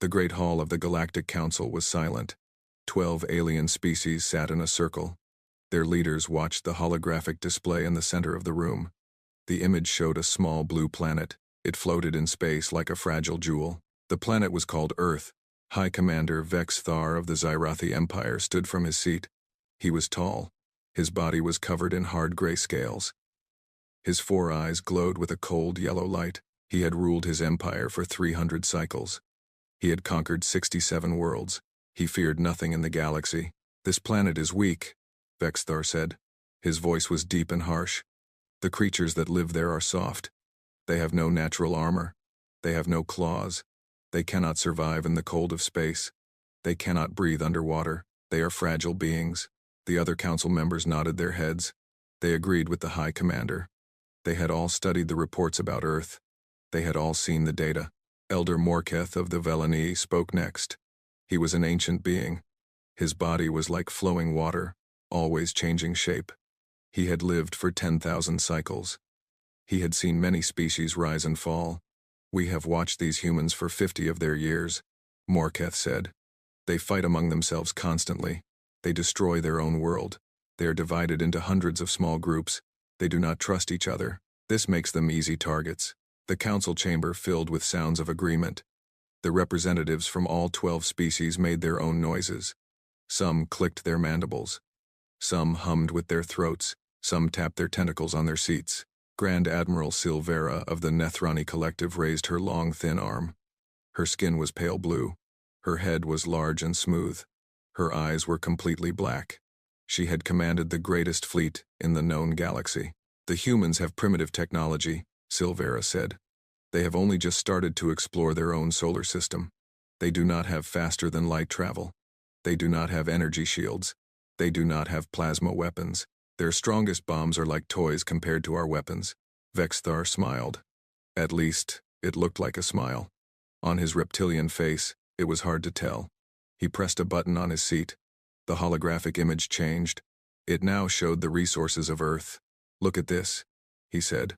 The great hall of the Galactic Council was silent. 12 alien species sat in a circle. Their leaders watched the holographic display in the center of the room. The image showed a small blue planet. It floated in space like a fragile jewel. The planet was called Earth. High Commander Vex Thar of the Zyrathi Empire stood from his seat. He was tall. His body was covered in hard gray scales. His 4 eyes glowed with a cold yellow light. He had ruled his empire for 300 cycles. He had conquered 67 worlds. He feared nothing in the galaxy. "This planet is weak," Vex Thar said. His voice was deep and harsh. "The creatures that live there are soft. They have no natural armor. They have no claws. They cannot survive in the cold of space. They cannot breathe underwater. They are fragile beings." The other council members nodded their heads. They agreed with the High Commander. They had all studied the reports about Earth. They had all seen the data. Elder Morketh of the Velani spoke next. He was an ancient being. His body was like flowing water, always changing shape. He had lived for 10,000 cycles. He had seen many species rise and fall. "We have watched these humans for 50 of their years," Morketh said. "They fight among themselves constantly. They destroy their own world. They are divided into hundreds of small groups. They do not trust each other. This makes them easy targets." The council chamber filled with sounds of agreement. The representatives from all 12 species made their own noises. Some clicked their mandibles. Some hummed with their throats. Some tapped their tentacles on their seats. Grand Admiral Silvera of the Nethrani Collective raised her long, thin arm. Her skin was pale blue. Her head was large and smooth. Her eyes were completely black. She had commanded the greatest fleet in the known galaxy. "The humans have primitive technology," Silvera said. "They have only just started to explore their own solar system. They do not have faster-than-light travel. They do not have energy shields. They do not have plasma weapons. Their strongest bombs are like toys compared to our weapons." Vex Thar smiled. At least, it looked like a smile. On his reptilian face, it was hard to tell. He pressed a button on his seat. The holographic image changed. It now showed the resources of Earth. "Look at this," he said.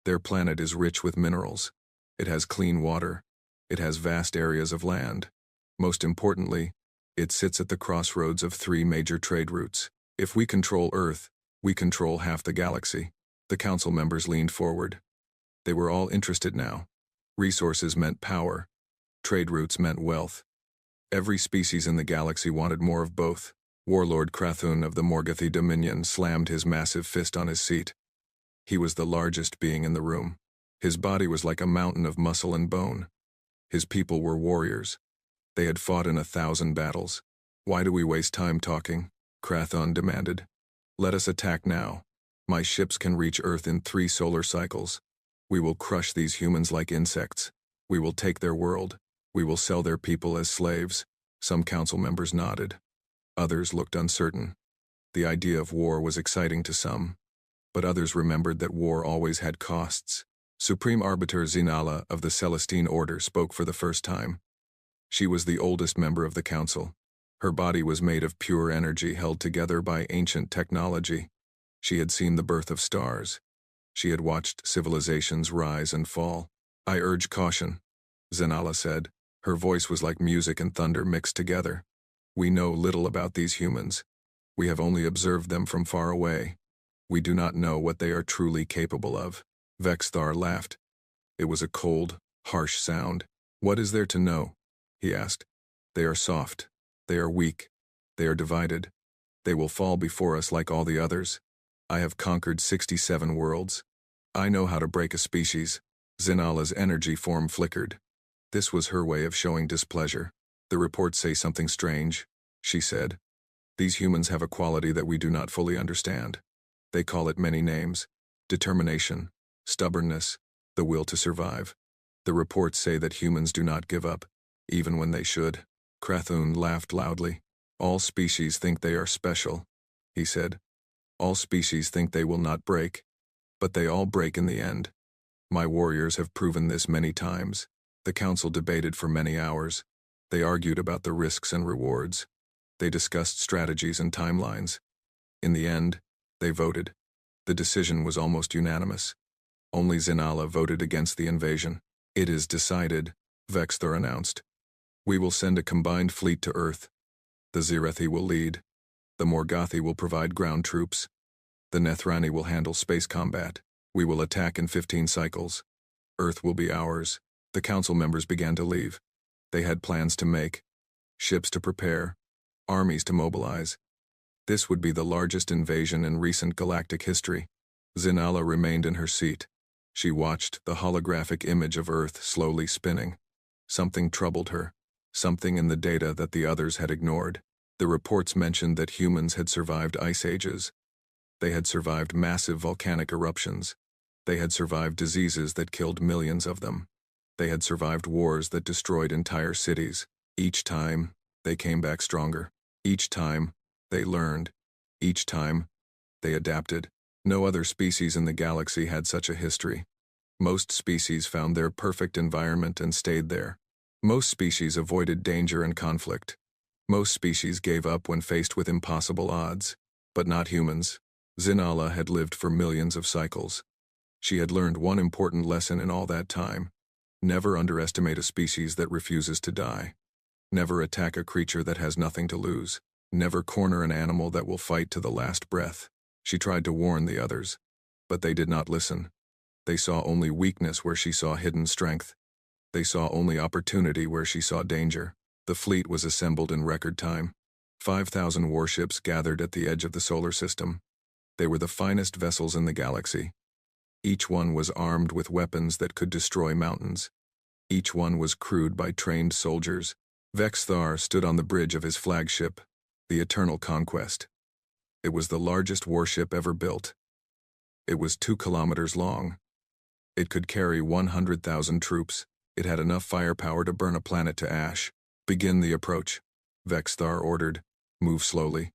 "Their planet is rich with minerals. It has clean water. It has vast areas of land. Most importantly, it sits at the crossroads of 3 major trade routes. If we control Earth, we control half the galaxy." The council members leaned forward. They were all interested now. Resources meant power. Trade routes meant wealth. Every species in the galaxy wanted more of both. Warlord Krathun of the Morgothi Dominion slammed his massive fist on his seat. He was the largest being in the room. His body was like a mountain of muscle and bone. His people were warriors. They had fought in 1,000 battles. "Why do we waste time talking?" Krathun demanded. "Let us attack now. My ships can reach Earth in 3 solar cycles. We will crush these humans like insects. We will take their world. We will sell their people as slaves." Some council members nodded. Others looked uncertain. The idea of war was exciting to some. But others remembered that war always had costs. Supreme Arbiter Zinala of the Celestine Order spoke for the first time. She was the oldest member of the council. Her body was made of pure energy held together by ancient technology. She had seen the birth of stars. She had watched civilizations rise and fall. "I urge caution," Zinala said. Her voice was like music and thunder mixed together. "We know little about these humans. We have only observed them from far away. We do not know what they are truly capable of." Vex Thar laughed. It was a cold, harsh sound. "What is there to know?" he asked. "They are soft. They are weak. They are divided. They will fall before us like all the others. I have conquered 67 worlds. I know how to break a species." Zinala's energy form flickered. This was her way of showing displeasure. "The reports say something strange," she said. "These humans have a quality that we do not fully understand. They call it many names: determination, stubbornness, the will to survive. The reports say that humans do not give up, even when they should." Krathun laughed loudly. "All species think they are special," he said. "All species think they will not break, but they all break in the end. My warriors have proven this many times." The council debated for many hours. They argued about the risks and rewards. They discussed strategies and timelines. In the end, they voted. The decision was almost unanimous. Only Zinala voted against the invasion. "It is decided," Vex Thar announced. We will send a combined fleet to Earth. The Zirethi will lead. The Morgothi will provide ground troops. The Nethrani will handle space combat. We will attack in 15 cycles. Earth will be ours. The council members began to leave. They had plans to make, ships to prepare, armies to mobilize. This would be the largest invasion in recent galactic history. Zinala remained in her seat. She watched the holographic image of Earth slowly spinning. Something troubled her, something in the data that the others had ignored. The reports mentioned that humans had survived ice ages. They had survived massive volcanic eruptions. They had survived diseases that killed millions of them. They had survived wars that destroyed entire cities. Each time, they came back stronger. Each time, they learned. Each time, they adapted. No other species in the galaxy had such a history. Most species found their perfect environment and stayed there. Most species avoided danger and conflict. Most species gave up when faced with impossible odds. But not humans. Zinala had lived for millions of cycles. She had learned one important lesson in all that time. Never underestimate a species that refuses to die. Never attack a creature that has nothing to lose. Never corner an animal that will fight to the last breath. She tried to warn the others, but they did not listen. They saw only weakness where she saw hidden strength. They saw only opportunity where she saw danger. The fleet was assembled in record time. 5,000 warships gathered at the edge of the solar system. They were the finest vessels in the galaxy. Each one was armed with weapons that could destroy mountains. Each one was crewed by trained soldiers. Vexthar stood on the bridge of his flagship, the Eternal Conquest. It was the largest warship ever built. It was 2 kilometers long. It could carry 100,000 troops. It had enough firepower to burn a planet to ash. Begin the approach, Vexthar ordered. Move slowly.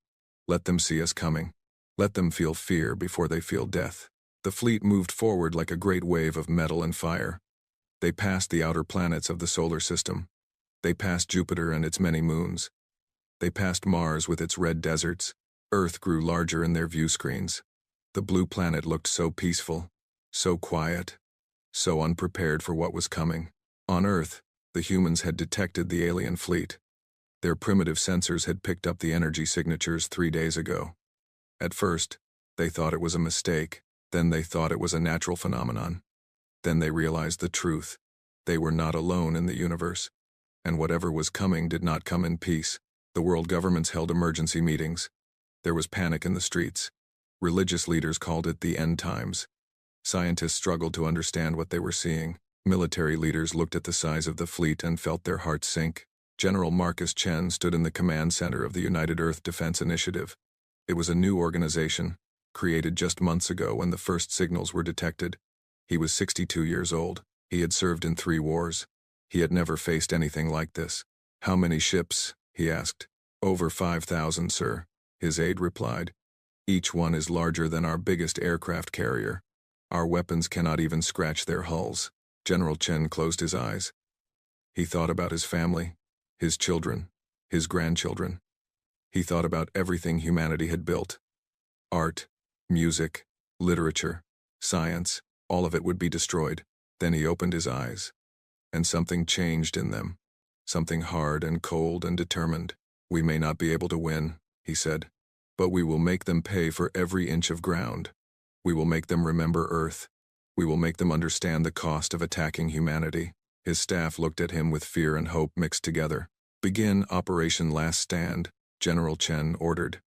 Let them see us coming. Let them feel fear before they feel death. The fleet moved forward like a great wave of metal and fire. They passed the outer planets of the solar system. They passed Jupiter and its many moons. They passed Mars with its red deserts. Earth grew larger in their view screens. The blue planet looked so peaceful, so quiet, so unprepared for what was coming. On Earth, the humans had detected the alien fleet. Their primitive sensors had picked up the energy signatures 3 days ago. At first, they thought it was a mistake. Then they thought it was a natural phenomenon. Then they realized the truth. They were not alone in the universe. And whatever was coming did not come in peace. The world governments held emergency meetings. There was panic in the streets. Religious leaders called it the end times. Scientists struggled to understand what they were seeing. Military leaders looked at the size of the fleet and felt their hearts sink. General Marcus Chen stood in the command center of the United Earth Defense Initiative. It was a new organization, created just months ago when the first signals were detected. He was 62 years old. He had served in 3 wars. He had never faced anything like this. How many ships? He asked. Over 5,000, sir, his aide replied. Each one is larger than our biggest aircraft carrier. Our weapons cannot even scratch their hulls. General Chen closed his eyes. He thought about his family, his children, his grandchildren. He thought about everything humanity had built. Art, music, literature, science, all of it would be destroyed. Then he opened his eyes. And something changed in them. Something hard and cold and determined. We may not be able to win, he said. But we will make them pay for every inch of ground. We will make them remember Earth. We will make them understand the cost of attacking humanity. His staff looked at him with fear and hope mixed together. Begin Operation Last Stand, General Chen ordered.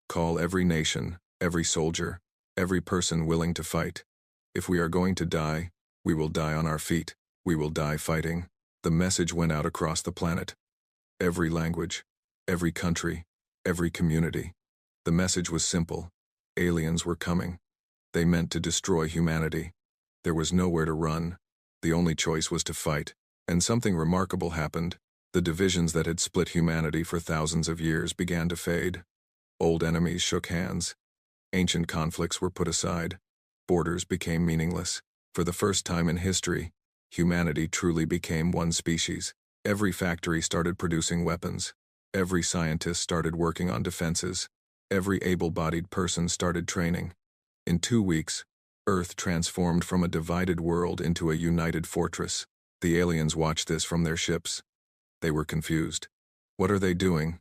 Call every nation, every soldier, every person willing to fight. If we are going to die, we will die on our feet. We will die fighting. The message went out across the planet. Every language, every country, every community. The message was simple. Aliens were coming. They meant to destroy humanity. There was nowhere to run. The only choice was to fight. And something remarkable happened. The divisions that had split humanity for thousands of years began to fade. Old enemies shook hands. Ancient conflicts were put aside. Borders became meaningless. For the first time in history, humanity truly became one species. Every factory started producing weapons. Every scientist started working on defenses. Every able-bodied person started training. In 2 weeks, Earth transformed from a divided world into a united fortress. The aliens watched this from their ships. They were confused. "What are they doing?"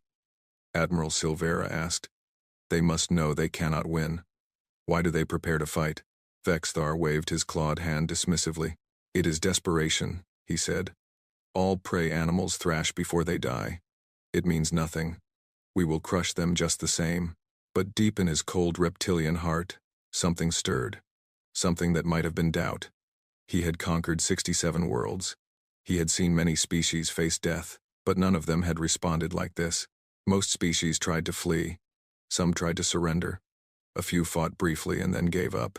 Admiral Silvera asked. "They must know they cannot win. Why do they prepare to fight?" Vexthar waved his clawed hand dismissively. "It is desperation," he said. "All prey animals thrash before they die. It means nothing. We will crush them just the same." But deep in his cold reptilian heart, something stirred. Something that might have been doubt. He had conquered 67 worlds. He had seen many species face death, but none of them had responded like this. Most species tried to flee. Some tried to surrender. A few fought briefly and then gave up.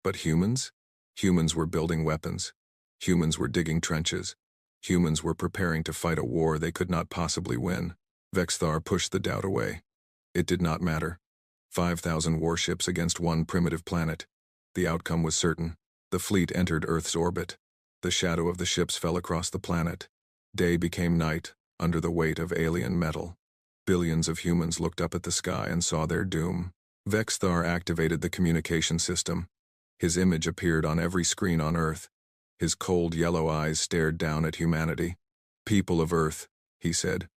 But humans? Humans were building weapons. Humans were digging trenches. Humans were preparing to fight a war they could not possibly win. Vexthar pushed the doubt away. It did not matter. 5,000 warships against one primitive planet. The outcome was certain. The fleet entered Earth's orbit. The shadow of the ships fell across the planet. Day became night, under the weight of alien metal. Billions of humans looked up at the sky and saw their doom. Vexthar activated the communication system. His image appeared on every screen on Earth. His cold yellow eyes stared down at humanity. "People of Earth," he said.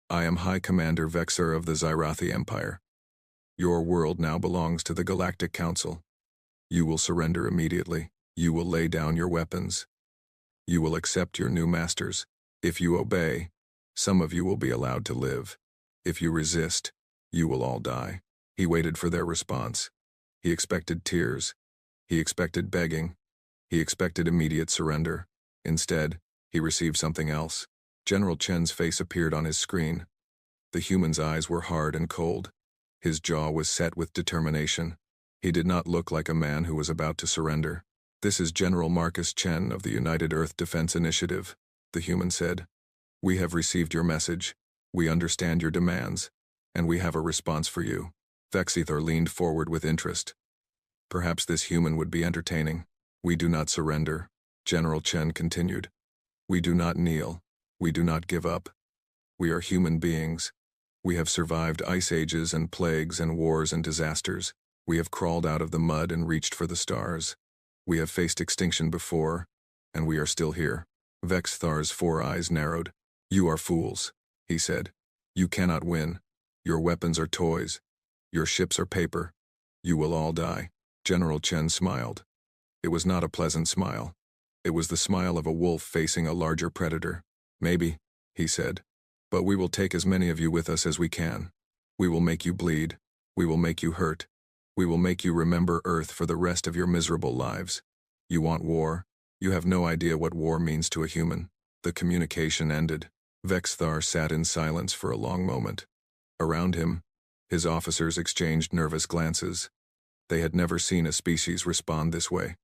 "I am High Commander Vexer of the Zyrathi Empire. Your world now belongs to the Galactic Council. You will surrender immediately. You will lay down your weapons. You will accept your new masters. If you obey, some of you will be allowed to live. If you resist, you will all die." He waited for their response. He expected tears. He expected begging. He expected immediate surrender. Instead, he received something else. General Chen's face appeared on his screen. The human's eyes were hard and cold. His jaw was set with determination. He did not look like a man who was about to surrender. "This is General Marcus Chen of the United Earth Defense Initiative," the human said. "We have received your message. We understand your demands, and we have a response for you." Vexithar leaned forward with interest. Perhaps this human would be entertaining. "We do not surrender," General Chen continued. "We do not kneel. We do not give up. We are human beings. We have survived ice ages and plagues and wars and disasters. We have crawled out of the mud and reached for the stars. We have faced extinction before, and we are still here." Vexthar's 4 eyes narrowed. "You are fools," he said. "You cannot win. Your weapons are toys. Your ships are paper. You will all die." General Chen smiled. It was not a pleasant smile. It was the smile of a wolf facing a larger predator. "Maybe," he said. "But we will take as many of you with us as we can. We will make you bleed. We will make you hurt. We will make you remember Earth for the rest of your miserable lives. You want war? You have no idea what war means to a human." The communication ended. Vexthar sat in silence for a long moment. Around him, his officers exchanged nervous glances. They had never seen a species respond this way.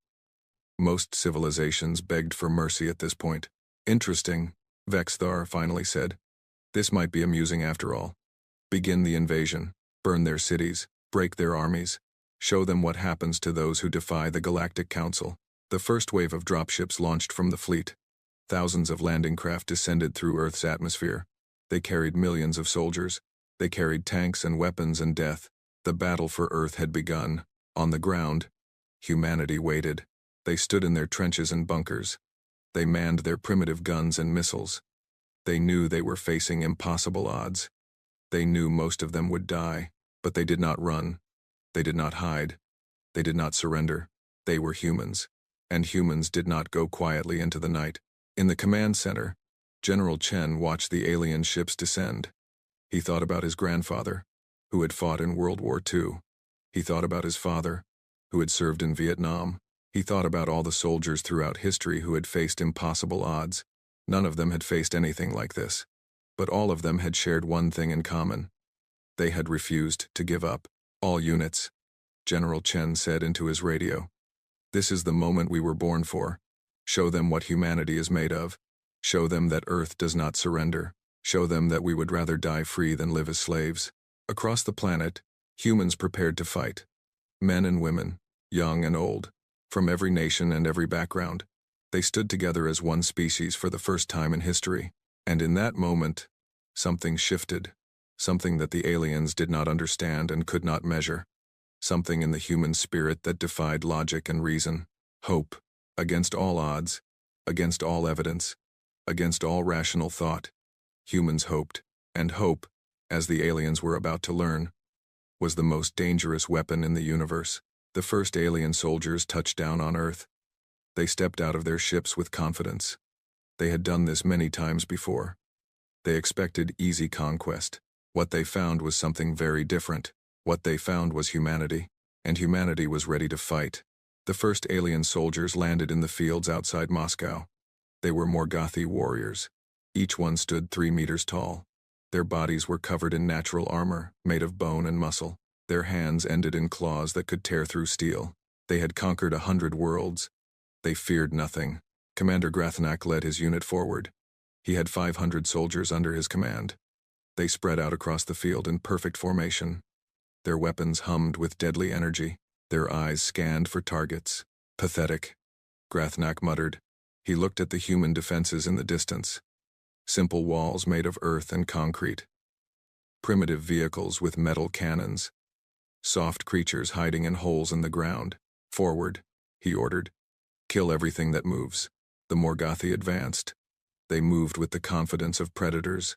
Most civilizations begged for mercy at this point. "Interesting," Vexthar finally said. "This might be amusing after all. Begin the invasion, burn their cities, break their armies, show them what happens to those who defy the Galactic Council." The first wave of dropships launched from the fleet. Thousands of landing craft descended through Earth's atmosphere. They carried millions of soldiers. They carried tanks and weapons and death. The battle for Earth had begun. On the ground, humanity waited. They stood in their trenches and bunkers. They manned their primitive guns and missiles. They knew they were facing impossible odds. They knew most of them would die, but they did not run. They did not hide. They did not surrender. They were humans, and humans did not go quietly into the night. In the command center, General Chen watched the alien ships descend. He thought about his grandfather, who had fought in World War II. He thought about his father, who had served in Vietnam. He thought about all the soldiers throughout history who had faced impossible odds. None of them had faced anything like this. But all of them had shared one thing in common. They had refused to give up. "All units," General Chen said into his radio. "This is the moment we were born for. Show them what humanity is made of. Show them that Earth does not surrender. Show them that we would rather die free than live as slaves." Across the planet, humans prepared to fight. Men and women, young and old, from every nation and every background. They stood together as one species for the first time in history. And in that moment, something shifted. Something that the aliens did not understand and could not measure. Something in the human spirit that defied logic and reason. Hope, against all odds, against all evidence, against all rational thought. Humans hoped, and hope, as the aliens were about to learn, was the most dangerous weapon in the universe. The first alien soldiers touched down on Earth. They stepped out of their ships with confidence. They had done this many times before. They expected easy conquest. What they found was something very different. What they found was humanity, and humanity was ready to fight. The first alien soldiers landed in the fields outside Moscow. They were Morgothi warriors. Each one stood 3 meters tall. Their bodies were covered in natural armor, made of bone and muscle. Their hands ended in claws that could tear through steel. They had conquered 100 worlds. They feared nothing. Commander Grathnak led his unit forward. He had 500 soldiers under his command. They spread out across the field in perfect formation. Their weapons hummed with deadly energy. Their eyes scanned for targets. Pathetic, Grathnak muttered. He looked at the human defenses in the distance. Simple walls made of earth and concrete. Primitive vehicles with metal cannons. Soft creatures hiding in holes in the ground. Forward, he ordered. Kill everything that moves. The Morgothi advanced. They moved with the confidence of predators.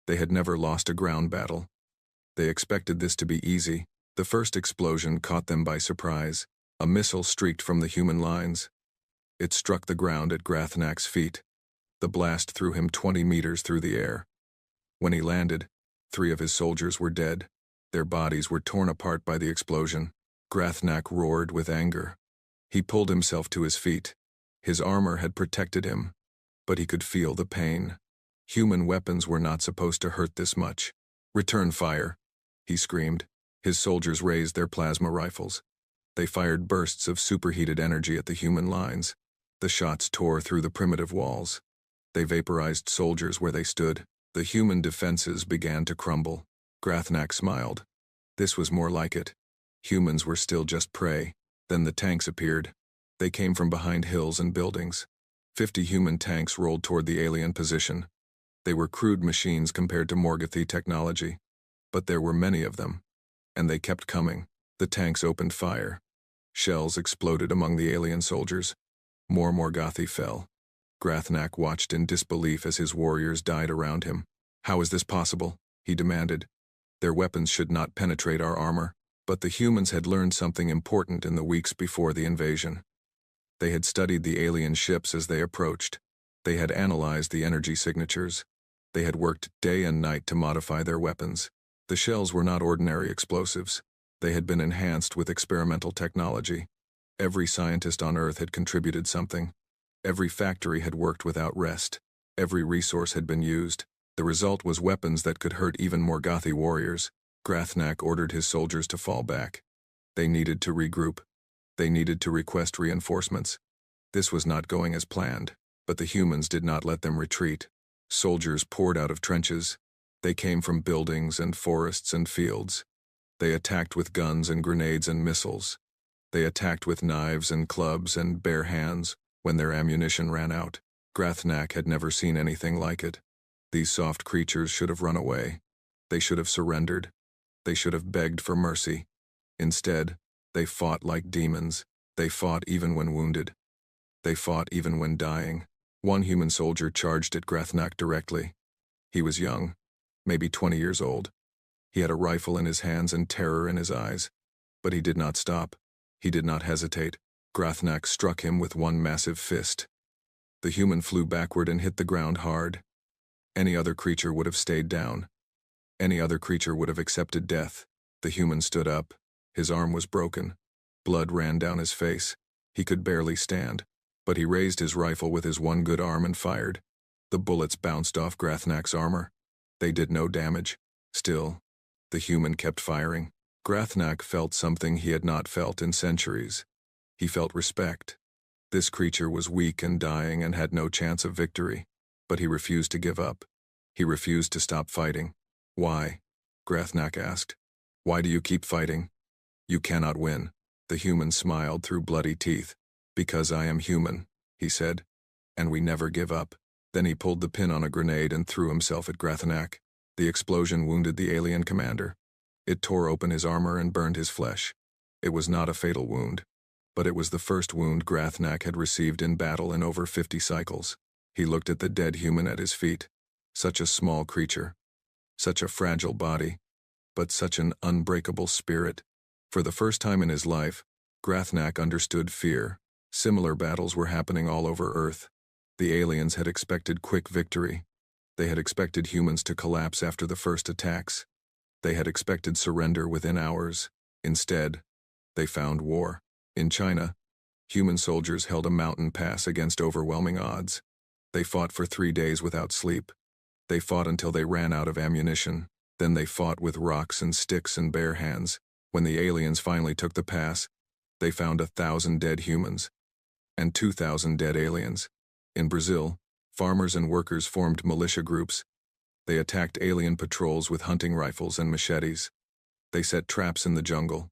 They had never lost a ground battle. They expected this to be easy. The first explosion caught them by surprise. A missile streaked from the human lines. It struck the ground at Grathnak's feet. The blast threw him 20 meters through the air. When he landed, 3 of his soldiers were dead. Their bodies were torn apart by the explosion. Grathnak roared with anger. He pulled himself to his feet. His armor had protected him, but he could feel the pain. Human weapons were not supposed to hurt this much. Return fire, he screamed. His soldiers raised their plasma rifles. They fired bursts of superheated energy at the human lines. The shots tore through the primitive walls. They vaporized soldiers where they stood. The human defenses began to crumble. Grathnak smiled. This was more like it. Humans were still just prey. Then the tanks appeared. They came from behind hills and buildings. 50 human tanks rolled toward the alien position. They were crude machines compared to Morgothi technology. But there were many of them. And they kept coming. The tanks opened fire. Shells exploded among the alien soldiers. More Morgothi fell. Grathnak watched in disbelief as his warriors died around him. How is this possible? He demanded. Their weapons should not penetrate our armor. But the humans had learned something important in the weeks before the invasion. They had studied the alien ships as they approached. They had analyzed the energy signatures. They had worked day and night to modify their weapons. The shells were not ordinary explosives. They had been enhanced with experimental technology. Every scientist on Earth had contributed something. Every factory had worked without rest. Every resource had been used. The result was weapons that could hurt even Morgothi warriors. Grathnak ordered his soldiers to fall back. They needed to regroup. They needed to request reinforcements. This was not going as planned, but the humans did not let them retreat. Soldiers poured out of trenches. They came from buildings and forests and fields. They attacked with guns and grenades and missiles. They attacked with knives and clubs and bare hands when their ammunition ran out. Grathnak had never seen anything like it. These soft creatures should have run away. They should have surrendered. They should have begged for mercy. Instead, they fought like demons. They fought even when wounded. They fought even when dying. One human soldier charged at Grathnak directly. He was young, maybe 20 years old. He had a rifle in his hands and terror in his eyes. But he did not stop. He did not hesitate. Grathnak struck him with one massive fist. The human flew backward and hit the ground hard. Any other creature would have stayed down. Any other creature would have accepted death. The human stood up. His arm was broken. Blood ran down his face. He could barely stand. But he raised his rifle with his one good arm and fired. The bullets bounced off Grathnak's armor. They did no damage. Still, the human kept firing. Grathnak felt something he had not felt in centuries. He felt respect. This creature was weak and dying and had no chance of victory. But he refused to give up. He refused to stop fighting. Why? Grathnak asked. Why do you keep fighting? You cannot win. The human smiled through bloody teeth. Because I am human, he said. And we never give up. Then he pulled the pin on a grenade and threw himself at Grathnak. The explosion wounded the alien commander. It tore open his armor and burned his flesh. It was not a fatal wound, but it was the first wound Grathnak had received in battle in over 50 cycles. He looked at the dead human at his feet. Such a small creature. Such a fragile body. But such an unbreakable spirit. For the first time in his life, Grathnak understood fear. Similar battles were happening all over Earth. The aliens had expected quick victory. They had expected humans to collapse after the first attacks. They had expected surrender within hours. Instead, they found war. In China, human soldiers held a mountain pass against overwhelming odds. They fought for 3 days without sleep. They fought until they ran out of ammunition. Then they fought with rocks and sticks and bare hands. When the aliens finally took the pass, they found 1,000 dead humans and 2,000 dead aliens. In Brazil, farmers and workers formed militia groups. They attacked alien patrols with hunting rifles and machetes. They set traps in the jungle.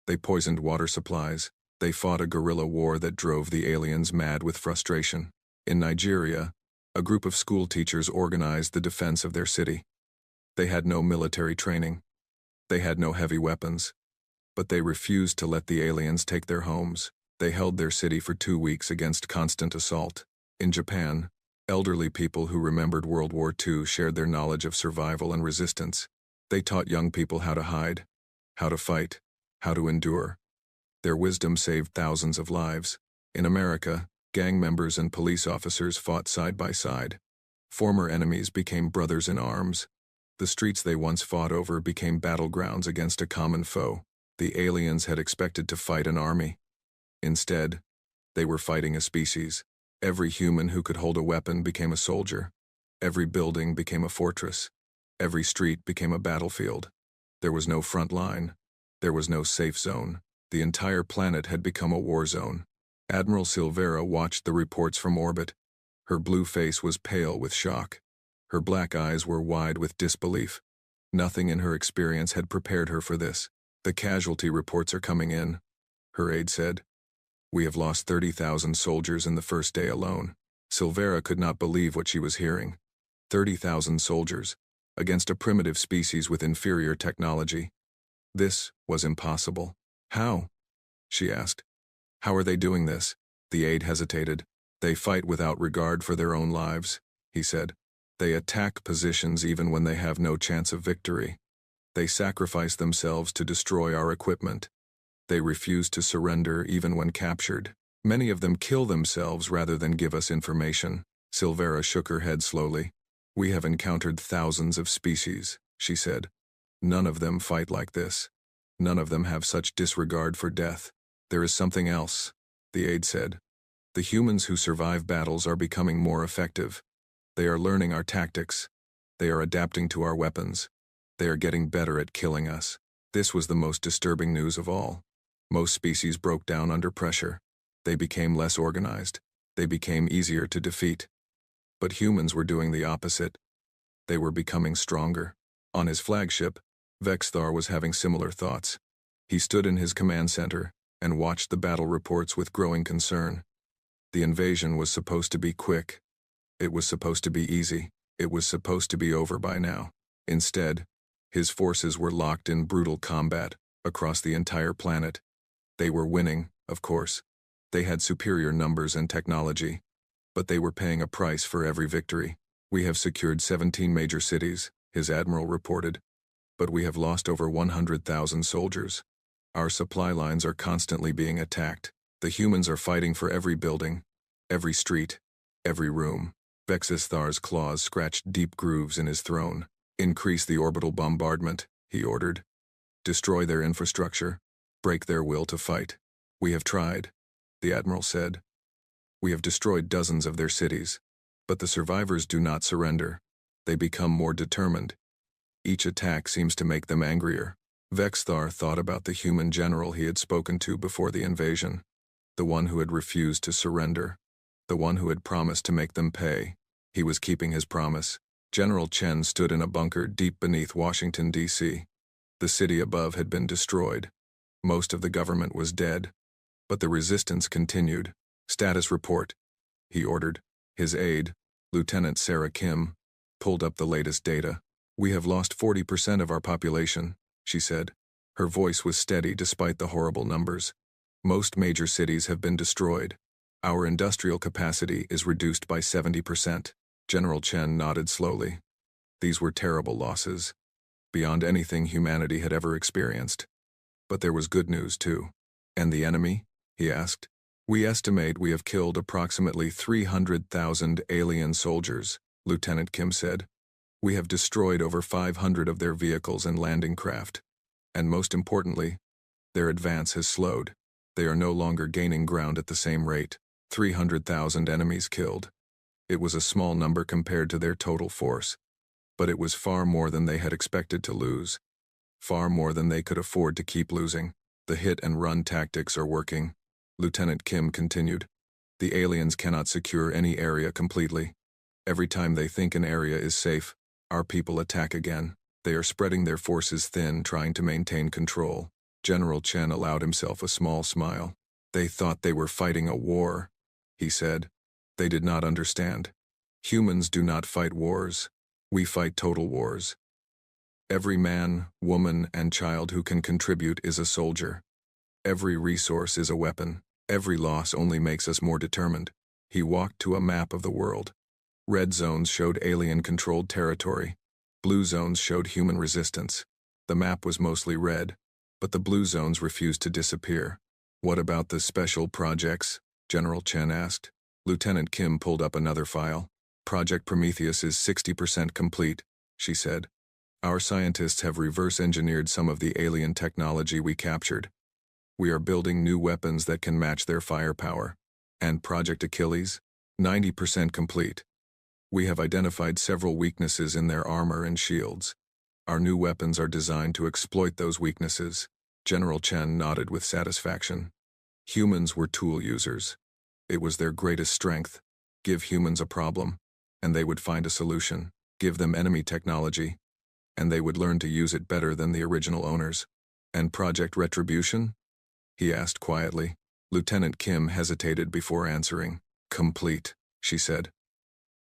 They poisoned water supplies. They fought a guerrilla war that drove the aliens mad with frustration. In Nigeria, a group of school teachers organized the defense of their city. They had no military training. They had no heavy weapons. But they refused to let the aliens take their homes. They held their city for 2 weeks against constant assault. In Japan, elderly people who remembered World War II shared their knowledge of survival and resistance. They taught young people how to hide, how to fight, how to endure. Their wisdom saved thousands of lives. In America, gang members and police officers fought side by side. Former enemies became brothers in arms. The streets they once fought over became battlegrounds against a common foe. The aliens had expected to fight an army. Instead, they were fighting a species. Every human who could hold a weapon became a soldier. Every building became a fortress. Every street became a battlefield. There was no front line. There was no safe zone. The entire planet had become a war zone. Admiral Silvera watched the reports from orbit. Her blue face was pale with shock. Her black eyes were wide with disbelief. Nothing in her experience had prepared her for this. "The casualty reports are coming in," her aide said. "We have lost 30,000 soldiers in the first day alone." Silvera could not believe what she was hearing. 30,000 soldiers, against a primitive species with inferior technology. This was impossible. "How?" she asked. "How are they doing this?" The aide hesitated. "They fight without regard for their own lives," he said. "They attack positions even when they have no chance of victory. They sacrifice themselves to destroy our equipment. They refuse to surrender even when captured. Many of them kill themselves rather than give us information." Silvera shook her head slowly. "We have encountered thousands of species," she said. "None of them fight like this. None of them have such disregard for death." "There is something else," the aide said. "The humans who survive battles are becoming more effective. They are learning our tactics. They are adapting to our weapons. They are getting better at killing us." This was the most disturbing news of all. Most species broke down under pressure. They became less organized. They became easier to defeat. But humans were doing the opposite. They were becoming stronger. On his flagship, Vexthar was having similar thoughts. He stood in his command center and watched the battle reports with growing concern. The invasion was supposed to be quick. It was supposed to be easy. It was supposed to be over by now. Instead, his forces were locked in brutal combat across the entire planet. They were winning, of course. They had superior numbers and technology. But they were paying a price for every victory. "We have secured 17 major cities," his admiral reported. "But we have lost over 100,000 soldiers. Our supply lines are constantly being attacked. The humans are fighting for every building, every street, every room." Vexthar's claws scratched deep grooves in his throne. "Increase the orbital bombardment," he ordered. "Destroy their infrastructure. Break their will to fight." "We have tried," the admiral said. "We have destroyed dozens of their cities. But the survivors do not surrender. They become more determined. Each attack seems to make them angrier." Vexthar thought about the human general he had spoken to before the invasion. The one who had refused to surrender. The one who had promised to make them pay. He was keeping his promise. General Chen stood in a bunker deep beneath Washington, D.C. The city above had been destroyed. Most of the government was dead. But the resistance continued. "Status report," he ordered. His aide, Lieutenant Sarah Kim, pulled up the latest data. "We have lost 40% of our population," she said. Her voice was steady despite the horrible numbers. "Most major cities have been destroyed. Our industrial capacity is reduced by 70%. General Chen nodded slowly. These were terrible losses, beyond anything humanity had ever experienced. But there was good news, too. And the enemy? He asked. We estimate we have killed approximately 300,000 alien soldiers, Lieutenant Kim said. We have destroyed over 500 of their vehicles and landing craft. And most importantly, their advance has slowed. They are no longer gaining ground at the same rate. 300,000 enemies killed. It was a small number compared to their total force, but it was far more than they had expected to lose. Far more than they could afford to keep losing. The hit-and-run tactics are working, Lieutenant Kim continued. The aliens cannot secure any area completely. Every time they think an area is safe, our people attack again. They are spreading their forces thin, trying to maintain control. General Chen allowed himself a small smile. They thought they were fighting a war, he said. They did not understand. Humans do not fight wars. We fight total wars. Every man, woman, and child who can contribute is a soldier. Every resource is a weapon. Every loss only makes us more determined. He walked to a map of the world. Red zones showed alien-controlled territory. Blue zones showed human resistance. The map was mostly red, but the blue zones refused to disappear. What about the special projects? General Chen asked. Lieutenant Kim pulled up another file. Project Prometheus is 60% complete, she said. Our scientists have reverse-engineered some of the alien technology we captured. We are building new weapons that can match their firepower. And Project Achilles? 90% complete. We have identified several weaknesses in their armor and shields. Our new weapons are designed to exploit those weaknesses. General Chen nodded with satisfaction. Humans were tool users. It was their greatest strength. Give humans a problem, and they would find a solution. Give them enemy technology, and they would learn to use it better than the original owners. And Project Retribution? He asked quietly. Lieutenant Kim hesitated before answering. Complete, she said.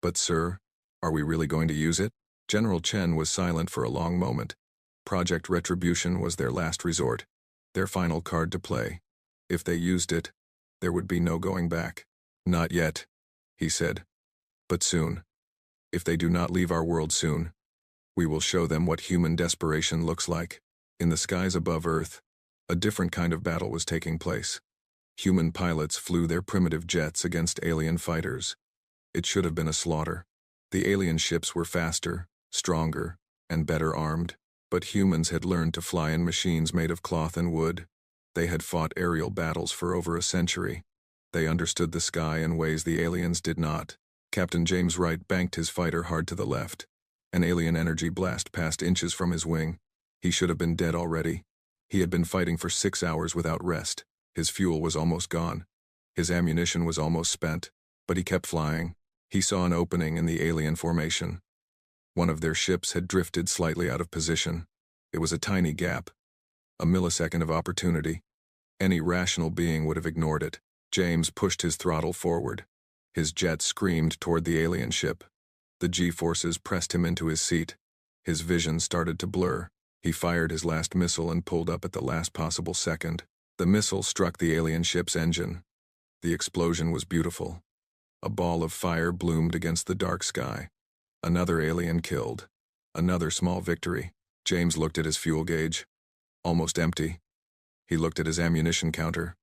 But sir, are we really going to use it? General Chen was silent for a long moment. Project Retribution was their last resort, their final card to play. If they used it, there would be no going back. Not yet, he said. But soon. If they do not leave our world soon, we will show them what human desperation looks like. In the skies above Earth, a different kind of battle was taking place. Human pilots flew their primitive jets against alien fighters. It should have been a slaughter. The alien ships were faster, stronger, and better armed, but humans had learned to fly in machines made of cloth and wood. They had fought aerial battles for over a century. They understood the sky in ways the aliens did not. Captain James Wright banked his fighter hard to the left. An alien energy blast passed inches from his wing. He should have been dead already. He had been fighting for 6 hours without rest. His fuel was almost gone. His ammunition was almost spent, but he kept flying. He saw an opening in the alien formation. One of their ships had drifted slightly out of position. It was a tiny gap. A millisecond of opportunity. Any rational being would have ignored it. James pushed his throttle forward. His jet screamed toward the alien ship. The G-forces pressed him into his seat. His vision started to blur. He fired his last missile and pulled up at the last possible second. The missile struck the alien ship's engine. The explosion was beautiful. A ball of fire bloomed against the dark sky. Another alien killed. Another small victory. James looked at his fuel gauge. Almost empty. He looked at his ammunition counter.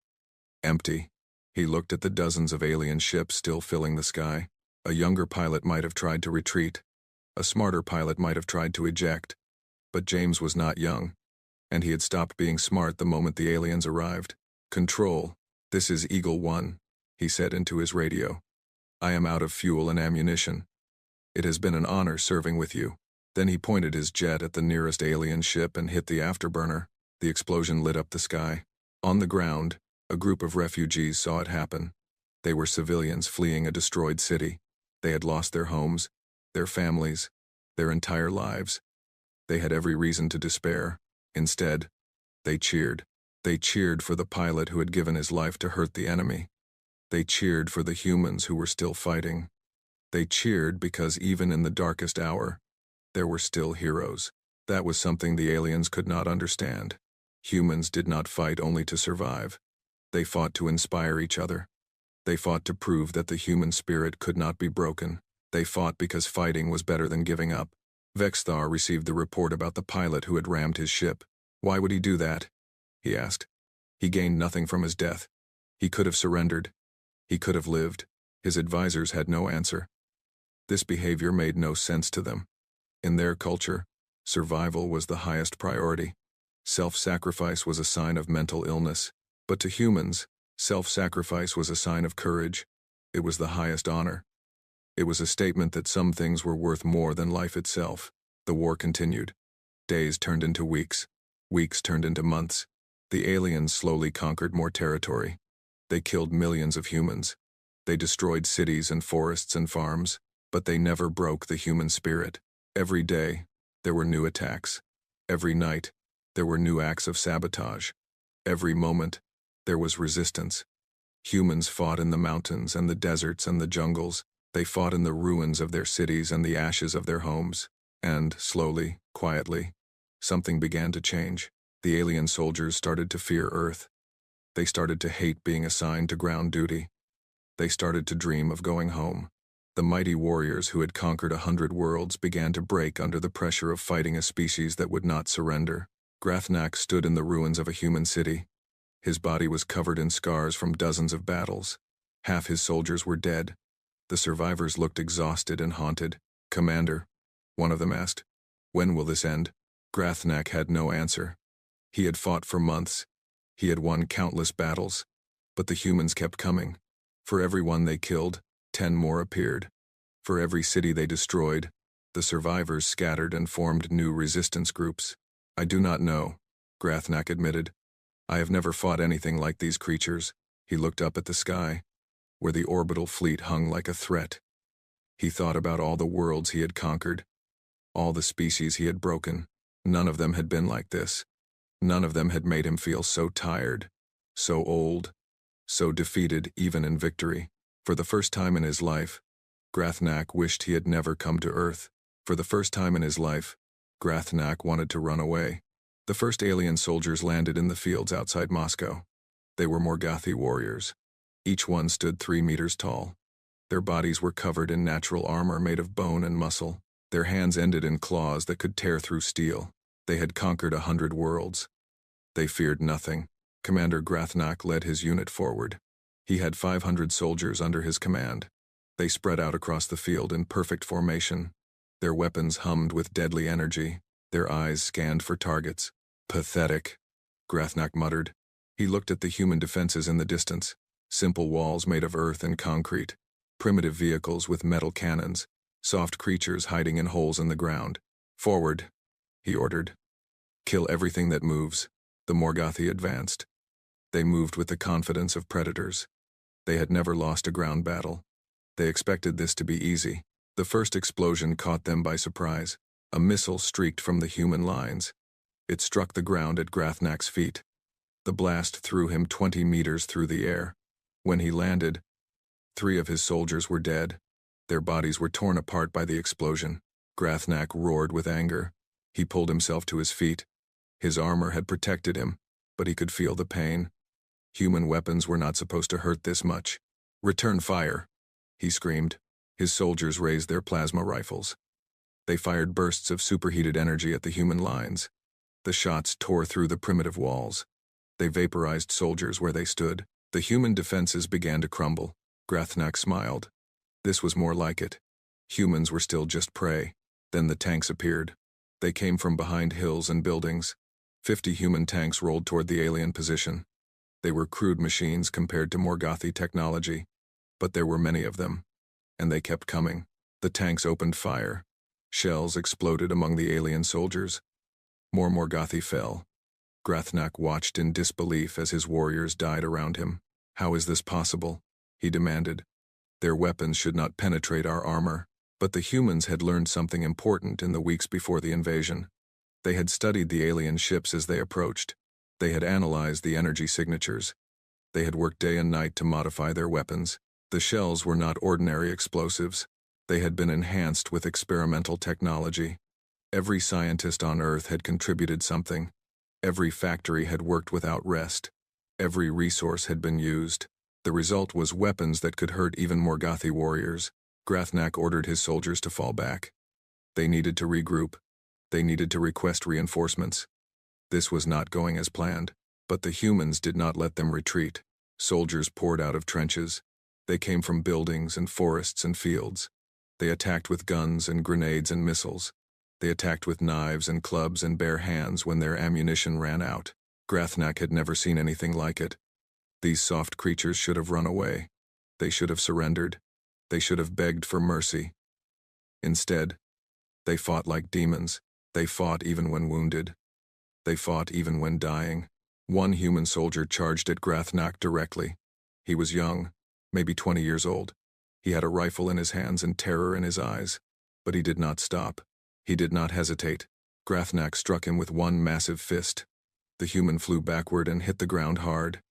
Empty. He looked at the dozens of alien ships still filling the sky. A younger pilot might have tried to retreat. A smarter pilot might have tried to eject. But James was not young, and he had stopped being smart the moment the aliens arrived. Control, this is Eagle 1, he said into his radio. I am out of fuel and ammunition. It has been an honor serving with you. Then he pointed his jet at the nearest alien ship and hit the afterburner. The explosion lit up the sky. On the ground, a group of refugees saw it happen. They were civilians fleeing a destroyed city. They had lost their homes, their families, their entire lives. They had every reason to despair. Instead, they cheered. They cheered for the pilot who had given his life to hurt the enemy. They cheered for the humans who were still fighting. They cheered because even in the darkest hour, there were still heroes. That was something the aliens could not understand. Humans did not fight only to survive. They fought to inspire each other. They fought to prove that the human spirit could not be broken, They fought because fighting was better than giving up. Vexthar received the report about the pilot who had rammed his ship. Why would he do that? He asked. He gained nothing from his death. He could have surrendered. He could have lived. His advisors had no answer. This behavior made no sense to them. In their culture, survival was the highest priority. Self-sacrifice was a sign of mental illness. But to humans, self-sacrifice was a sign of courage. It was the highest honor. It was a statement that some things were worth more than life itself. The war continued. Days turned into weeks. Weeks turned into months. The aliens slowly conquered more territory. They killed millions of humans. They destroyed cities and forests and farms, but they never broke the human spirit. Every day, there were new attacks. Every night, there were new acts of sabotage. Every moment, there was resistance. Humans fought in the mountains and the deserts and the jungles. They fought in the ruins of their cities and the ashes of their homes. And, slowly, quietly, something began to change. The alien soldiers started to fear Earth. They started to hate being assigned to ground duty. They started to dream of going home. The mighty warriors who had conquered 100 worlds began to break under the pressure of fighting a species that would not surrender. Grathnak stood in the ruins of a human city. His body was covered in scars from dozens of battles. Half his soldiers were dead. The survivors looked exhausted and haunted. "Commander," one of them asked, "when will this end?" Grathnak had no answer. He had fought for months. He had won countless battles. But the humans kept coming. For every one they killed, 10 more appeared. For every city they destroyed, the survivors scattered and formed new resistance groups. "I do not know," Grathnak admitted. "I have never fought anything like these creatures." He looked up at the sky, where the orbital fleet hung like a threat. He thought about all the worlds he had conquered, all the species he had broken. None of them had been like this. None of them had made him feel so tired, so old, so defeated even in victory. For the first time in his life, Grathnak wished he had never come to Earth. For the first time in his life, Grathnak wanted to run away. The first alien soldiers landed in the fields outside Moscow. They were Morgathi warriors. Each one stood 3 meters tall. Their bodies were covered in natural armor made of bone and muscle. Their hands ended in claws that could tear through steel. They had conquered 100 worlds. They feared nothing. Commander Grathnak led his unit forward. He had 500 soldiers under his command. They spread out across the field in perfect formation. Their weapons hummed with deadly energy. Their eyes scanned for targets. "Pathetic," Grathnak muttered. He looked at the human defenses in the distance. Simple walls made of earth and concrete. Primitive vehicles with metal cannons. Soft creatures hiding in holes in the ground. "Forward," he ordered. "Kill everything that moves." The Morgathi advanced. They moved with the confidence of predators. They had never lost a ground battle. They expected this to be easy. The first explosion caught them by surprise. A missile streaked from the human lines. It struck the ground at Grathnak's feet. The blast threw him 20 meters through the air. When he landed, 3 of his soldiers were dead. Their bodies were torn apart by the explosion. Grathnak roared with anger. He pulled himself to his feet. His armor had protected him, but he could feel the pain. Human weapons were not supposed to hurt this much. "Return fire," he screamed. His soldiers raised their plasma rifles. They fired bursts of superheated energy at the human lines. The shots tore through the primitive walls. They vaporized soldiers where they stood. The human defenses began to crumble. Grathnak smiled. This was more like it. Humans were still just prey. Then the tanks appeared. They came from behind hills and buildings. 50 human tanks rolled toward the alien position. They were crude machines compared to Morgathi technology, but there were many of them, and they kept coming. The tanks opened fire. Shells exploded among the alien soldiers. More Morgathi fell. Grathnak watched in disbelief as his warriors died around him. "How is this possible?" he demanded. "Their weapons should not penetrate our armor." But the humans had learned something important in the weeks before the invasion. They had studied the alien ships as they approached. They had analyzed the energy signatures. They had worked day and night to modify their weapons. The shells were not ordinary explosives. They had been enhanced with experimental technology. Every scientist on Earth had contributed something. Every factory had worked without rest. Every resource had been used. The result was weapons that could hurt even Morgathi warriors. Grathnak ordered his soldiers to fall back. They needed to regroup. They needed to request reinforcements. This was not going as planned, but the humans did not let them retreat. Soldiers poured out of trenches. They came from buildings and forests and fields. They attacked with guns and grenades and missiles. They attacked with knives and clubs and bare hands when their ammunition ran out. Grathnak had never seen anything like it. These soft creatures should have run away. They should have surrendered. They should have begged for mercy. Instead, they fought like demons. They fought even when wounded. They fought even when dying. One human soldier charged at Grathnak directly. He was young, maybe 20 years old. He had a rifle in his hands and terror in his eyes. But he did not stop. He did not hesitate. Grathnak struck him with one massive fist. The human flew backward and hit the ground hard.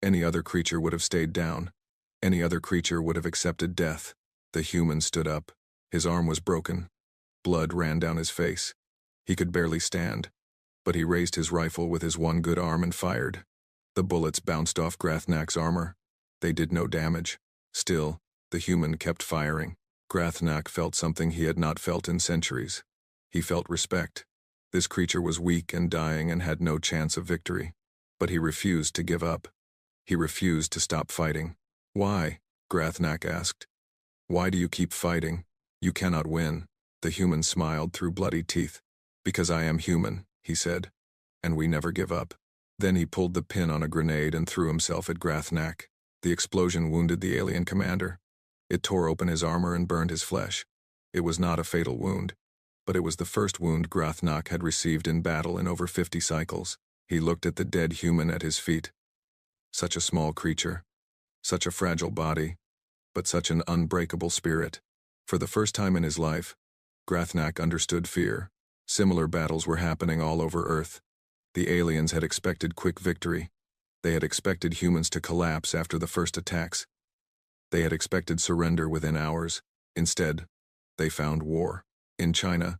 Any other creature would have stayed down. Any other creature would have accepted death. The human stood up. His arm was broken. Blood ran down his face. He could barely stand. But he raised his rifle with his one good arm and fired. The bullets bounced off Grathnak's armor. They did no damage. Still, the human kept firing. Grathnak felt something he had not felt in centuries. He felt respect. This creature was weak and dying and had no chance of victory. But he refused to give up. He refused to stop fighting. Why? Grathnak asked. Why do you keep fighting? You cannot win. The human smiled through bloody teeth. Because I am human, he said. And we never give up. Then he pulled the pin on a grenade and threw himself at Grathnak. The explosion wounded the alien commander. It tore open his armor and burned his flesh. It was not a fatal wound, but it was the first wound Grathnak had received in battle in over 50 cycles. He looked at the dead human at his feet. Such a small creature. Such a fragile body. But such an unbreakable spirit. For the first time in his life, Grathnak understood fear. Similar battles were happening all over Earth. The aliens had expected quick victory. They had expected humans to collapse after the first attacks. They had expected surrender within hours. Instead, they found war. In China,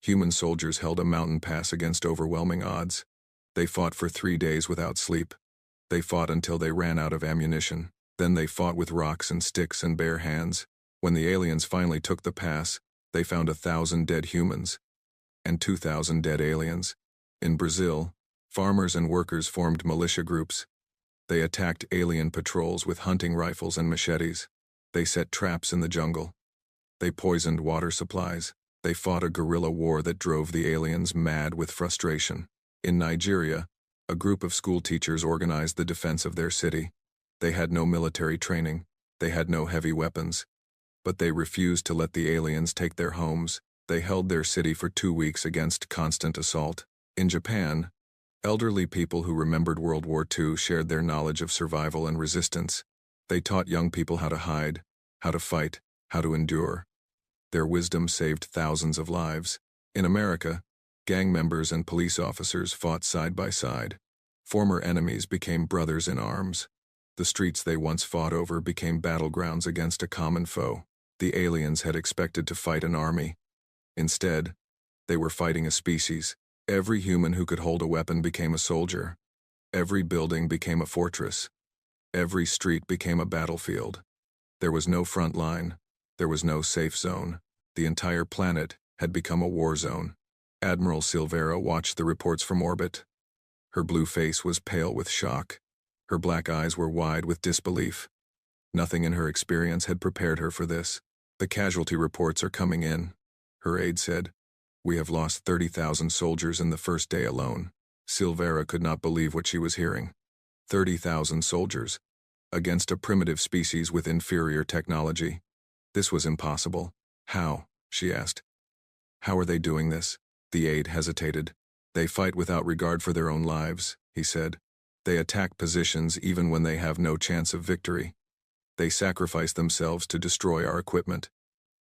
human soldiers held a mountain pass against overwhelming odds. They fought for 3 days without sleep. They fought until they ran out of ammunition. Then they fought with rocks and sticks and bare hands. When the aliens finally took the pass, they found 1,000 dead humans and 2,000 dead aliens. In Brazil, farmers and workers formed militia groups. They attacked alien patrols with hunting rifles and machetes. They set traps in the jungle. They poisoned water supplies. They fought a guerrilla war that drove the aliens mad with frustration. In Nigeria, a group of school teachers organized the defense of their city. They had no military training. They had no heavy weapons. But they refused to let the aliens take their homes. They held their city for 2 weeks against constant assault. In Japan, elderly people who remembered World War II shared their knowledge of survival and resistance. They taught young people how to hide, how to fight, how to endure. Their wisdom saved thousands of lives. In America, gang members and police officers fought side by side. Former enemies became brothers in arms. The streets they once fought over became battlegrounds against a common foe. The aliens had expected to fight an army. Instead, they were fighting a species. Every human who could hold a weapon became a soldier. Every building became a fortress. Every street became a battlefield. There was no front line. There was no safe zone. The entire planet had become a war zone. Admiral Silvera watched the reports from orbit. Her blue face was pale with shock. Her black eyes were wide with disbelief. Nothing in her experience had prepared her for this. The casualty reports are coming in, her aide said. We have lost 30,000 soldiers in the first day alone. Silvera could not believe what she was hearing. 30,000 soldiers, against a primitive species with inferior technology. This was impossible. How? She asked. How are they doing this? The aide hesitated. They fight without regard for their own lives, he said. They attack positions even when they have no chance of victory. They sacrifice themselves to destroy our equipment.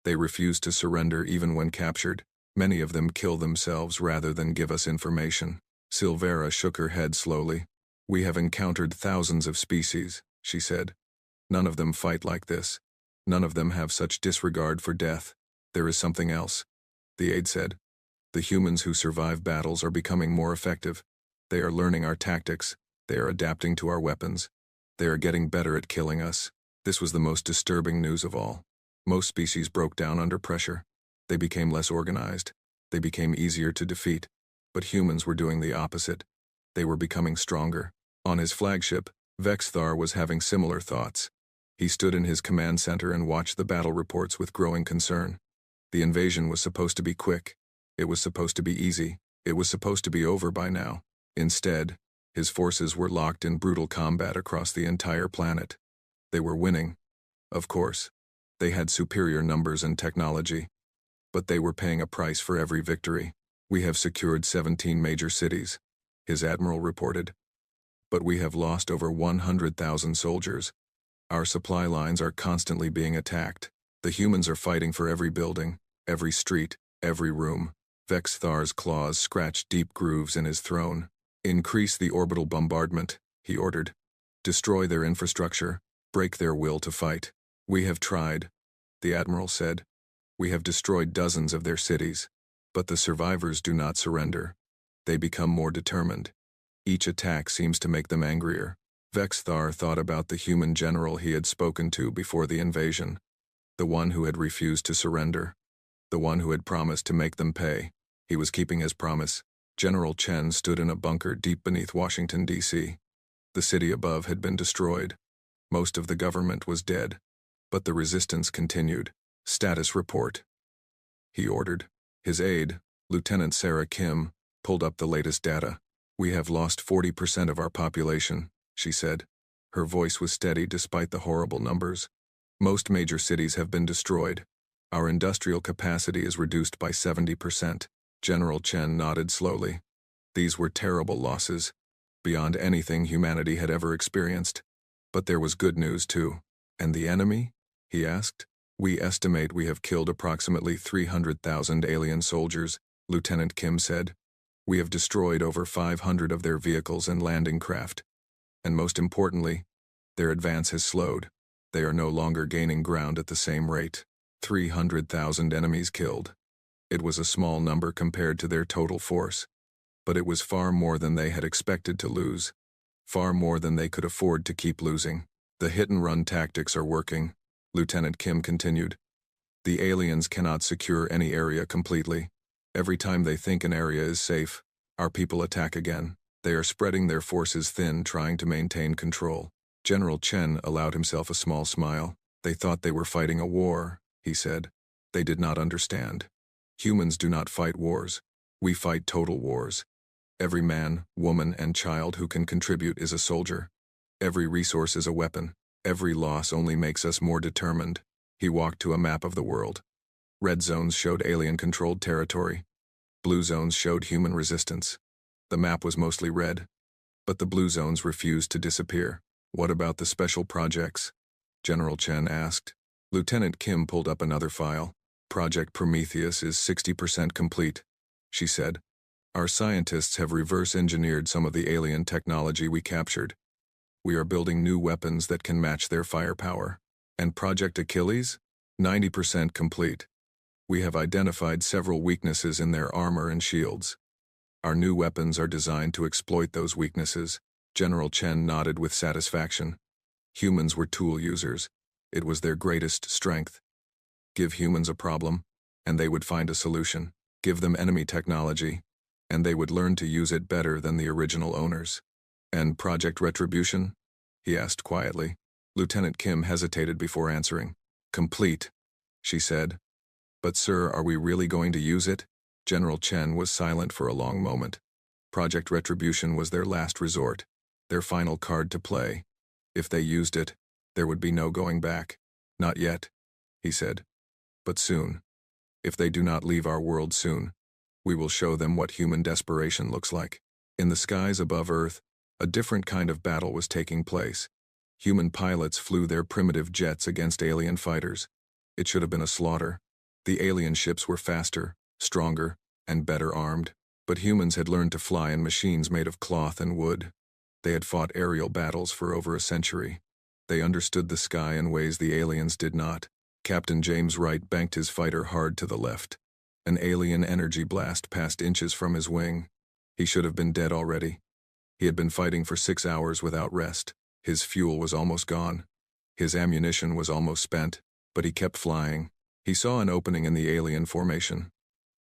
They refuse to surrender even when captured. Many of them kill themselves rather than give us information. Silvera shook her head slowly. We have encountered thousands of species, she said. None of them fight like this. None of them have such disregard for death. There is something else, the aide said. The humans who survive battles are becoming more effective. They are learning our tactics. They are adapting to our weapons. They are getting better at killing us. This was the most disturbing news of all. Most species broke down under pressure. They became less organized. They became easier to defeat. But humans were doing the opposite. They were becoming stronger. On his flagship, Vexthar was having similar thoughts. He stood in his command center and watched the battle reports with growing concern. The invasion was supposed to be quick. It was supposed to be easy. It was supposed to be over by now. Instead, his forces were locked in brutal combat across the entire planet. They were winning. Of course, they had superior numbers and technology. But they were paying a price for every victory. We have secured 17 major cities, his admiral reported. But we have lost over 100,000 soldiers. Our supply lines are constantly being attacked. The humans are fighting for every building, every street, every room. Vexthar's claws scratched deep grooves in his throne. Increase the orbital bombardment, he ordered. Destroy their infrastructure, break their will to fight. We have tried, the admiral said. We have destroyed dozens of their cities. But the survivors do not surrender. They become more determined. Each attack seems to make them angrier. Vexthar thought about the human general he had spoken to before the invasion. The one who had refused to surrender. The one who had promised to make them pay. He was keeping his promise. General Chen stood in a bunker deep beneath Washington, D.C. The city above had been destroyed. Most of the government was dead. But the resistance continued. Status report, he ordered. His aide, Lieutenant Sarah Kim, pulled up the latest data. We have lost 40% of our population, she said. Her voice was steady despite the horrible numbers. Most major cities have been destroyed. Our industrial capacity is reduced by 70%. General Chen nodded slowly. These were terrible losses, beyond anything humanity had ever experienced. But there was good news too. And the enemy? He asked. We estimate we have killed approximately 300,000 alien soldiers, Lieutenant Kim said. We have destroyed over 500 of their vehicles and landing craft. And most importantly, their advance has slowed. They are no longer gaining ground at the same rate. 300,000 enemies killed. It was a small number compared to their total force. But it was far more than they had expected to lose. Far more than they could afford to keep losing. The hit-and-run tactics are working, Lieutenant Kim continued. The aliens cannot secure any area completely. Every time they think an area is safe, our people attack again. They are spreading their forces thin, trying to maintain control. General Chen allowed himself a small smile. They thought they were fighting a war, he said. They did not understand. Humans do not fight wars. We fight total wars. Every man, woman, and child who can contribute is a soldier. Every resource is a weapon. Every loss only makes us more determined. He walked to a map of the world. Red zones showed alien-controlled territory. Blue zones showed human resistance. The map was mostly red, but the blue zones refused to disappear. What about the special projects? General Chen asked. Lieutenant Kim pulled up another file. Project Prometheus is 60% complete, she said. Our scientists have reverse-engineered some of the alien technology we captured. We are building new weapons that can match their firepower. And Project Achilles? 90% complete. We have identified several weaknesses in their armor and shields. Our new weapons are designed to exploit those weaknesses. General Chen nodded with satisfaction. Humans were tool users. It was their greatest strength. Give humans a problem, and they would find a solution. Give them enemy technology, and they would learn to use it better than the original owners. And Project Retribution? He asked quietly. Lieutenant Kim hesitated before answering. Complete, she said. But sir, are we really going to use it? General Chen was silent for a long moment. Project Retribution was their last resort, their final card to play. If they used it, there would be no going back. Not yet, he said. But soon. If they do not leave our world soon, we will show them what human desperation looks like. In the skies above Earth, a different kind of battle was taking place. Human pilots flew their primitive jets against alien fighters. It should have been a slaughter. The alien ships were faster, stronger, and better armed. But humans had learned to fly in machines made of cloth and wood. They had fought aerial battles for over a century. They understood the sky in ways the aliens did not. Captain James Wright banked his fighter hard to the left. An alien energy blast passed inches from his wing. He should have been dead already. He had been fighting for 6 hours without rest. His fuel was almost gone. His ammunition was almost spent. But he kept flying. He saw an opening in the alien formation.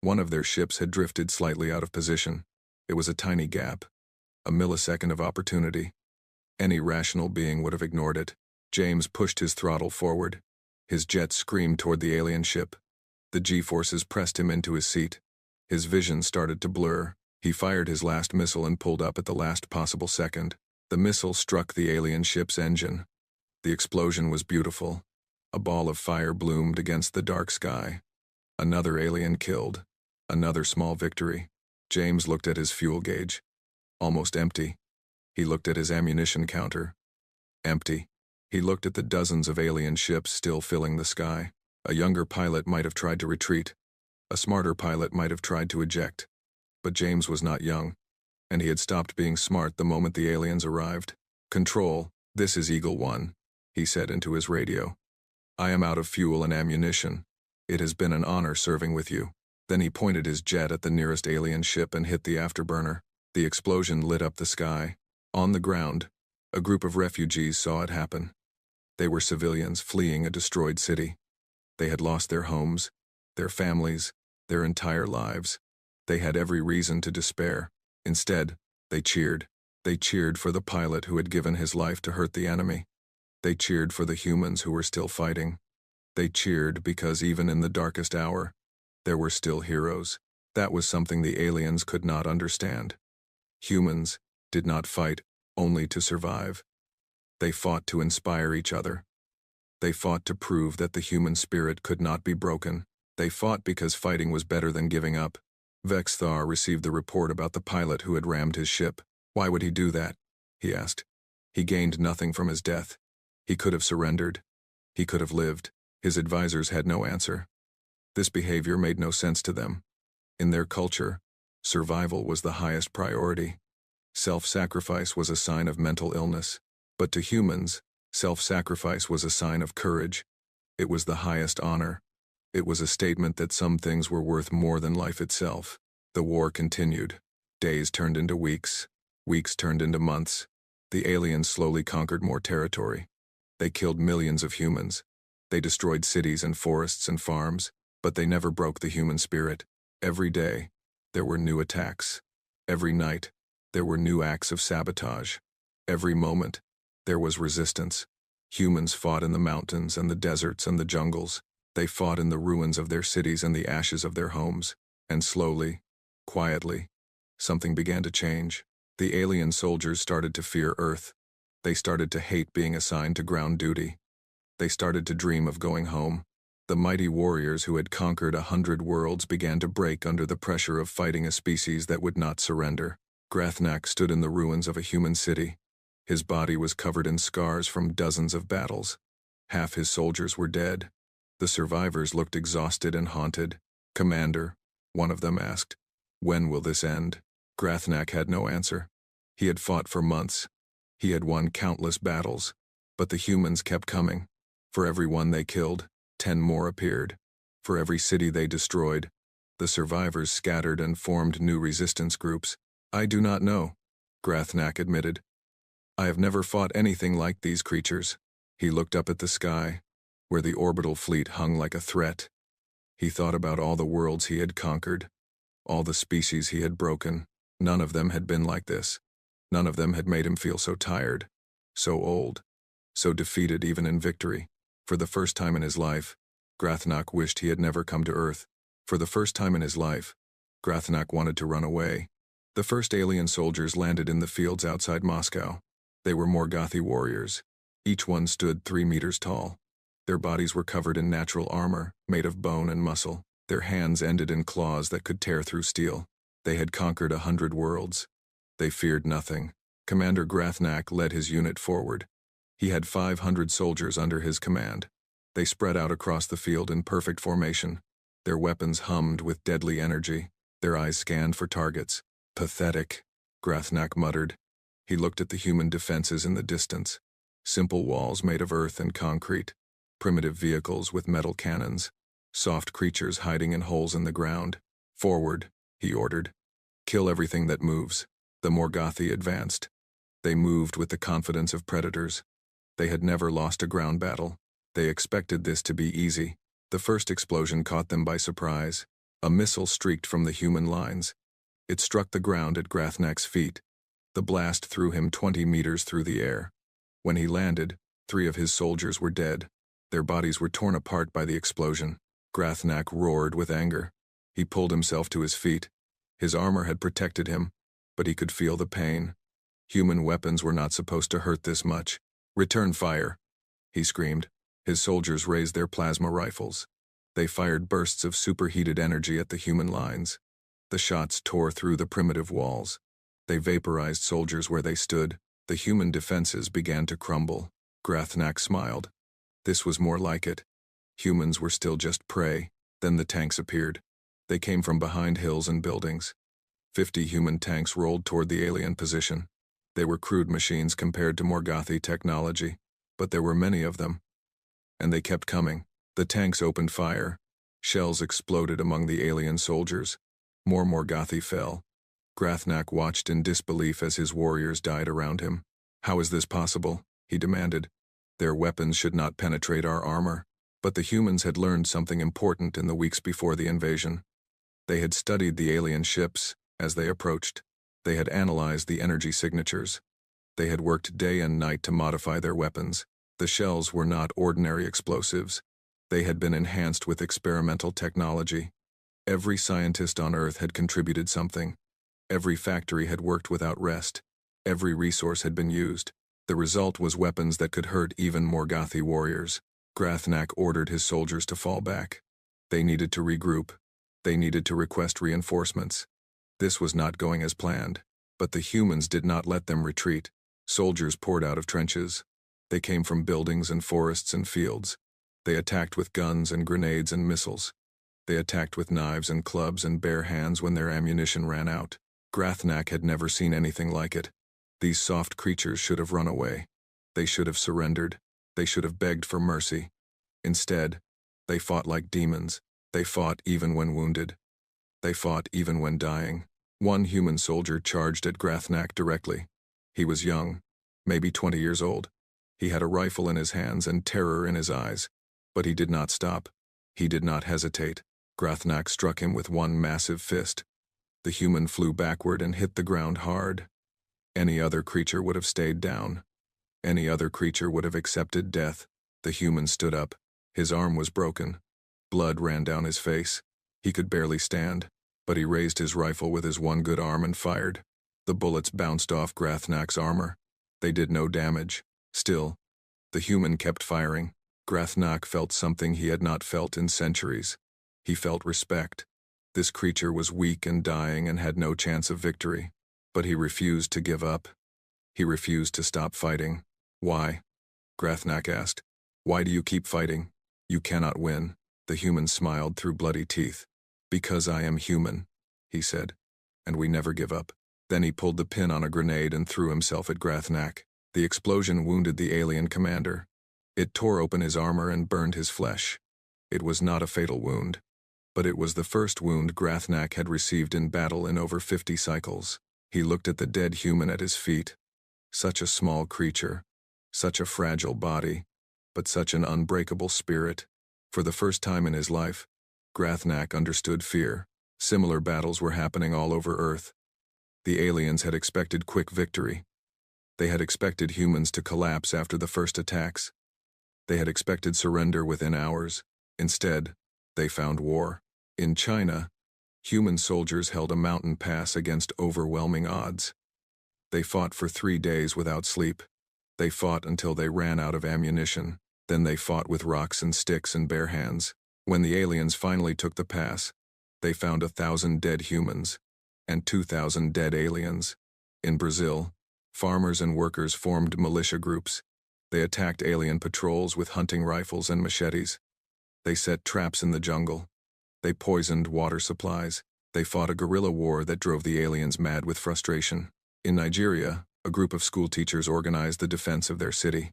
One of their ships had drifted slightly out of position. It was a tiny gap. A millisecond of opportunity. Any rational being would have ignored it. James pushed his throttle forward. His jet screamed toward the alien ship. The G-forces pressed him into his seat. His vision started to blur. He fired his last missile and pulled up at the last possible second. The missile struck the alien ship's engine. The explosion was beautiful. A ball of fire bloomed against the dark sky. Another alien killed. Another small victory. James looked at his fuel gauge. Almost empty. He looked at his ammunition counter. Empty. He looked at the dozens of alien ships still filling the sky. A younger pilot might have tried to retreat. A smarter pilot might have tried to eject. But James was not young, and he had stopped being smart the moment the aliens arrived. "Control, this is Eagle 1, he said into his radio. "I am out of fuel and ammunition. It has been an honor serving with you." Then he pointed his jet at the nearest alien ship and hit the afterburner. The explosion lit up the sky. On the ground, a group of refugees saw it happen. They were civilians fleeing a destroyed city. They had lost their homes, their families, their entire lives. They had every reason to despair. Instead, they cheered. They cheered for the pilot who had given his life to hurt the enemy. They cheered for the humans who were still fighting. They cheered because even in the darkest hour, there were still heroes. That was something the aliens could not understand. Humans did not fight only to survive. They fought to inspire each other. They fought to prove that the human spirit could not be broken. They fought because fighting was better than giving up. Vexthar received the report about the pilot who had rammed his ship. Why would he do that? He asked. He gained nothing from his death. He could have surrendered. He could have lived. His advisors had no answer. This behavior made no sense to them. In their culture, survival was the highest priority. Self-sacrifice was a sign of mental illness. But to humans, self-sacrifice was a sign of courage. It was the highest honor. It was a statement that some things were worth more than life itself. The war continued. Days turned into weeks. Weeks turned into months. The aliens slowly conquered more territory. They killed millions of humans. They destroyed cities and forests and farms, but they never broke the human spirit. Every day, there were new attacks. Every night, there were new acts of sabotage. Every moment, there was resistance. Humans fought in the mountains and the deserts and the jungles. They fought in the ruins of their cities and the ashes of their homes. And slowly, quietly, something began to change. The alien soldiers started to fear Earth. They started to hate being assigned to ground duty. They started to dream of going home. The mighty warriors who had conquered 100 worlds began to break under the pressure of fighting a species that would not surrender. Grathnak stood in the ruins of a human city. His body was covered in scars from dozens of battles. Half his soldiers were dead. The survivors looked exhausted and haunted. "Commander," one of them asked, "when will this end?" Grathnak had no answer. He had fought for months. He had won countless battles. But the humans kept coming. For every one they killed, 10 more appeared. For every city they destroyed, the survivors scattered and formed new resistance groups. "I do not know," Grathnak admitted. "I have never fought anything like these creatures." He looked up at the sky, where the orbital fleet hung like a threat. He thought about all the worlds he had conquered, all the species he had broken. None of them had been like this. None of them had made him feel so tired, so old, so defeated even in victory. For the first time in his life, Grathnak wished he had never come to Earth. For the first time in his life, Grathnak wanted to run away. The first alien soldiers landed in the fields outside Moscow. They were Morgothi warriors. Each one stood 3 meters tall. Their bodies were covered in natural armor, made of bone and muscle. Their hands ended in claws that could tear through steel. They had conquered 100 worlds. They feared nothing. Commander Grathnak led his unit forward. He had 500 soldiers under his command. They spread out across the field in perfect formation. Their weapons hummed with deadly energy. Their eyes scanned for targets. "Pathetic," Grathnak muttered. He looked at the human defenses in the distance. Simple walls made of earth and concrete. Primitive vehicles with metal cannons. Soft creatures hiding in holes in the ground. "Forward," he ordered. "Kill everything that moves." The Morgothi advanced. They moved with the confidence of predators. They had never lost a ground battle. They expected this to be easy. The first explosion caught them by surprise. A missile streaked from the human lines. It struck the ground at Grathnak's feet. The blast threw him 20 meters through the air. When he landed, 3 of his soldiers were dead. Their bodies were torn apart by the explosion. Grathnak roared with anger. He pulled himself to his feet. His armor had protected him, but he could feel the pain. Human weapons were not supposed to hurt this much. "Return fire," he screamed. His soldiers raised their plasma rifles. They fired bursts of superheated energy at the human lines. The shots tore through the primitive walls. They vaporized soldiers where they stood. The human defenses began to crumble. Grathnak smiled. This was more like it. Humans were still just prey. Then the tanks appeared. They came from behind hills and buildings. 50 human tanks rolled toward the alien position. They were crude machines compared to Morgothi technology, but there were many of them. And they kept coming. The tanks opened fire. Shells exploded among the alien soldiers. More Morgothi fell. Grathnak watched in disbelief as his warriors died around him. "How is this possible?" he demanded. "Their weapons should not penetrate our armor." But the humans had learned something important in the weeks before the invasion. They had studied the alien ships as they approached. They had analyzed the energy signatures. They had worked day and night to modify their weapons. The shells were not ordinary explosives. They had been enhanced with experimental technology. Every scientist on Earth had contributed something. Every factory had worked without rest. Every resource had been used. The result was weapons that could hurt even Morgothi warriors. Grathnak ordered his soldiers to fall back. They needed to regroup. They needed to request reinforcements. This was not going as planned, but the humans did not let them retreat. Soldiers poured out of trenches. They came from buildings and forests and fields. They attacked with guns and grenades and missiles. They attacked with knives and clubs and bare hands when their ammunition ran out. Grathnak had never seen anything like it. These soft creatures should have run away. They should have surrendered. They should have begged for mercy. Instead, they fought like demons. They fought even when wounded. They fought even when dying. One human soldier charged at Grathnak directly. He was young, maybe 20 years old. He had a rifle in his hands and terror in his eyes. But he did not stop. He did not hesitate. Grathnak struck him with one massive fist. The human flew backward and hit the ground hard. Any other creature would have stayed down. Any other creature would have accepted death. The human stood up. His arm was broken. Blood ran down his face. He could barely stand, but he raised his rifle with his one good arm and fired. The bullets bounced off Grathnak's armor. They did no damage. Still, the human kept firing. Grathnak felt something he had not felt in centuries. He felt respect. This creature was weak and dying and had no chance of victory. But he refused to give up. He refused to stop fighting. "Why?" Grathnak asked. "Why do you keep fighting? You cannot win." The human smiled through bloody teeth. "Because I am human," he said, "and we never give up." Then he pulled the pin on a grenade and threw himself at Grathnak. The explosion wounded the alien commander. It tore open his armor and burned his flesh. It was not a fatal wound, but it was the first wound Grathnak had received in battle in over 50 cycles. He looked at the dead human at his feet. Such a small creature, such a fragile body, but such an unbreakable spirit. For the first time in his life, Grathnak understood fear. Similar battles were happening all over Earth. The aliens had expected quick victory. They had expected humans to collapse after the first attacks. They had expected surrender within hours. Instead, they found war. In China, human soldiers held a mountain pass against overwhelming odds. They fought for 3 days without sleep. They fought until they ran out of ammunition. Then they fought with rocks and sticks and bare hands. When the aliens finally took the pass, they found 1,000 dead humans and 2,000 dead aliens. In Brazil, farmers and workers formed militia groups. They attacked alien patrols with hunting rifles and machetes. They set traps in the jungle. They poisoned water supplies. They fought a guerrilla war that drove the aliens mad with frustration. In Nigeria, a group of school teachers organized the defense of their city.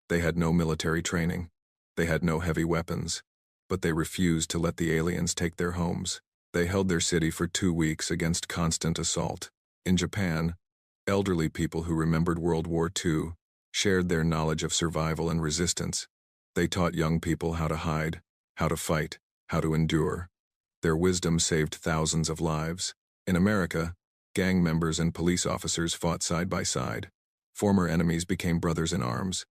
They had no military training. They had no heavy weapons. But they refused to let the aliens take their homes. They held their city for 2 weeks against constant assault. In Japan, elderly people who remembered World War II shared their knowledge of survival and resistance. They taught young people how to hide, how to fight, how to endure. Their wisdom saved thousands of lives. In America, gang members and police officers fought side by side. Former enemies became brothers in arms.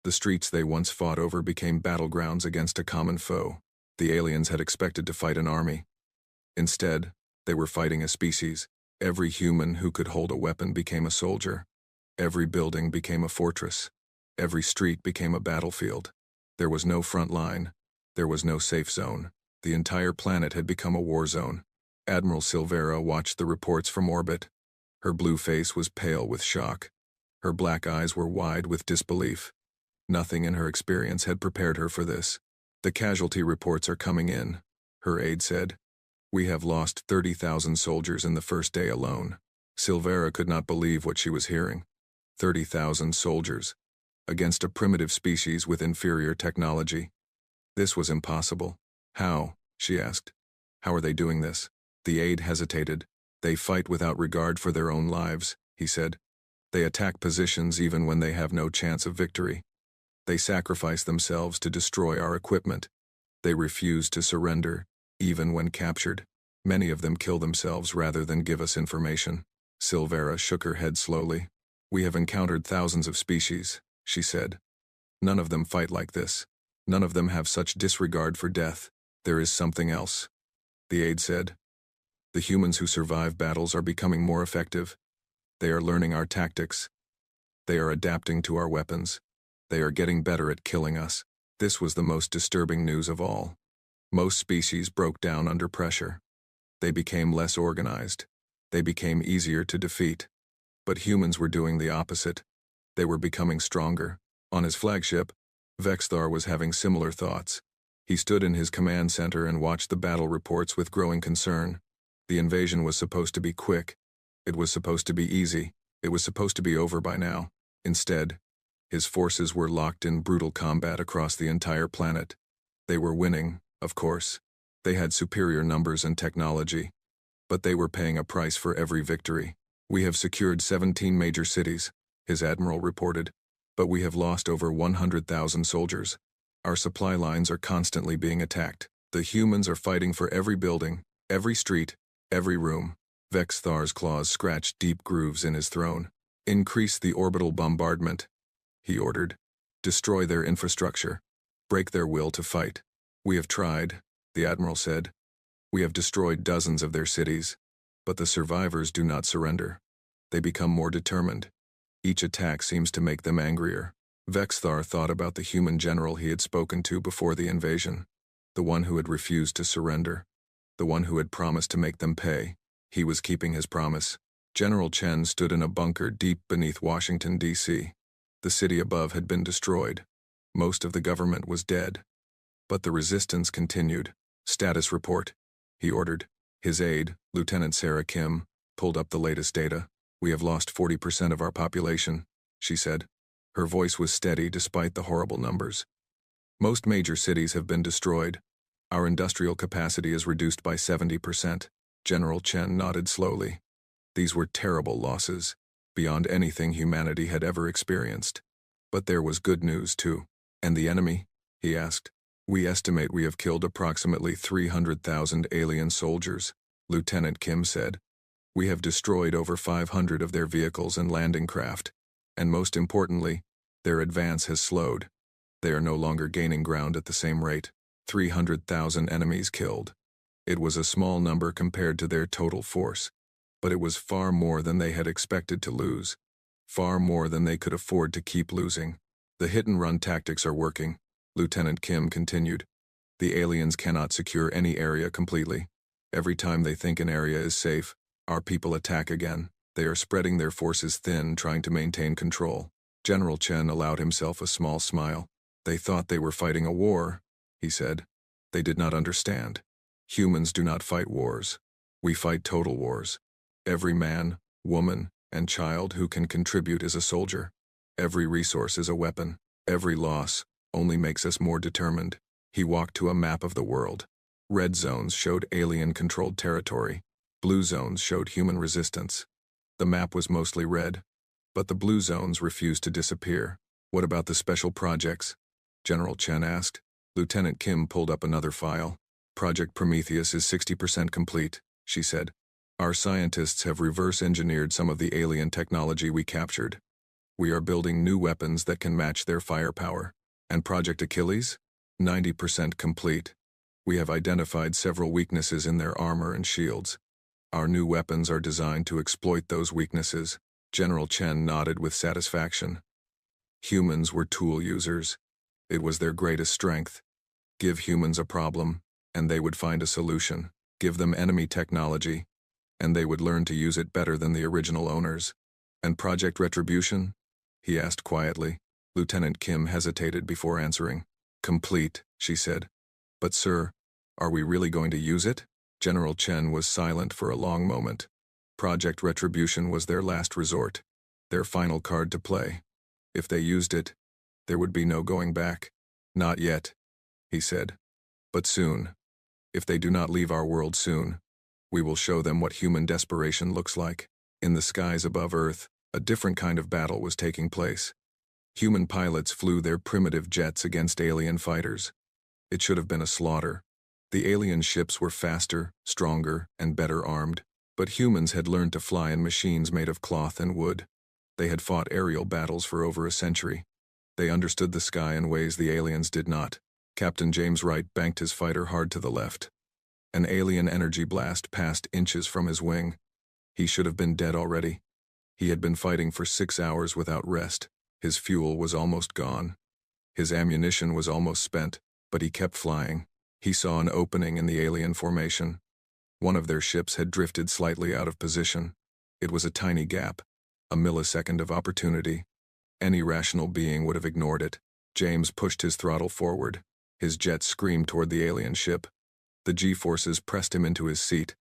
The streets they once fought over became battlegrounds against a common foe. The aliens had expected to fight an army. Instead, they were fighting a species. Every human who could hold a weapon became a soldier. Every building became a fortress. Every street became a battlefield. There was no front line. There was no safe zone. The entire planet had become a war zone. Admiral Silvera watched the reports from orbit. Her blue face was pale with shock. Her black eyes were wide with disbelief. Nothing in her experience had prepared her for this. The casualty reports are coming in, her aide said. We have lost 30,000 soldiers in the first day alone. Silvera could not believe what she was hearing. 30,000 soldiers, against a primitive species with inferior technology. This was impossible. How? She asked. How are they doing this? The aide hesitated. They fight without regard for their own lives, he said. They attack positions even when they have no chance of victory. They sacrifice themselves to destroy our equipment. They refuse to surrender, even when captured. Many of them kill themselves rather than give us information. Silvera shook her head slowly. We have encountered thousands of species, she said. None of them fight like this. None of them have such disregard for death. There is something else. The aide said. The humans who survive battles are becoming more effective. They are learning our tactics. They are adapting to our weapons. They are getting better at killing us. This was the most disturbing news of all. Most species broke down under pressure. They became less organized. They became easier to defeat. But humans were doing the opposite. They were becoming stronger. On his flagship, Vexthar was having similar thoughts. He stood in his command center and watched the battle reports with growing concern. The invasion was supposed to be quick. It was supposed to be easy. It was supposed to be over by now. Instead, his forces were locked in brutal combat across the entire planet. They were winning, of course. They had superior numbers and technology. But they were paying a price for every victory. We have secured 17 major cities, his admiral reported. But we have lost over 100,000 soldiers. Our supply lines are constantly being attacked. The humans are fighting for every building, every street, every room. Vexthar's claws scratched deep grooves in his throne. Increase the orbital bombardment, he ordered. Destroy their infrastructure. Break their will to fight. We have tried, the admiral said. We have destroyed dozens of their cities. But the survivors do not surrender. They become more determined. Each attack seems to make them angrier. Vexthar thought about the human general he had spoken to before the invasion. The one who had refused to surrender. The one who had promised to make them pay. He was keeping his promise. General Chen stood in a bunker deep beneath Washington, D.C. The city above had been destroyed. Most of the government was dead. But the resistance continued. Status report, he ordered. His aide, Lieutenant Sarah Kim, pulled up the latest data. We have lost 40% of our population, she said. Her voice was steady despite the horrible numbers. Most major cities have been destroyed. Our industrial capacity is reduced by 70%. General Chen nodded slowly. These were terrible losses, beyond anything humanity had ever experienced. But there was good news, too. And the enemy? He asked. We estimate we have killed approximately 300,000 alien soldiers, Lieutenant Kim said. We have destroyed over 500 of their vehicles and landing craft. And most importantly, their advance has slowed. They are no longer gaining ground at the same rate. 300,000 enemies killed. It was a small number compared to their total force. But it was far more than they had expected to lose. Far more than they could afford to keep losing. The hit-and-run tactics are working, Lieutenant Kim continued. The aliens cannot secure any area completely. Every time they think an area is safe, our people attack again. They are spreading their forces thin, trying to maintain control. General Chen allowed himself a small smile. They thought they were fighting a war, he said. They did not understand. Humans do not fight wars. We fight total wars. Every man, woman, and child who can contribute is a soldier. Every resource is a weapon. Every loss only makes us more determined. He walked to a map of the world. Red zones showed alien-controlled territory. Blue zones showed human resistance. The map was mostly red, but the blue zones refused to disappear. What about the special projects? General Chen asked. Lieutenant Kim pulled up another file. Project Prometheus is 60% complete, she said. Our scientists have reverse-engineered some of the alien technology we captured. We are building new weapons that can match their firepower. And Project Achilles? 90% complete. We have identified several weaknesses in their armor and shields. Our new weapons are designed to exploit those weaknesses. General Chen nodded with satisfaction. Humans were tool users. It was their greatest strength. Give humans a problem, and they would find a solution. Give them enemy technology, and they would learn to use it better than the original owners. And Project Retribution? He asked quietly. Lieutenant Kim hesitated before answering. Complete, she said. But sir, are we really going to use it? General Chen was silent for a long moment. Project Retribution was their last resort, their final card to play. If they used it, there would be no going back. Not yet, he said. But soon. If they do not leave our world soon, we will show them what human desperation looks like. In the skies above Earth, a different kind of battle was taking place. Human pilots flew their primitive jets against alien fighters. It should have been a slaughter. The alien ships were faster, stronger, and better armed, but humans had learned to fly in machines made of cloth and wood. They had fought aerial battles for over a century. They understood the sky in ways the aliens did not. Captain James Wright banked his fighter hard to the left. An alien energy blast passed inches from his wing. He should have been dead already. He had been fighting for 6 hours without rest. His fuel was almost gone. His ammunition was almost spent, but he kept flying. He saw an opening in the alien formation. One of their ships had drifted slightly out of position. It was a tiny gap, a millisecond of opportunity. Any rational being would have ignored it. James pushed his throttle forward. His jet screamed toward the alien ship. The G-forces pressed him into his seat.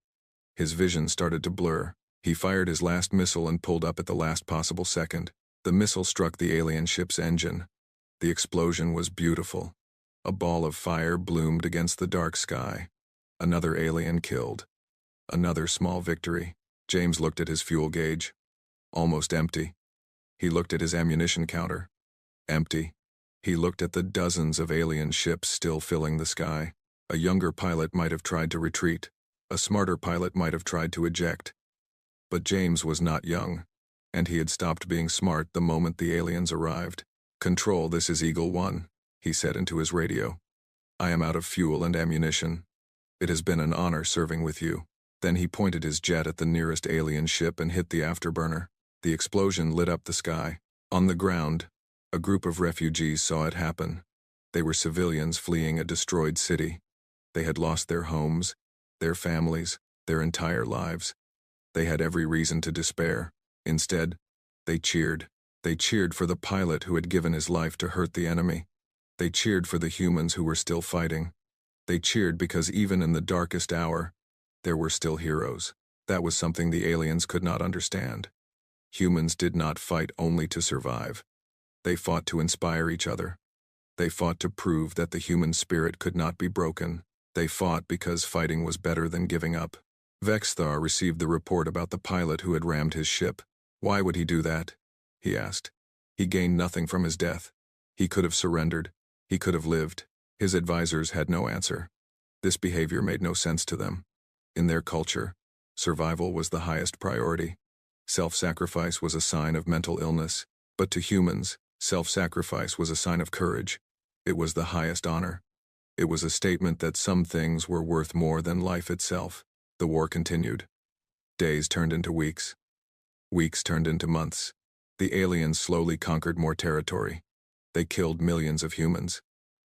His vision started to blur. He fired his last missile and pulled up at the last possible second. The missile struck the alien ship's engine. The explosion was beautiful. A ball of fire bloomed against the dark sky. Another alien killed. Another small victory. James looked at his fuel gauge. Almost empty. He looked at his ammunition counter. Empty. He looked at the dozens of alien ships still filling the sky. A younger pilot might have tried to retreat. A smarter pilot might have tried to eject. But James was not young, and he had stopped being smart the moment the aliens arrived. "Control, this is Eagle 1, he said into his radio. "I am out of fuel and ammunition. It has been an honor serving with you." Then he pointed his jet at the nearest alien ship and hit the afterburner. The explosion lit up the sky. On the ground, a group of refugees saw it happen. They were civilians fleeing a destroyed city. They had lost their homes, their families, their entire lives. They had every reason to despair. Instead, they cheered. They cheered for the pilot who had given his life to hurt the enemy. They cheered for the humans who were still fighting. They cheered because even in the darkest hour, there were still heroes. That was something the aliens could not understand. Humans did not fight only to survive. They fought to inspire each other. They fought to prove that the human spirit could not be broken. They fought because fighting was better than giving up. Vexthar received the report about the pilot who had rammed his ship. Why would he do that? He asked. He gained nothing from his death. He could have surrendered. He could have lived. His advisors had no answer. This behavior made no sense to them. In their culture, survival was the highest priority. Self-sacrifice was a sign of mental illness, but to humans, self-sacrifice was a sign of courage. It was the highest honor. It was a statement that some things were worth more than life itself. The war continued. Days turned into weeks. Weeks turned into months. The aliens slowly conquered more territory. They killed millions of humans.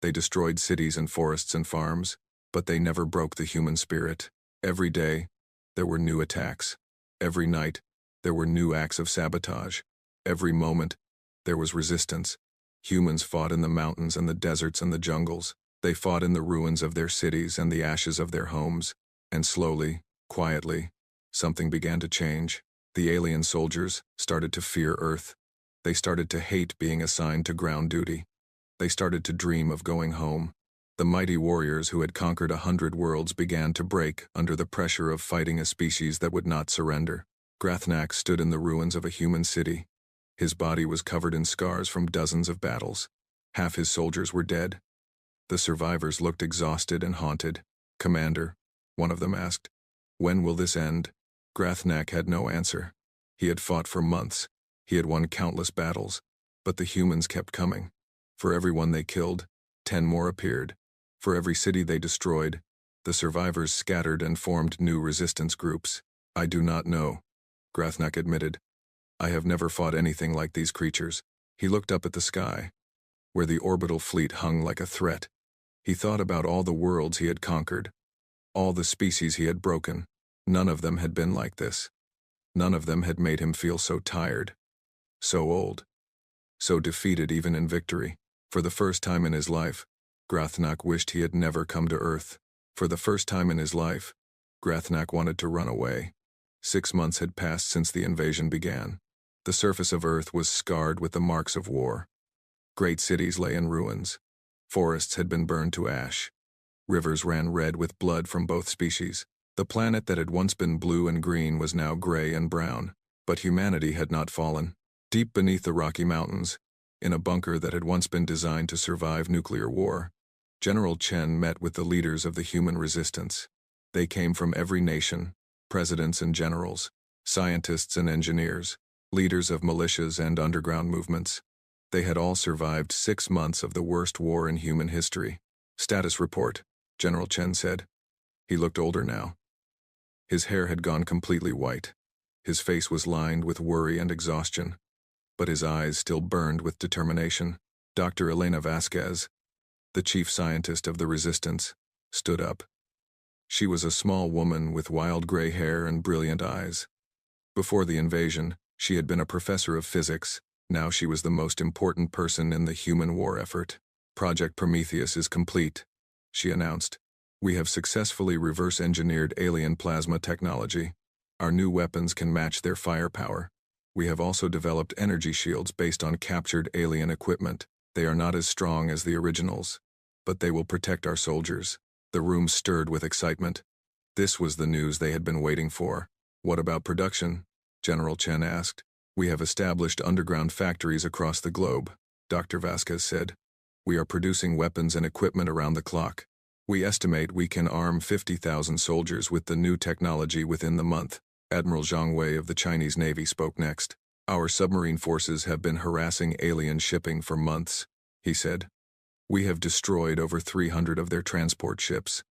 They destroyed cities and forests and farms, but they never broke the human spirit. Every day, there were new attacks. Every night, there were new acts of sabotage. Every moment, there was resistance. Humans fought in the mountains and the deserts and the jungles. They fought in the ruins of their cities and the ashes of their homes. And slowly, quietly, something began to change. The alien soldiers started to fear Earth. They started to hate being assigned to ground duty. They started to dream of going home. The mighty warriors who had conquered 100 worlds began to break under the pressure of fighting a species that would not surrender. Grathnak stood in the ruins of a human city. His body was covered in scars from dozens of battles. Half his soldiers were dead. The survivors looked exhausted and haunted. "Commander," one of them asked, "when will this end?" Grathnak had no answer. He had fought for months. He had won countless battles. But the humans kept coming. For every one they killed, 10 more appeared. For every city they destroyed, the survivors scattered and formed new resistance groups. "I do not know," Grathnak admitted. "I have never fought anything like these creatures." He looked up at the sky, where the orbital fleet hung like a threat. He thought about all the worlds he had conquered, all the species he had broken. None of them had been like this. None of them had made him feel so tired, so old, so defeated even in victory. For the first time in his life, Grathnak wished he had never come to Earth. For the first time in his life, Grathnak wanted to run away. 6 months had passed since the invasion began. The surface of Earth was scarred with the marks of war. Great cities lay in ruins. Forests had been burned to ash. Rivers ran red with blood from both species. The planet that had once been blue and green was now gray and brown. But humanity had not fallen. Deep beneath the Rocky Mountains, in a bunker that had once been designed to survive nuclear war, General Chen met with the leaders of the human resistance. They came from every nation, presidents and generals, scientists and engineers, leaders of militias and underground movements. They had all survived 6 months of the worst war in human history. "Status report," General Chen said. He looked older now. His hair had gone completely white. His face was lined with worry and exhaustion, but his eyes still burned with determination. Dr. Elena Vasquez, the chief scientist of the resistance, stood up. She was a small woman with wild gray hair and brilliant eyes. Before the invasion, she had been a professor of physics. Now she was the most important person in the human war effort. "Project Prometheus is complete," she announced. "We have successfully reverse-engineered alien plasma technology. Our new weapons can match their firepower. We have also developed energy shields based on captured alien equipment. They are not as strong as the originals, but they will protect our soldiers." The room stirred with excitement. This was the news they had been waiting for. "What about production?" General Chen asked. "We have established underground factories across the globe," Dr. Vasquez said. "We are producing weapons and equipment around the clock. We estimate we can arm 50,000 soldiers with the new technology within the month." Admiral Zhang Wei of the Chinese Navy spoke next. "Our submarine forces have been harassing alien shipping for months," he said. "We have destroyed over 300 of their transport ships.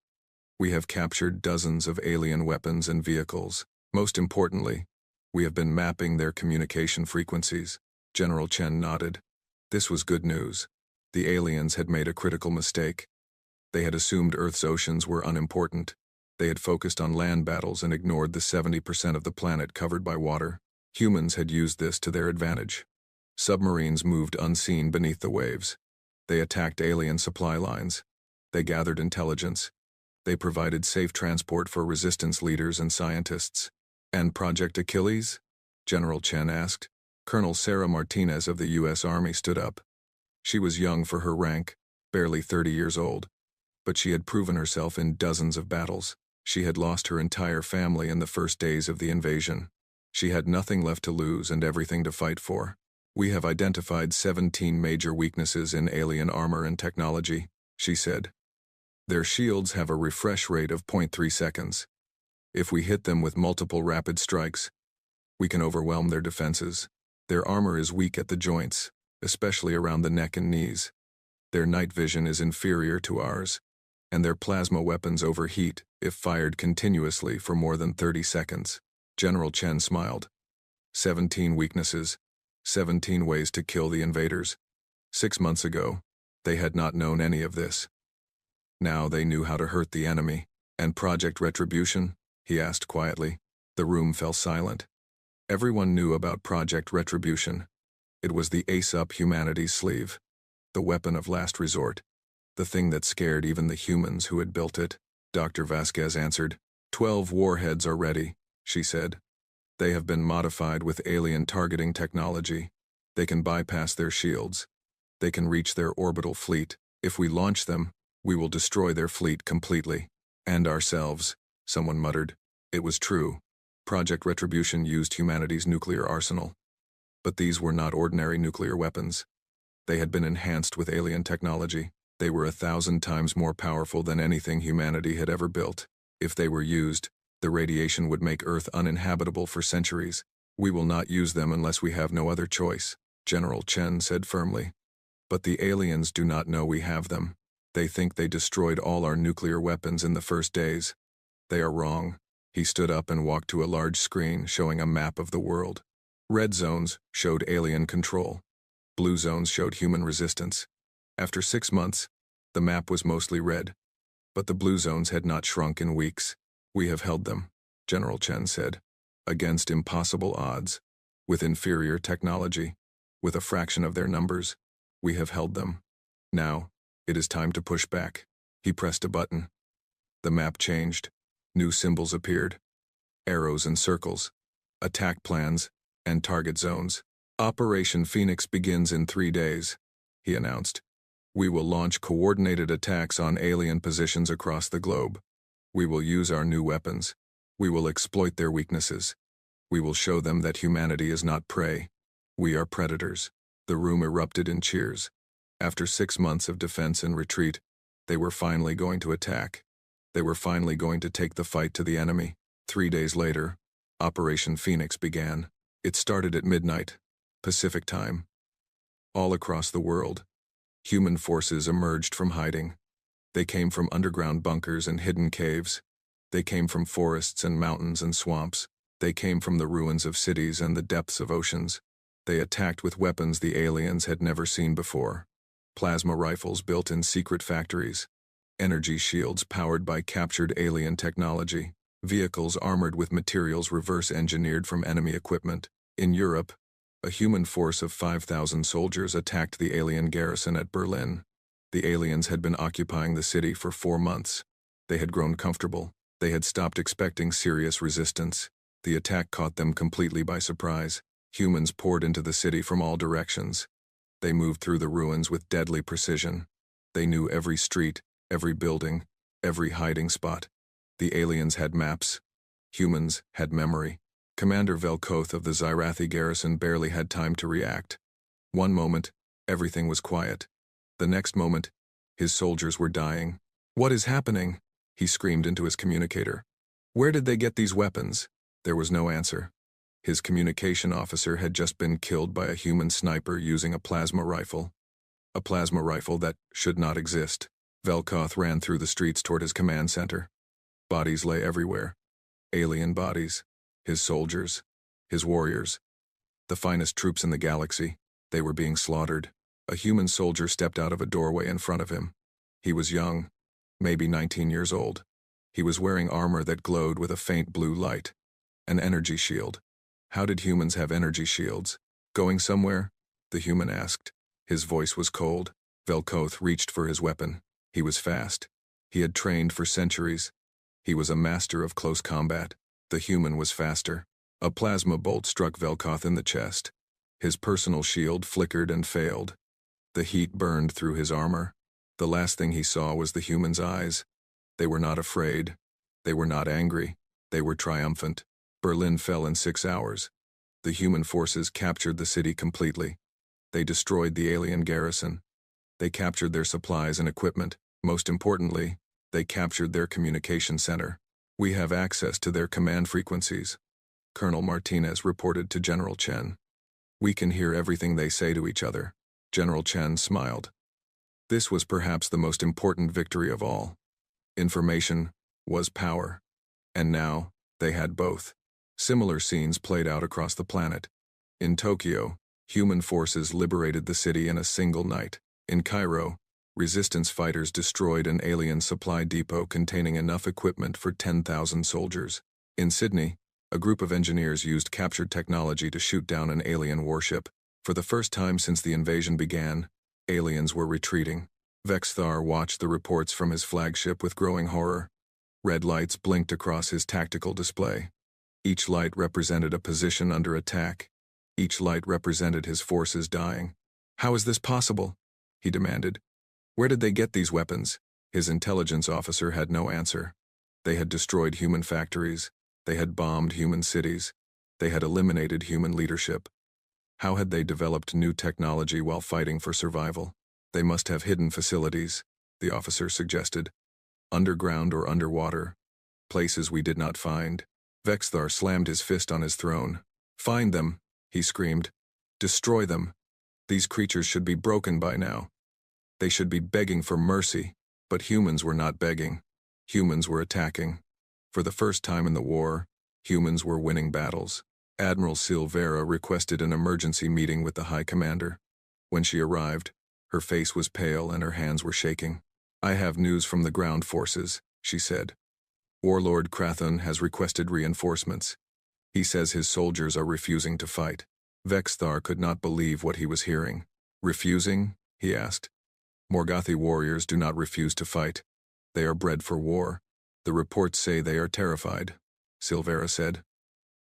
We have captured dozens of alien weapons and vehicles. Most importantly, we have been mapping their communication frequencies." General Chen nodded. This was good news. The aliens had made a critical mistake. They had assumed Earth's oceans were unimportant. They had focused on land battles and ignored the 70% of the planet covered by water. Humans had used this to their advantage. Submarines moved unseen beneath the waves. They attacked alien supply lines. They gathered intelligence. They provided safe transport for resistance leaders and scientists. "And Project Achilles?" General Chen asked. Colonel Sarah Martinez of the U.S. Army stood up. She was young for her rank, barely 30 years old. But she had proven herself in dozens of battles. She had lost her entire family in the first days of the invasion. She had nothing left to lose and everything to fight for. "We have identified 17 major weaknesses in alien armor and technology," she said. "Their shields have a refresh rate of 0.3 seconds. If we hit them with multiple rapid strikes, we can overwhelm their defenses. Their armor is weak at the joints, especially around the neck and knees. Their night vision is inferior to ours, and their plasma weapons overheat if fired continuously for more than 30 seconds. General Chen smiled. 17 weaknesses, 17 ways to kill the invaders. 6 months ago, they had not known any of this. Now they knew how to hurt the enemy. "And Project Retribution?" he asked quietly. The room fell silent. Everyone knew about Project Retribution. It was the ace-up humanity's sleeve, the weapon of last resort, the thing that scared even the humans who had built it. Dr. Vasquez answered. 12 warheads are ready, she said. They have been modified with alien targeting technology. They can bypass their shields. They can reach their orbital fleet. If we launch them, we will destroy their fleet completely. And ourselves, someone muttered. It was true. Project Retribution used humanity's nuclear arsenal. But these were not ordinary nuclear weapons. They had been enhanced with alien technology. They were 1,000 times more powerful than anything humanity had ever built. If they were used, the radiation would make Earth uninhabitable for centuries. We will not use them unless we have no other choice, General Chen said firmly. But the aliens do not know we have them. They think they destroyed all our nuclear weapons in the first days. They are wrong. He stood up and walked to a large screen showing a map of the world. Red zones showed alien control. Blue zones showed human resistance. After 6 months, the map was mostly red. But the blue zones had not shrunk in weeks. We have held them, General Chen said, against impossible odds. With inferior technology, with a fraction of their numbers, we have held them. Now, it is time to push back. He pressed a button. The map changed. New symbols appeared. Arrows and circles. Attack plans and target zones. Operation Phoenix begins in 3 days, he announced. We will launch coordinated attacks on alien positions across the globe. We will use our new weapons. We will exploit their weaknesses. We will show them that humanity is not prey. We are predators. The room erupted in cheers. After 6 months of defense and retreat, they were finally going to attack. They were finally going to take the fight to the enemy. 3 days later, Operation Phoenix began. It started at midnight, Pacific time. All across the world, human forces emerged from hiding. They came from underground bunkers and hidden caves. They came from forests and mountains and swamps. They came from the ruins of cities and the depths of oceans. They attacked with weapons the aliens had never seen before. Plasma rifles built in secret factories. Energy shields powered by captured alien technology. Vehicles armored with materials reverse-engineered from enemy equipment. In Europe, a human force of 5,000 soldiers attacked the alien garrison at Berlin. The aliens had been occupying the city for 4 months. They had grown comfortable. They had stopped expecting serious resistance. The attack caught them completely by surprise. Humans poured into the city from all directions. They moved through the ruins with deadly precision. They knew every street, every building, every hiding spot. The aliens had maps. Humans had memory. Commander Velkoth of the Zyrathi garrison barely had time to react. One moment, everything was quiet. The next moment, his soldiers were dying. "What is happening?" he screamed into his communicator. "Where did they get these weapons?" There was no answer. His communication officer had just been killed by a human sniper using a plasma rifle. A plasma rifle that should not exist. Velkoth ran through the streets toward his command center. Bodies lay everywhere. Alien bodies. His soldiers. His warriors. The finest troops in the galaxy. They were being slaughtered. A human soldier stepped out of a doorway in front of him. He was young, maybe 19 years old. He was wearing armor that glowed with a faint blue light. An energy shield. How did humans have energy shields? "Going somewhere?" the human asked. His voice was cold. Velkoth reached for his weapon. He was fast. He had trained for centuries. He was a master of close combat. The human was faster. A plasma bolt struck Velkoth in the chest. His personal shield flickered and failed. The heat burned through his armor. The last thing he saw was the human's eyes. They were not afraid. They were not angry. They were triumphant. Berlin fell in 6 hours. The human forces captured the city completely. They destroyed the alien garrison. They captured their supplies and equipment. Most importantly, they captured their communication center. "We have access to their command frequencies," Colonel Martinez reported to General Chen. "We can hear everything they say to each other." General Chen smiled. This was perhaps the most important victory of all. Information was power. And now, they had both. Similar scenes played out across the planet. In Tokyo, human forces liberated the city in a single night. In Cairo, resistance fighters destroyed an alien supply depot containing enough equipment for 10,000 soldiers. In Sydney, a group of engineers used captured technology to shoot down an alien warship. For the first time since the invasion began, aliens were retreating. Vexthar watched the reports from his flagship with growing horror. Red lights blinked across his tactical display. Each light represented a position under attack. Each light represented his forces dying. "How is this possible?" he demanded. "Where did they get these weapons?" His intelligence officer had no answer. They had destroyed human factories. They had bombed human cities. They had eliminated human leadership. How had they developed new technology while fighting for survival? They must have hidden facilities, the officer suggested. Underground or underwater. Places we did not find. Vexthar slammed his fist on his throne. Find them, he screamed. Destroy them. These creatures should be broken by now. They should be begging for mercy, but humans were not begging. Humans were attacking. For the first time in the war, humans were winning battles. Admiral Silvera requested an emergency meeting with the High Commander. When she arrived, her face was pale and her hands were shaking. I have news from the ground forces, she said. Warlord Krathun has requested reinforcements. He says his soldiers are refusing to fight. Vexthar could not believe what he was hearing. Refusing? He asked. Morgathi warriors do not refuse to fight. They are bred for war. The reports say they are terrified, Silvera said.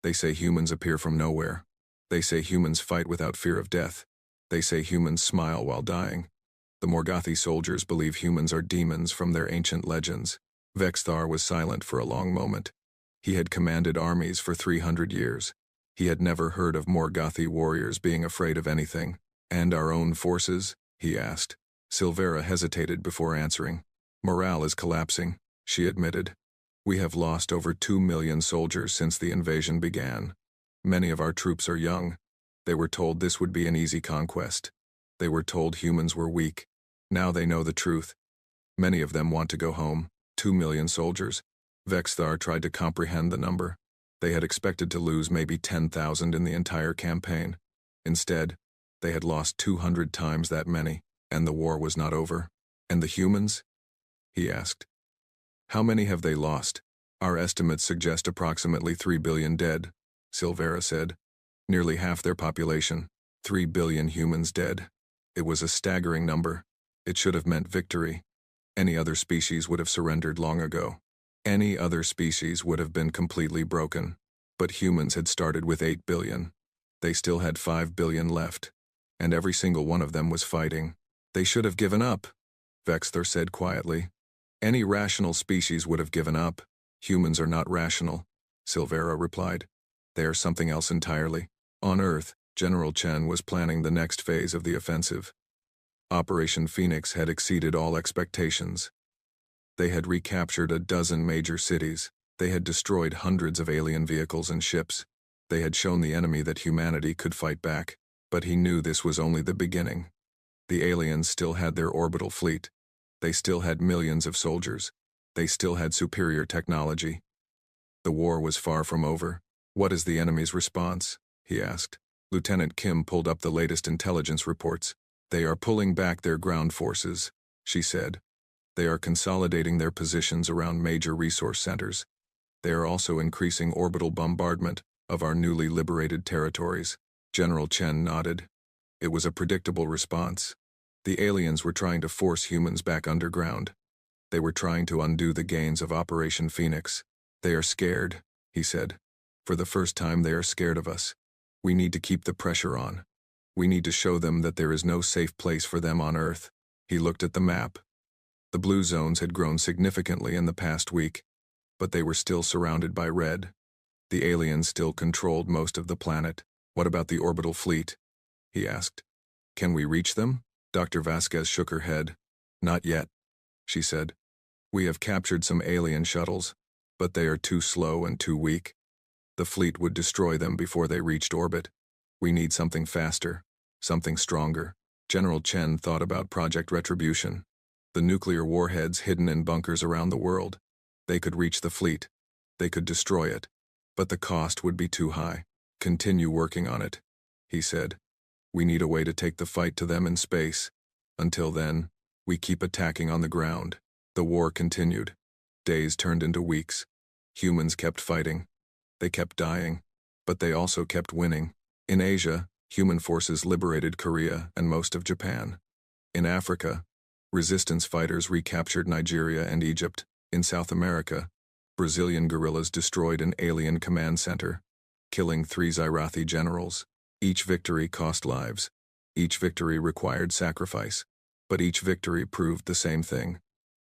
They say humans appear from nowhere. They say humans fight without fear of death. They say humans smile while dying. The Morgathi soldiers believe humans are demons from their ancient legends. Vexthar was silent for a long moment. He had commanded armies for 300 years. He had never heard of Morgathi warriors being afraid of anything. And our own forces? He asked. Silvera hesitated before answering. Morale is collapsing, she admitted. We have lost over 2 million soldiers since the invasion began. Many of our troops are young. They were told this would be an easy conquest. They were told humans were weak. Now they know the truth. Many of them want to go home. 2 million soldiers. Vexthar tried to comprehend the number. They had expected to lose maybe 10,000 in the entire campaign. Instead, they had lost 200 times that many, and the war was not over. And the humans? He asked. How many have they lost? Our estimates suggest approximately 3 billion dead, Silvera said. Nearly half their population. 3 billion humans dead. It was a staggering number. It should have meant victory. Any other species would have surrendered long ago. Any other species would have been completely broken. But humans had started with 8 billion. They still had 5 billion left. And every single one of them was fighting. They should have given up, Vexthar said quietly. Any rational species would have given up. Humans are not rational, Silvera replied. They are something else entirely. On Earth, General Chen was planning the next phase of the offensive. Operation Phoenix had exceeded all expectations. They had recaptured a dozen major cities. They had destroyed hundreds of alien vehicles and ships. They had shown the enemy that humanity could fight back. But he knew this was only the beginning. The aliens still had their orbital fleet. They still had millions of soldiers. They still had superior technology. The war was far from over. What is the enemy's response? He asked. Lieutenant Kim pulled up the latest intelligence reports. They are pulling back their ground forces, she said. They are consolidating their positions around major resource centers. They are also increasing orbital bombardment of our newly liberated territories. General Chen nodded. It was a predictable response. The aliens were trying to force humans back underground. They were trying to undo the gains of Operation Phoenix. They are scared, he said. For the first time they are scared of us. We need to keep the pressure on. We need to show them that there is no safe place for them on Earth. He looked at the map. The blue zones had grown significantly in the past week, but they were still surrounded by red. The aliens still controlled most of the planet. What about the orbital fleet? He asked. Can we reach them? Dr. Vasquez shook her head. Not yet, she said. We have captured some alien shuttles, but they are too slow and too weak. The fleet would destroy them before they reached orbit. We need something faster, something stronger. General Chen thought about Project Retribution. The nuclear warheads hidden in bunkers around the world. They could reach the fleet. They could destroy it. But the cost would be too high. Continue working on it, he said. We need a way to take the fight to them in space. Until then, we keep attacking on the ground. The war continued. Days turned into weeks. Humans kept fighting. They kept dying. But they also kept winning. In Asia, human forces liberated Korea and most of Japan. In Africa, resistance fighters recaptured Nigeria and Egypt. In South America, Brazilian guerrillas destroyed an alien command center, killing 3 Xyrathi generals. Each victory cost lives. Each victory required sacrifice. But each victory proved the same thing.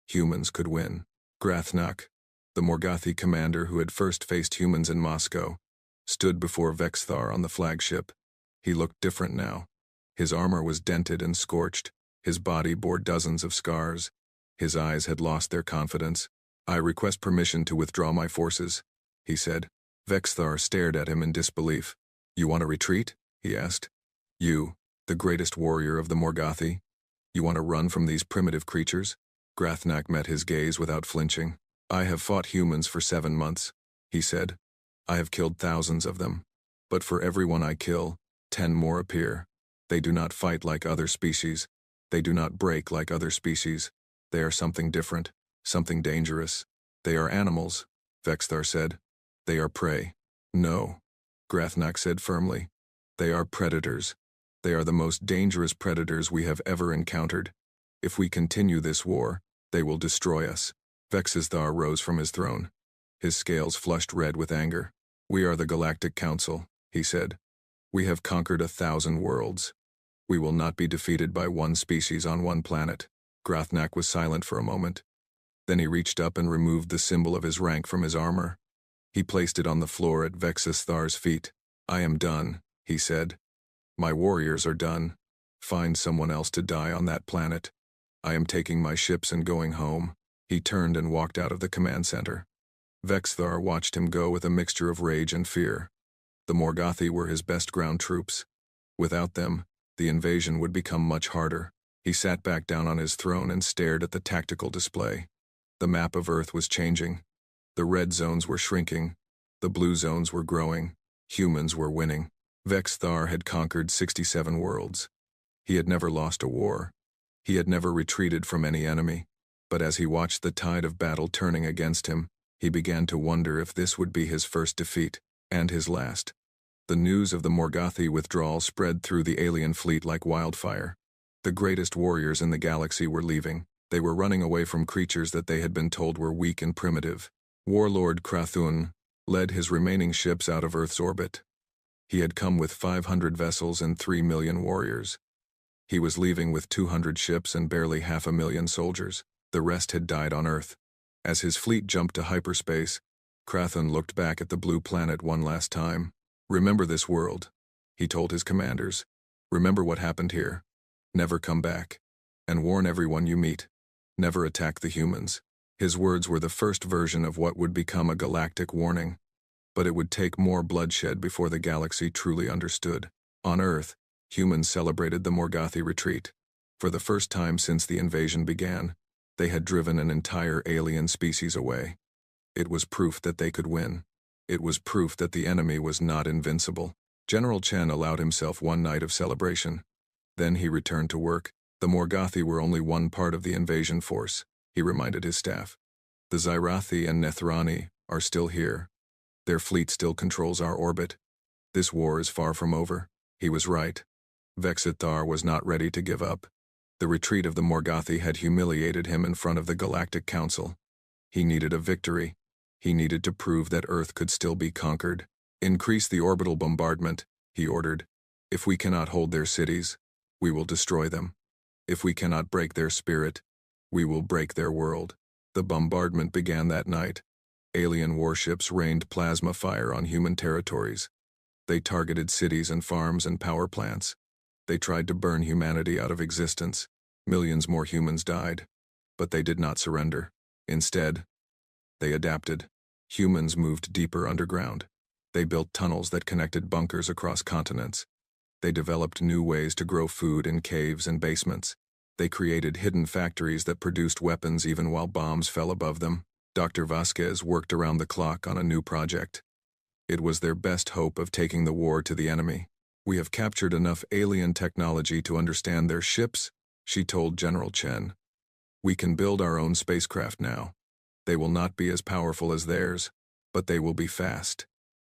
Humans could win. Grathnak, the Morgathi commander who had first faced humans in Moscow, stood before Vexthar on the flagship. He looked different now. His armor was dented and scorched. His body bore dozens of scars. His eyes had lost their confidence. "I request permission to withdraw my forces," he said. Vexthar stared at him in disbelief. "You want to retreat?" he asked. "You, the greatest warrior of the Morgothi? You want to run from these primitive creatures?" Grathnak met his gaze without flinching. "I have fought humans for 7 months," he said. "I have killed thousands of them. But for every one I kill, 10 more appear. They do not fight like other species. They do not break like other species. They are something different, something dangerous. They are animals," Vexthar said. "They are prey." "No," Grathnak said firmly. "They are predators. They are the most dangerous predators we have ever encountered. If we continue this war, they will destroy us." Vexthar rose from his throne. His scales flushed red with anger. "We are the Galactic Council," he said. "We have conquered 1,000 worlds. We will not be defeated by one species on one planet." Grathnak was silent for a moment. Then he reached up and removed the symbol of his rank from his armor. He placed it on the floor at Vexthar's feet. "I am done," he said. "My warriors are done. Find someone else to die on that planet. I am taking my ships and going home." He turned and walked out of the command center. Vexthar watched him go with a mixture of rage and fear. The Morgothi were his best ground troops. Without them, the invasion would become much harder. He sat back down on his throne and stared at the tactical display. The map of Earth was changing. The red zones were shrinking. The blue zones were growing. Humans were winning. Vexthar had conquered 67 worlds. He had never lost a war. He had never retreated from any enemy. But as he watched the tide of battle turning against him, he began to wonder if this would be his first defeat, and his last. The news of the Morgothi withdrawal spread through the alien fleet like wildfire. The greatest warriors in the galaxy were leaving. They were running away from creatures that they had been told were weak and primitive. Warlord Krathun led his remaining ships out of Earth's orbit. He had come with 500 vessels and 3 million warriors. He was leaving with 200 ships and barely 500,000 soldiers. The rest had died on Earth. As his fleet jumped to hyperspace, Krathun looked back at the blue planet one last time. "Remember this world," he told his commanders. "Remember what happened here. Never come back. And warn everyone you meet. Never attack the humans." His words were the first version of what would become a galactic warning. But it would take more bloodshed before the galaxy truly understood. On Earth, humans celebrated the Morgothi retreat. For the first time since the invasion began, they had driven an entire alien species away. It was proof that they could win. It was proof that the enemy was not invincible. General Chen allowed himself one night of celebration. Then he returned to work. The Morgothi were only one part of the invasion force, he reminded his staff. The Zyrathi and Nethrani are still here. Their fleet still controls our orbit. This war is far from over. He was right. Vexthar was not ready to give up. The retreat of the Morgothi had humiliated him in front of the Galactic Council. He needed a victory. He needed to prove that Earth could still be conquered. "Increase the orbital bombardment," he ordered. "If we cannot hold their cities, we will destroy them. If we cannot break their spirit, we will break their world." The bombardment began that night. Alien warships rained plasma fire on human territories. They targeted cities and farms and power plants. They tried to burn humanity out of existence. Millions more humans died. But they did not surrender. Instead, they adapted. Humans moved deeper underground. They built tunnels that connected bunkers across continents. They developed new ways to grow food in caves and basements. They created hidden factories that produced weapons even while bombs fell above them. Dr. Vasquez worked around the clock on a new project. It was their best hope of taking the war to the enemy. "We have captured enough alien technology to understand their ships," she told General Chen. "We can build our own spacecraft now. They will not be as powerful as theirs, but they will be fast.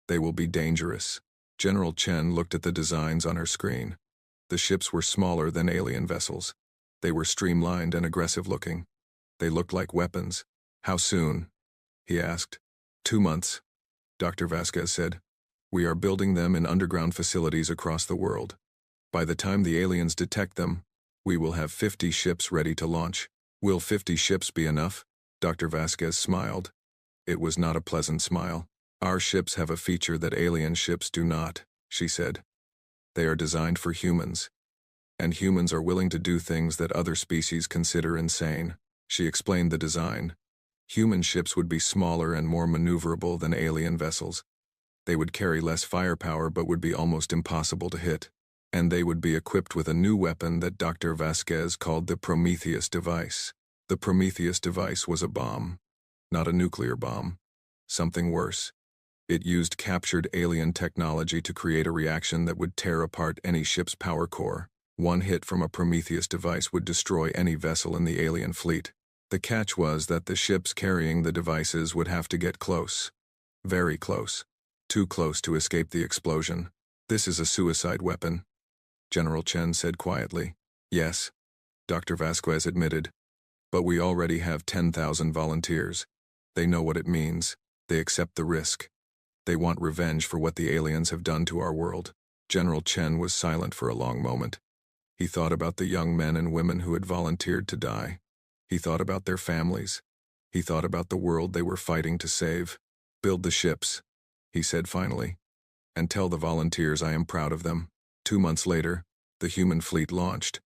They will be dangerous." General Chen looked at the designs on her screen. The ships were smaller than alien vessels. They were streamlined and aggressive-looking. They looked like weapons. "How soon?" he asked. 2 months, Dr. Vasquez said. "We are building them in underground facilities across the world. By the time the aliens detect them, we will have 50 ships ready to launch." "Will 50 ships be enough?" Dr. Vasquez smiled. It was not a pleasant smile. "Our ships have a feature that alien ships do not," she said. They are designed for humans. And humans are willing to do things that other species consider insane. She explained the design. Human ships would be smaller and more maneuverable than alien vessels. They would carry less firepower but would be almost impossible to hit. And they would be equipped with a new weapon that Dr. Vasquez called the Prometheus device. The Prometheus device was a bomb. Not a nuclear bomb. Something worse. It used captured alien technology to create a reaction that would tear apart any ship's power core. One hit from a Prometheus device would destroy any vessel in the alien fleet. The catch was that the ships carrying the devices would have to get close. Very close. Too close to escape the explosion. This is a suicide weapon, General Chen said quietly. Yes, Dr. Vasquez admitted. But we already have 10,000 volunteers. They know what it means. They accept the risk. They want revenge for what the aliens have done to our world. General Chen was silent for a long moment. He thought about the young men and women who had volunteered to die. He thought about their families. He thought about the world they were fighting to save. Build the ships, he said finally, and tell the volunteers I am proud of them. 2 months later, the human fleet launched.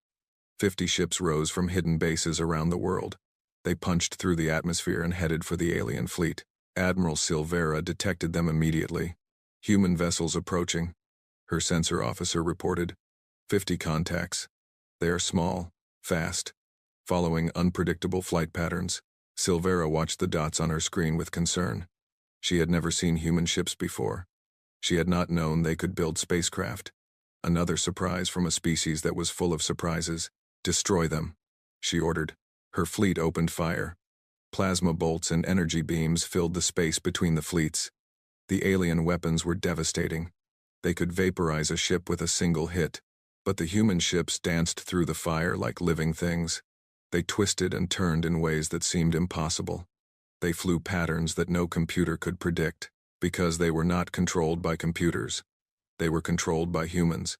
50 ships rose from hidden bases around the world. They punched through the atmosphere and headed for the alien fleet. Admiral Silvera detected them immediately. Human vessels approaching, her sensor officer reported. 50 contacts. They are small, fast, following unpredictable flight patterns. Silvera watched the dots on her screen with concern. She had never seen human ships before. She had not known they could build spacecraft. Another surprise from a species that was full of surprises. Destroy them, she ordered. Her fleet opened fire. Plasma bolts and energy beams filled the space between the fleets. The alien weapons were devastating. They could vaporize a ship with a single hit. But the human ships danced through the fire like living things. They twisted and turned in ways that seemed impossible. They flew patterns that no computer could predict, because they were not controlled by computers. They were controlled by humans,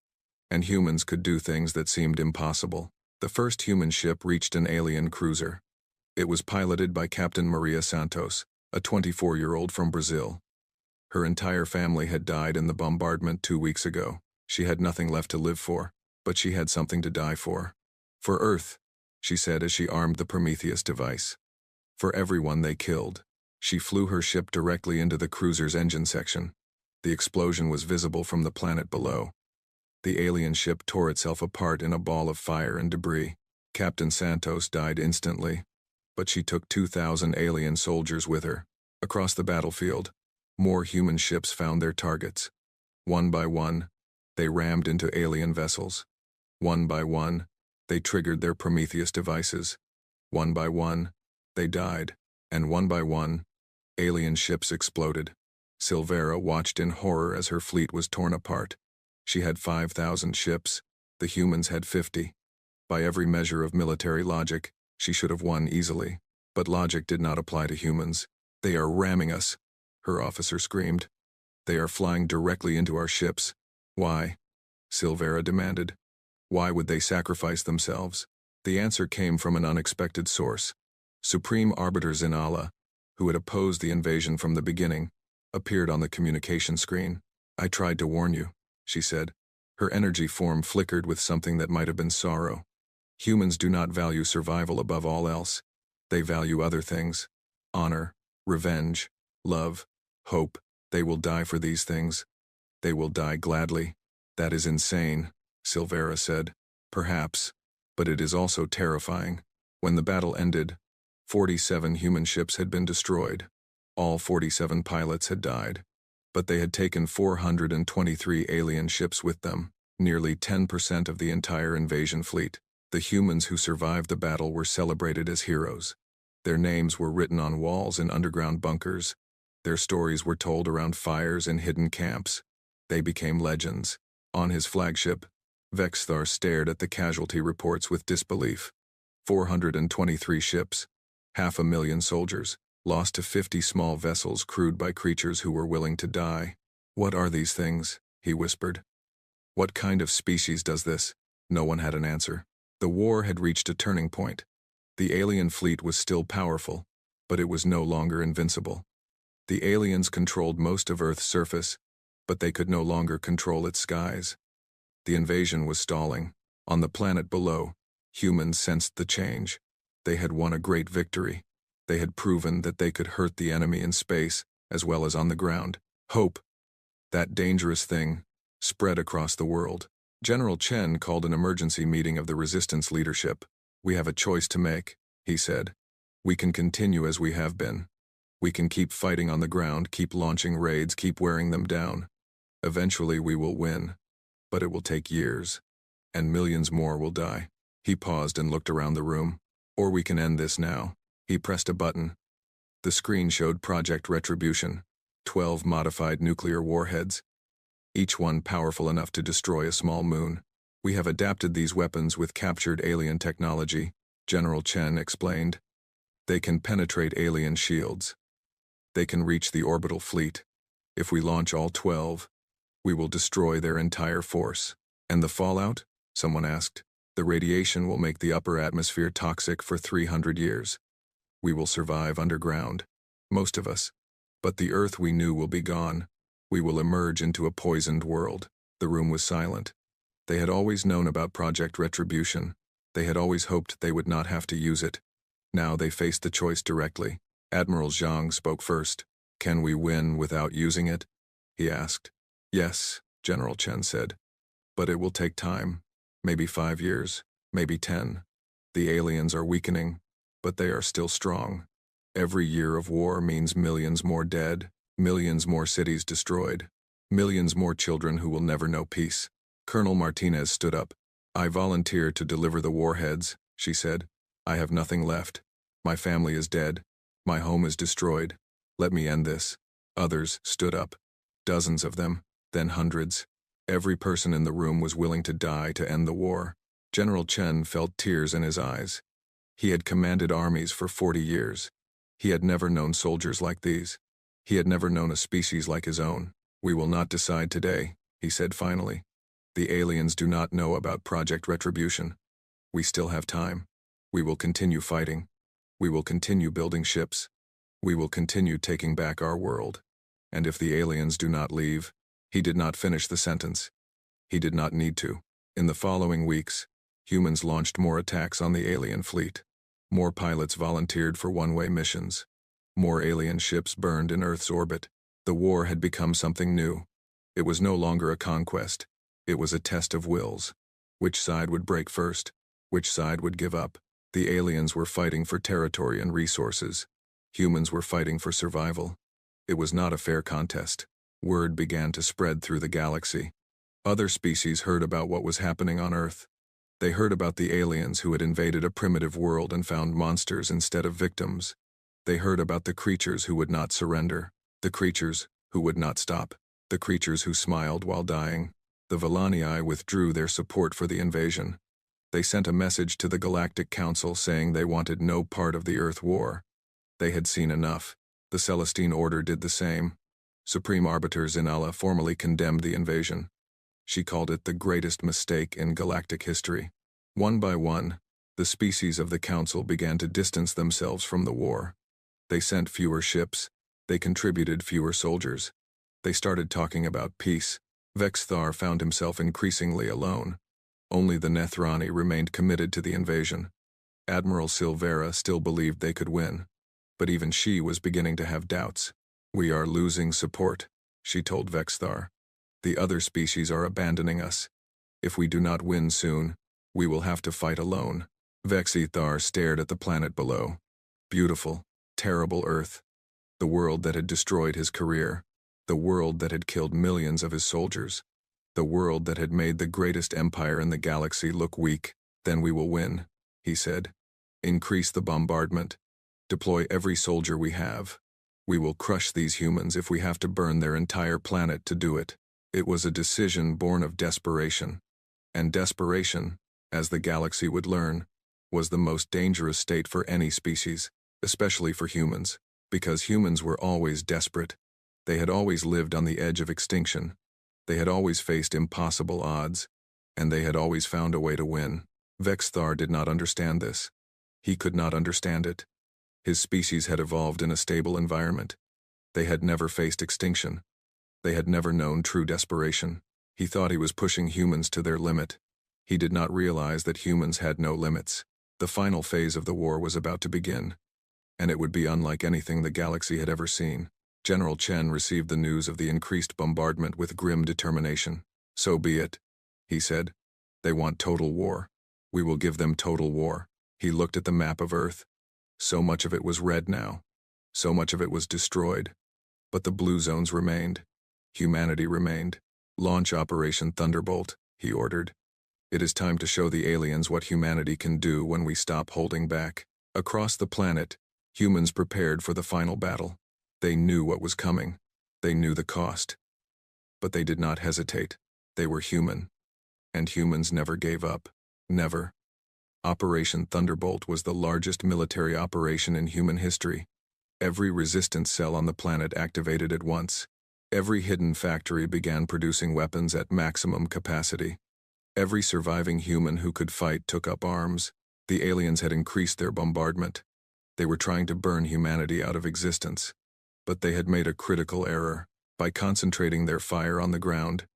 and humans could do things that seemed impossible. The first human ship reached an alien cruiser. It was piloted by Captain Maria Santos, a 24-year-old from Brazil. Her entire family had died in the bombardment 2 weeks ago. She had nothing left to live for, but she had something to die for. For Earth, she said as she armed the Prometheus device. For everyone they killed. She flew her ship directly into the cruiser's engine section. The explosion was visible from the planet below. The alien ship tore itself apart in a ball of fire and debris. Captain Santos died instantly, but she took 2,000 alien soldiers with her. Across the battlefield, more human ships found their targets. One by one, they rammed into alien vessels. One by one, they triggered their Prometheus devices. One by one, they died. And one by one, alien ships exploded. Silvera watched in horror as her fleet was torn apart. She had 5,000 ships. The humans had 50. By every measure of military logic, she should have won easily. But logic did not apply to humans. They are ramming us, her officer screamed. They are flying directly into our ships. Why? Silvera demanded. Why would they sacrifice themselves? The answer came from an unexpected source. Supreme Arbiter Zinala, who had opposed the invasion from the beginning, appeared on the communication screen. I tried to warn you, she said. Her energy form flickered with something that might have been sorrow. Humans do not value survival above all else. They value other things. Honor, revenge, love, hope. They will die for these things. They will die gladly. That is insane, Silvera said. Perhaps, but it is also terrifying. When the battle ended, 47 human ships had been destroyed. All 47 pilots had died. But they had taken 423 alien ships with them, nearly 10% of the entire invasion fleet. The humans who survived the battle were celebrated as heroes. Their names were written on walls in underground bunkers. Their stories were told around fires in hidden camps. They became legends. On his flagship, Vexthar stared at the casualty reports with disbelief. 423 ships, 500,000 soldiers, lost to 50 small vessels crewed by creatures who were willing to die. What are these things? He whispered. What kind of species does this? No one had an answer. The war had reached a turning point. The alien fleet was still powerful, but it was no longer invincible. The aliens controlled most of Earth's surface, but they could no longer control its skies. The invasion was stalling. On the planet below, humans sensed the change. They had won a great victory. They had proven that they could hurt the enemy in space as well as on the ground. Hope, that dangerous thing, spread across the world. General Chen called an emergency meeting of the resistance leadership. "We have a choice to make," he said. "We can continue as we have been. We can keep fighting on the ground, keep launching raids, keep wearing them down. Eventually we will win, but it will take years, and millions more will die." He paused and looked around the room. "Or we can end this now." He pressed a button. The screen showed Project Retribution, 12 modified nuclear warheads, each one powerful enough to destroy a small moon. "We have adapted these weapons with captured alien technology," General Chen explained. "They can penetrate alien shields. They can reach the orbital fleet. If we launch all 12, we will destroy their entire force." "And the fallout?" someone asked. "The radiation will make the upper atmosphere toxic for 300 years. We will survive underground, most of us. But the Earth we knew will be gone. We will emerge into a poisoned world." The room was silent. They had always known about Project Retribution. They had always hoped they would not have to use it. Now they faced the choice directly. Admiral Zhang spoke first. "Can we win without using it?" he asked. "Yes," General Chen said. "But it will take time. Maybe 5 years, maybe 10. The aliens are weakening, but they are still strong. Every year of war means millions more dead, millions more cities destroyed, millions more children who will never know peace." Colonel Martinez stood up. "I volunteer to deliver the warheads," she said. "I have nothing left. My family is dead. My home is destroyed. Let me end this." Others stood up. Dozens of them, then hundreds. Every person in the room was willing to die to end the war. General Chen felt tears in his eyes. He had commanded armies for 40 years. He had never known soldiers like these. He had never known a species like his own. "We will not decide today," he said finally. "The aliens do not know about Project Retribution. We still have time. We will continue fighting. We will continue building ships. We will continue taking back our world. And if the aliens do not leave..." He did not finish the sentence. He did not need to. In the following weeks, humans launched more attacks on the alien fleet. More pilots volunteered for one-way missions. More alien ships burned in Earth's orbit. The war had become something new. It was no longer a conquest. It was a test of wills. Which side would break first? Which side would give up? The aliens were fighting for territory and resources. Humans were fighting for survival. It was not a fair contest. Word began to spread through the galaxy. Other species heard about what was happening on Earth. They heard about the aliens who had invaded a primitive world and found monsters instead of victims. They heard about the creatures who would not surrender, the creatures who would not stop, the creatures who smiled while dying. The Villanii withdrew their support for the invasion. They sent a message to the Galactic Council saying they wanted no part of the Earth war. They had seen enough. The Celestine Order did the same. Supreme Arbiter Zinala formally condemned the invasion. She called it the greatest mistake in galactic history. One by one, the species of the Council began to distance themselves from the war. They sent fewer ships. They contributed fewer soldiers. They started talking about peace. Vexthar found himself increasingly alone. Only the Nethrani remained committed to the invasion. Admiral Silvera still believed they could win, but even she was beginning to have doubts. "We are losing support," she told Vexthar. "The other species are abandoning us. If we do not win soon, we will have to fight alone." Vexithar stared at the planet below. Beautiful, terrible Earth. The world that had destroyed his career. The world that had killed millions of his soldiers. The world that had made the greatest empire in the galaxy look weak. "Then we will win," he said. "Increase the bombardment. Deploy every soldier we have. We will crush these humans if we have to burn their entire planet to do it." It was a decision born of desperation. And desperation, as the galaxy would learn, was the most dangerous state for any species, especially for humans, because humans were always desperate. They had always lived on the edge of extinction. They had always faced impossible odds, and they had always found a way to win. Vexthar did not understand this. He could not understand it. His species had evolved in a stable environment. They had never faced extinction. They had never known true desperation. He thought he was pushing humans to their limit. He did not realize that humans had no limits. The final phase of the war was about to begin, and it would be unlike anything the galaxy had ever seen. General Chen received the news of the increased bombardment with grim determination. "So be it," he said. "They want total war. We will give them total war." He looked at the map of Earth. So much of it was red now. So much of it was destroyed. But the blue zones remained. Humanity remained. "Launch Operation Thunderbolt," he ordered. "It is time to show the aliens what humanity can do when we stop holding back." Across the planet, humans prepared for the final battle. They knew what was coming. They knew the cost. But they did not hesitate. They were human. And humans never gave up. Never. Operation Thunderbolt was the largest military operation in human history. Every resistance cell on the planet activated at once. Every hidden factory began producing weapons at maximum capacity. Every surviving human who could fight took up arms. The aliens had increased their bombardment. They were trying to burn humanity out of existence. But they had made a critical error. By concentrating their fire on the ground,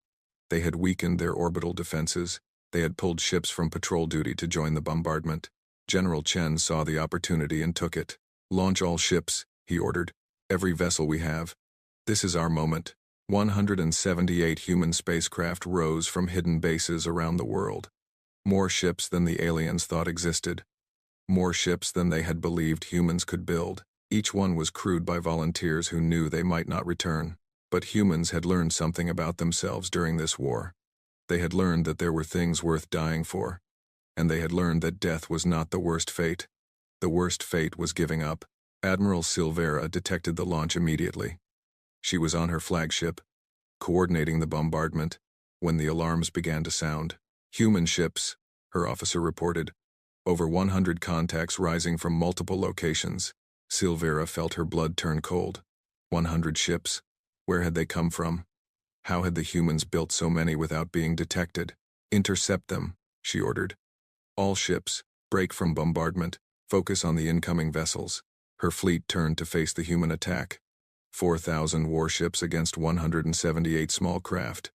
they had weakened their orbital defenses. They had pulled ships from patrol duty to join the bombardment. General Chen saw the opportunity and took it. "Launch all ships," he ordered. "Every vessel we have. This is our moment." 178 human spacecraft rose from hidden bases around the world. More ships than the aliens thought existed. More ships than they had believed humans could build. Each one was crewed by volunteers who knew they might not return. But humans had learned something about themselves during this war. They had learned that there were things worth dying for. And they had learned that death was not the worst fate. The worst fate was giving up. Admiral Silvera detected the launch immediately. She was on her flagship, coordinating the bombardment, when the alarms began to sound. "Human ships," her officer reported. "Over 100 contacts rising from multiple locations." Silvera felt her blood turn cold. 100 ships? Where had they come from? How had the humans built so many without being detected? "Intercept them," she ordered. "All ships, break from bombardment, focus on the incoming vessels." Her fleet turned to face the human attack. 4,000 warships against 178 small craft.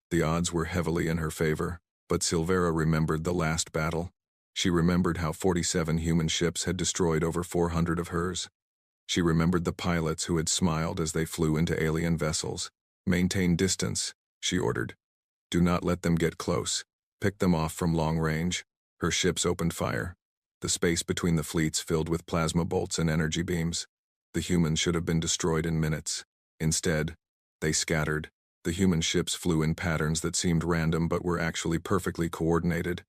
The odds were heavily in her favor, but Silvera remembered the last battle. She remembered how 47 human ships had destroyed over 400 of hers. She remembered the pilots who had smiled as they flew into alien vessels. "Maintain distance," she ordered. "Do not let them get close. Pick them off from long range." Her ships opened fire. The space between the fleets filled with plasma bolts and energy beams. The humans should have been destroyed in minutes. Instead, they scattered. The human ships flew in patterns that seemed random but were actually perfectly coordinated.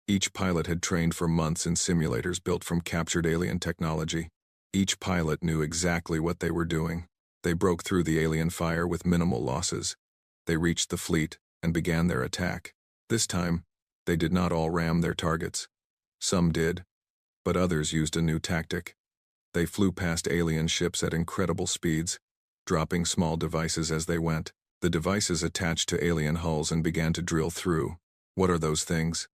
Each pilot had trained for months in simulators built from captured alien technology. Each pilot knew exactly what they were doing. They broke through the alien fire with minimal losses. They reached the fleet and began their attack. This time, they did not all ram their targets. Some did, but others used a new tactic. They flew past alien ships at incredible speeds, dropping small devices as they went. The devices attached to alien hulls and began to drill through. "What are those things?"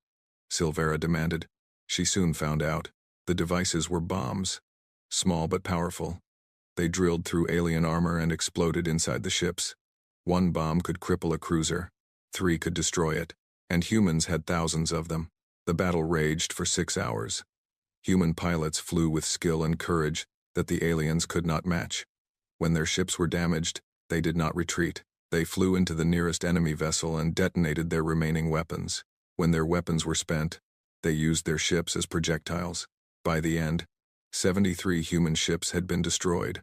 Silvera demanded. She soon found out. The devices were bombs. Small but powerful. They drilled through alien armor and exploded inside the ships. One bomb could cripple a cruiser. 3 could destroy it. And humans had thousands of them. The battle raged for 6 hours. Human pilots flew with skill and courage that the aliens could not match. When their ships were damaged, they did not retreat. They flew into the nearest enemy vessel and detonated their remaining weapons. When their weapons were spent, they used their ships as projectiles. By the end, 73 human ships had been destroyed.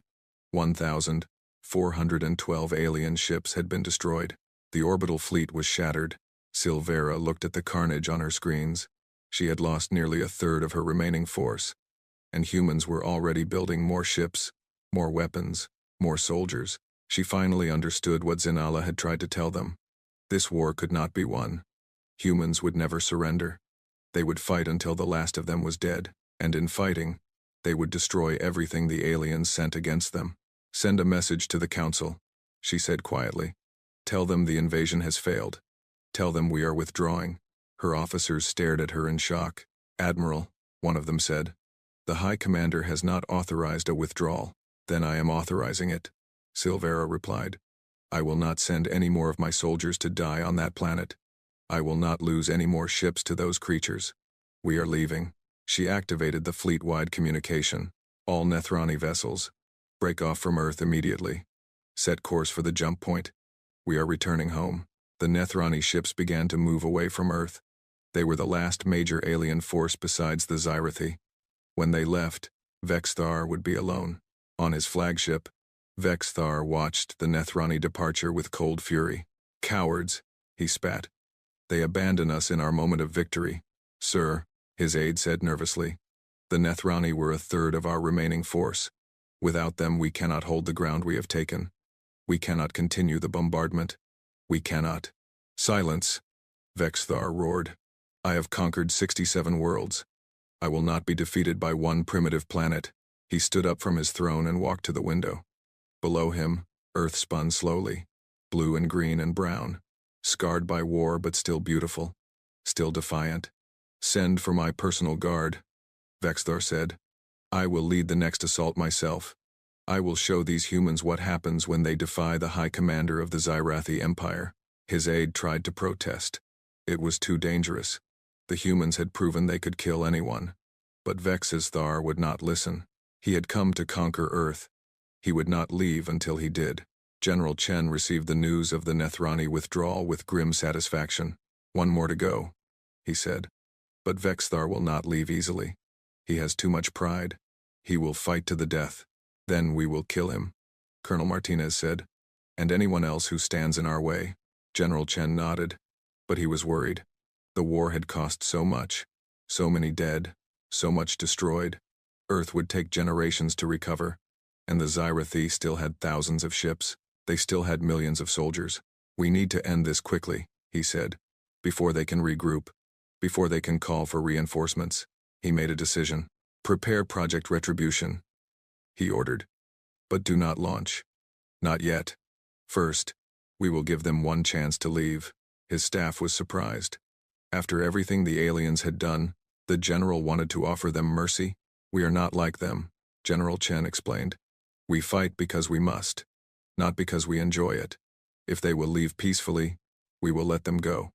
1,412 alien ships had been destroyed. The orbital fleet was shattered. Silvera looked at the carnage on her screens. She had lost nearly a third of her remaining force. And humans were already building more ships, more weapons, more soldiers. She finally understood what Zinala had tried to tell them. This war could not be won. Humans would never surrender. They would fight until the last of them was dead. And in fighting, they would destroy everything the aliens sent against them. "Send a message to the council," she said quietly. "Tell them the invasion has failed. Tell them we are withdrawing." Her officers stared at her in shock. "Admiral," one of them said, "the High Commander has not authorized a withdrawal." "Then I am authorizing it," Silvera replied. I will not send any more of my soldiers to die on that planet. I will not lose any more ships to those creatures. We are leaving. She activated the fleet-wide communication. All Nethrani vessels. Break off from Earth immediately. Set course for the jump point. We are returning home. The Nethrani ships began to move away from Earth. They were the last major alien force besides the Xyrathi. When they left, Vexthar would be alone. On his flagship, Vexthar watched the Nethrani departure with cold fury. Cowards, he spat. They abandon us in our moment of victory. Sir, his aide said nervously. The Nethrani were a third of our remaining force. Without them we cannot hold the ground we have taken. We cannot continue the bombardment. We cannot. Silence, Vexthar roared. I have conquered 67 worlds. I will not be defeated by one primitive planet. He stood up from his throne and walked to the window. Below him, Earth spun slowly, blue and green and brown, scarred by war but still beautiful, still defiant. Send for my personal guard, Vexthar said. I will lead the next assault myself. I will show these humans what happens when they defy the High Commander of the Xyrathi Empire. His aide tried to protest. It was too dangerous. The humans had proven they could kill anyone. But Vexthar would not listen. He had come to conquer Earth. He would not leave until he did. General Chen received the news of the Nethrani withdrawal with grim satisfaction. One more to go, he said. But Vexthar will not leave easily. He has too much pride. He will fight to the death. Then we will kill him, Colonel Martinez said. And anyone else who stands in our way. General Chen nodded. But he was worried. The war had cost so much. So many dead. So much destroyed. Earth would take generations to recover. And the Xyrathi still had thousands of ships. They still had millions of soldiers. We need to end this quickly, he said. Before they can regroup. Before they can call for reinforcements. He made a decision. Prepare Project Retribution, he ordered. But do not launch. Not yet. First, we will give them one chance to leave. His staff was surprised. After everything the aliens had done, the general wanted to offer them mercy. We are not like them, General Chen explained. We fight because we must, not because we enjoy it. If they will leave peacefully, we will let them go.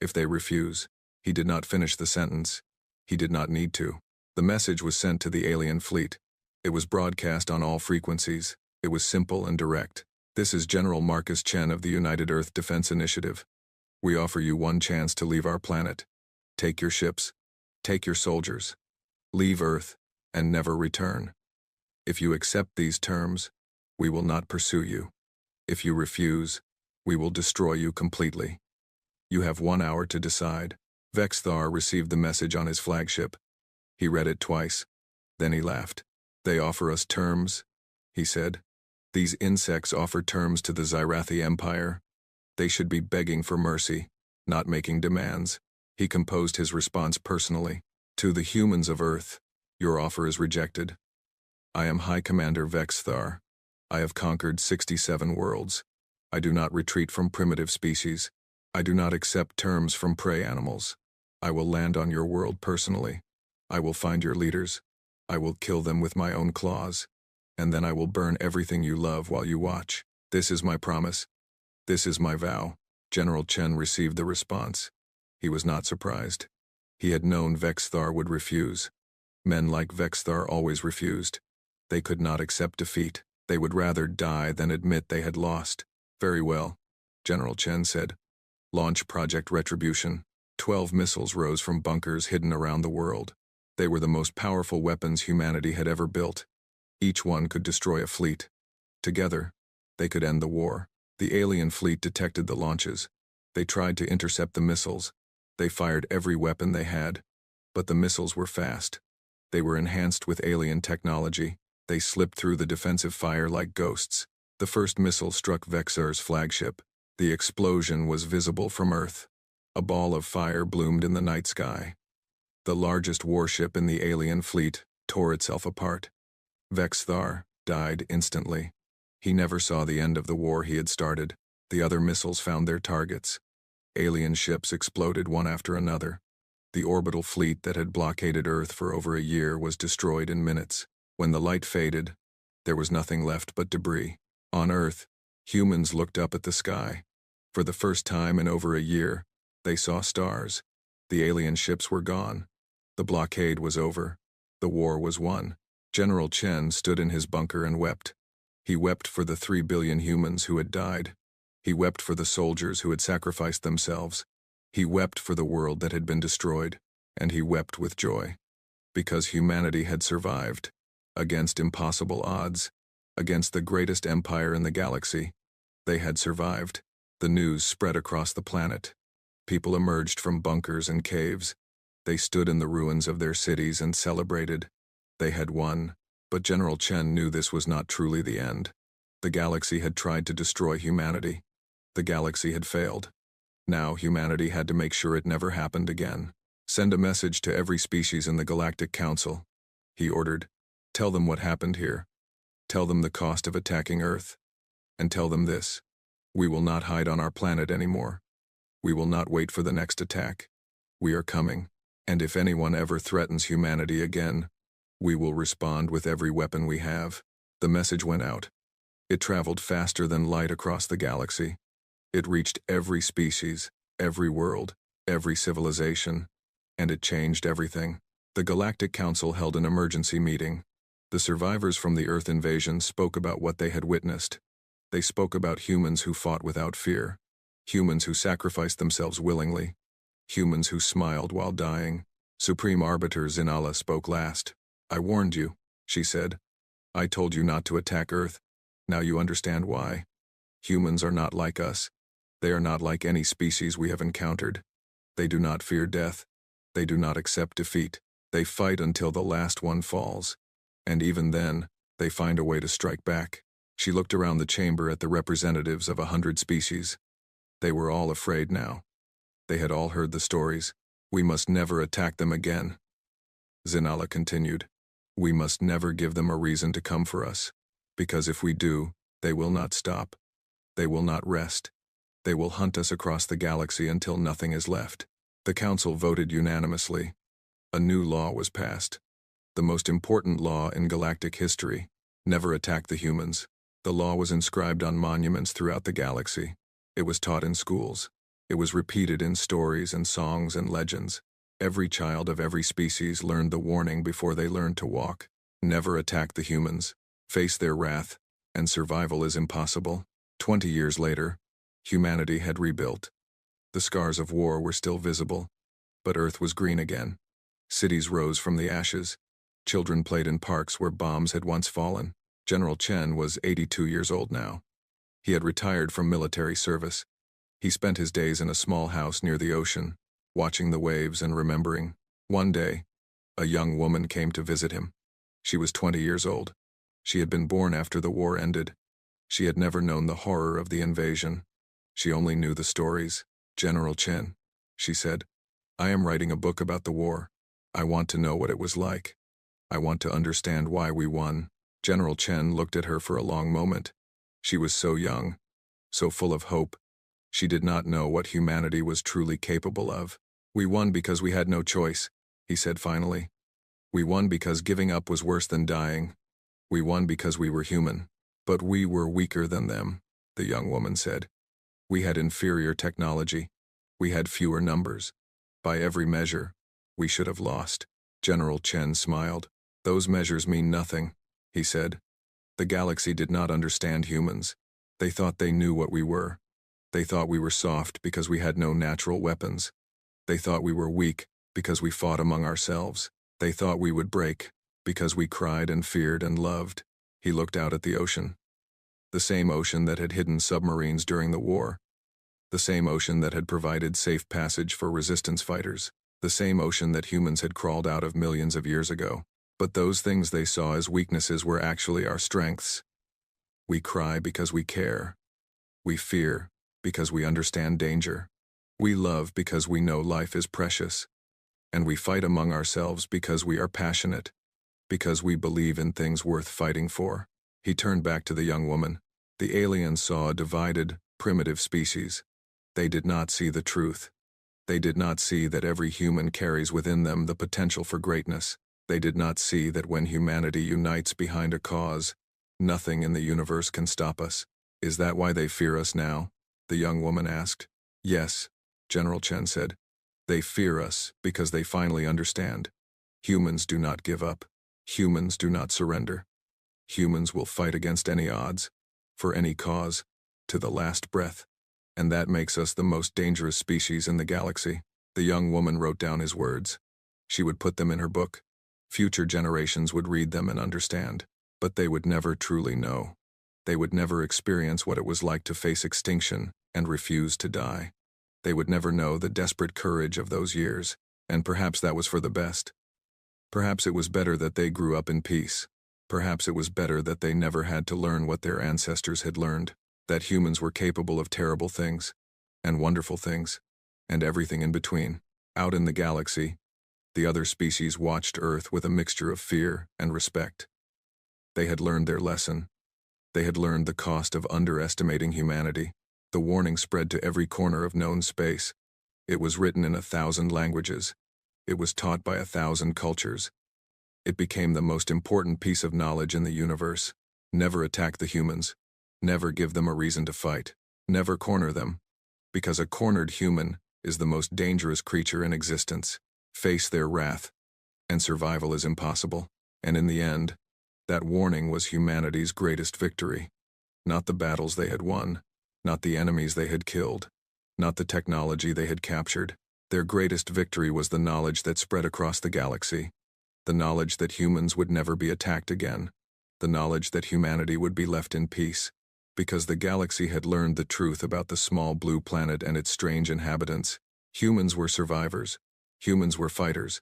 If they refuse, he did not finish the sentence. He did not need to. The message was sent to the alien fleet. It was broadcast on all frequencies. It was simple and direct. This is General Marcus Chen of the United Earth Defense Initiative. We offer you one chance to leave our planet. Take your ships. Take your soldiers. Leave Earth and never return. If you accept these terms, we will not pursue you. If you refuse, we will destroy you completely. You have 1 hour to decide. Vexthar received the message on his flagship. He read it twice. Then he laughed. They offer us terms, he said. These insects offer terms to the Xyrathi Empire. They should be begging for mercy, not making demands. He composed his response personally. To the humans of Earth, your offer is rejected. I am High Commander Vexthar. I have conquered 67 worlds. I do not retreat from primitive species. I do not accept terms from prey animals. I will land on your world personally. I will find your leaders. I will kill them with my own claws. And then I will burn everything you love while you watch. This is my promise. This is my vow. General Chen received the response. He was not surprised. He had known Vexthar would refuse. Men like Vexthar always refused. They could not accept defeat. They would rather die than admit they had lost. Very well, General Chen said. Launch Project Retribution. 12 missiles rose from bunkers hidden around the world. They were the most powerful weapons humanity had ever built. Each one could destroy a fleet. Together, they could end the war. The alien fleet detected the launches. They tried to intercept the missiles. They fired every weapon they had. But the missiles were fast. They were enhanced with alien technology. They slipped through the defensive fire like ghosts. The first missile struck Vexthar's flagship. The explosion was visible from Earth. A ball of fire bloomed in the night sky. The largest warship in the alien fleet tore itself apart. Vexthar died instantly. He never saw the end of the war he had started. The other missiles found their targets. Alien ships exploded one after another. The orbital fleet that had blockaded Earth for over a year was destroyed in minutes. When the light faded, there was nothing left but debris. On Earth, Humans looked up at the sky. For the first time in over a year, they saw stars. The alien ships were gone. The blockade was over. The war was won. General Chen stood in his bunker and wept. He wept for the 3 billion humans who had died. He wept for the soldiers who had sacrificed themselves. He wept for the world that had been destroyed, and he wept with joy. Because humanity had survived. Against impossible odds. Against the greatest empire in the galaxy. They had survived. The news spread across the planet. People emerged from bunkers and caves. They stood in the ruins of their cities and celebrated. They had won, but General Chen knew this was not truly the end. The galaxy had tried to destroy humanity. The galaxy had failed. Now humanity had to make sure it never happened again. Send a message to every species in the Galactic Council, he ordered. Tell them what happened here. Tell them the cost of attacking Earth. And tell them this. We will not hide on our planet anymore. We will not wait for the next attack. We are coming, and if anyone ever threatens humanity again, we will respond with every weapon we have. The message went out. It traveled faster than light across the galaxy. It reached every species, every world, every civilization, and it changed everything. The Galactic Council held an emergency meeting. The survivors from the Earth invasion spoke about what they had witnessed. They spoke about humans who fought without fear, humans who sacrificed themselves willingly, humans who smiled while dying. Supreme Arbiter Zinala spoke last. I warned you, she said. I told you not to attack Earth. Now you understand why. Humans are not like us. They are not like any species we have encountered. They do not fear death. They do not accept defeat. They fight until the last one falls. And even then, they find a way to strike back. She looked around the chamber at the representatives of 100 species. They were all afraid now. They had all heard the stories. We must never attack them again. Zinala continued. We must never give them a reason to come for us. Because if we do, they will not stop. They will not rest. They will hunt us across the galaxy until nothing is left. The council voted unanimously. A new law was passed. The most important law in galactic history. Never attack the humans. The law was inscribed on monuments throughout the galaxy. It was taught in schools. It was repeated in stories and songs and legends. Every child of every species learned the warning before they learned to walk. Never attack the humans. Face their wrath, and survival is impossible. 20 years later, humanity had rebuilt. The scars of war were still visible, but Earth was green again. Cities rose from the ashes. Children played in parks where bombs had once fallen. General Chen was 82 years old now. He had retired from military service. He spent his days in a small house near the ocean, watching the waves and remembering. One day, a young woman came to visit him. She was 20 years old. She had been born after the war ended. She had never known the horror of the invasion. She only knew the stories. General Chen, she said, I am writing a book about the war. I want to know what it was like. I want to understand why we won. General Chen looked at her for a long moment. She was so young, so full of hope. She did not know what humanity was truly capable of. We won because we had no choice, he said finally. We won because giving up was worse than dying. We won because we were human. But we were weaker than them, the young woman said. We had inferior technology. We had fewer numbers. By every measure, we should have lost. General Chen smiled. Those measures mean nothing, he said. The galaxy did not understand humans. They thought they knew what we were. They thought we were soft because we had no natural weapons. They thought we were weak because we fought among ourselves. They thought we would break because we cried and feared and loved. He looked out at the ocean. The same ocean that had hidden submarines during the war. The same ocean that had provided safe passage for resistance fighters. The same ocean that humans had crawled out of millions of years ago. But those things they saw as weaknesses were actually our strengths. We cry because we care. We fear because we understand danger. We love because we know life is precious. And we fight among ourselves because we are passionate. Because we believe in things worth fighting for. He turned back to the young woman. The aliens saw a divided, primitive species. They did not see the truth. They did not see that every human carries within them the potential for greatness. They did not see that when humanity unites behind a cause, nothing in the universe can stop us. Is that why they fear us now? The young woman asked. Yes, General Chen said. They fear us because they finally understand. Humans do not give up. Humans do not surrender. Humans will fight against any odds, for any cause, to the last breath. And that makes us the most dangerous species in the galaxy. The young woman wrote down his words. She would put them in her book. Future generations would read them and understand, but they would never truly know. They would never experience what it was like to face extinction and refuse to die. They would never know the desperate courage of those years, and perhaps that was for the best. Perhaps it was better that they grew up in peace. Perhaps it was better that they never had to learn what their ancestors had learned, that humans were capable of terrible things, and wonderful things, and everything in between. Out in the galaxy, the other species watched Earth with a mixture of fear and respect. They had learned their lesson. They had learned the cost of underestimating humanity. The warning spread to every corner of known space. It was written in 1,000 languages. It was taught by 1,000 cultures. It became the most important piece of knowledge in the universe. Never attack the humans. Never give them a reason to fight. Never corner them. Because a cornered human is the most dangerous creature in existence. Face their wrath, and survival is impossible. And in the end, that warning was humanity's greatest victory. Not the battles they had won, not the enemies they had killed, not the technology they had captured. Their greatest victory was the knowledge that spread across the galaxy. The knowledge that humans would never be attacked again. The knowledge that humanity would be left in peace. Because the galaxy had learned the truth about the small blue planet and its strange inhabitants. Humans were survivors. Humans were fighters.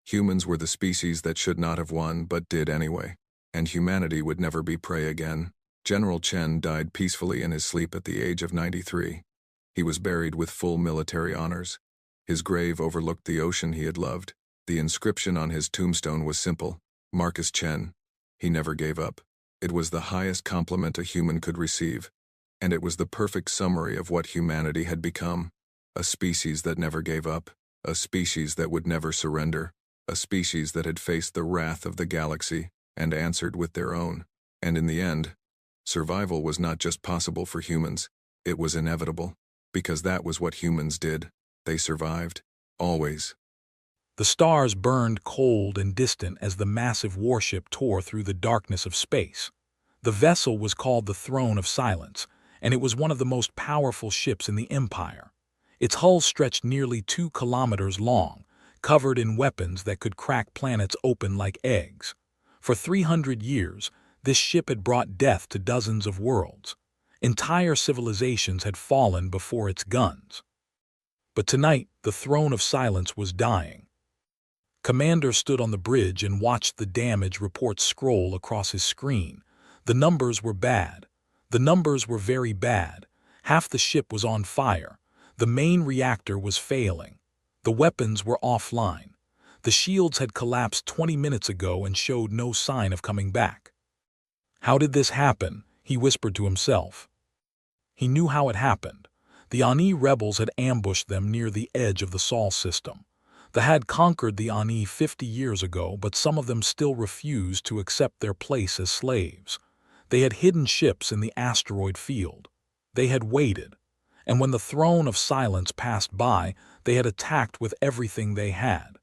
Humans were the species that should not have won but did anyway. And humanity would never be prey again. General Chen died peacefully in his sleep at the age of 93. He was buried with full military honors. His grave overlooked the ocean he had loved. The inscription on his tombstone was simple: Marcus Chen. He never gave up. It was the highest compliment a human could receive, and it was the perfect summary of what humanity had become. A species that never gave up, a species that would never surrender, a species that had faced the wrath of the galaxy and answered with their own. And in the end, survival was not just possible for humans, it was inevitable, because that was what humans did. They survived, always. The stars burned cold and distant as the massive warship tore through the darkness of space. The vessel was called the Throne of Silence, and it was one of the most powerful ships in the Empire. Its hull stretched nearly 2 kilometers long, covered in weapons that could crack planets open like eggs. For 300 years, this ship had brought death to dozens of worlds. Entire civilizations had fallen before its guns. But tonight, the Throne of Silence was dying. Commander stood on the bridge and watched the damage reports scroll across his screen. The numbers were bad. The numbers were very bad. Half the ship was on fire. The main reactor was failing. The weapons were offline. The shields had collapsed 20 minutes ago and showed no sign of coming back. How did this happen? He whispered to himself. He knew how it happened. The Ani rebels had ambushed them near the edge of the Sol system. They had conquered the Ani 50 years ago, but some of them still refused to accept their place as slaves. They had hidden ships in the asteroid field. They had waited, and when the Throne of Silence passed by, they had attacked with everything they had.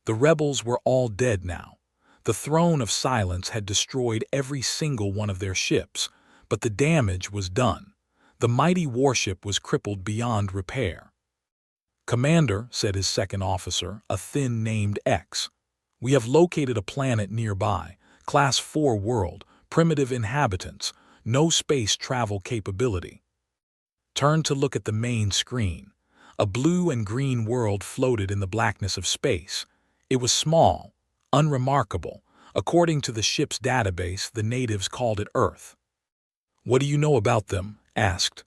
The rebels were all dead now. The Throne of Silence had destroyed every single one of their ships, but the damage was done. The mighty warship was crippled beyond repair. "Commander," said his second officer, a thin named X, "we have located a planet nearby, Class 4 world, primitive inhabitants, no space travel capability." Turn to look at the main screen. A blue and green world floated in the blackness of space. It was small, unremarkable. According to the ship's database, the natives called it Earth. "What do you know about them?" asked.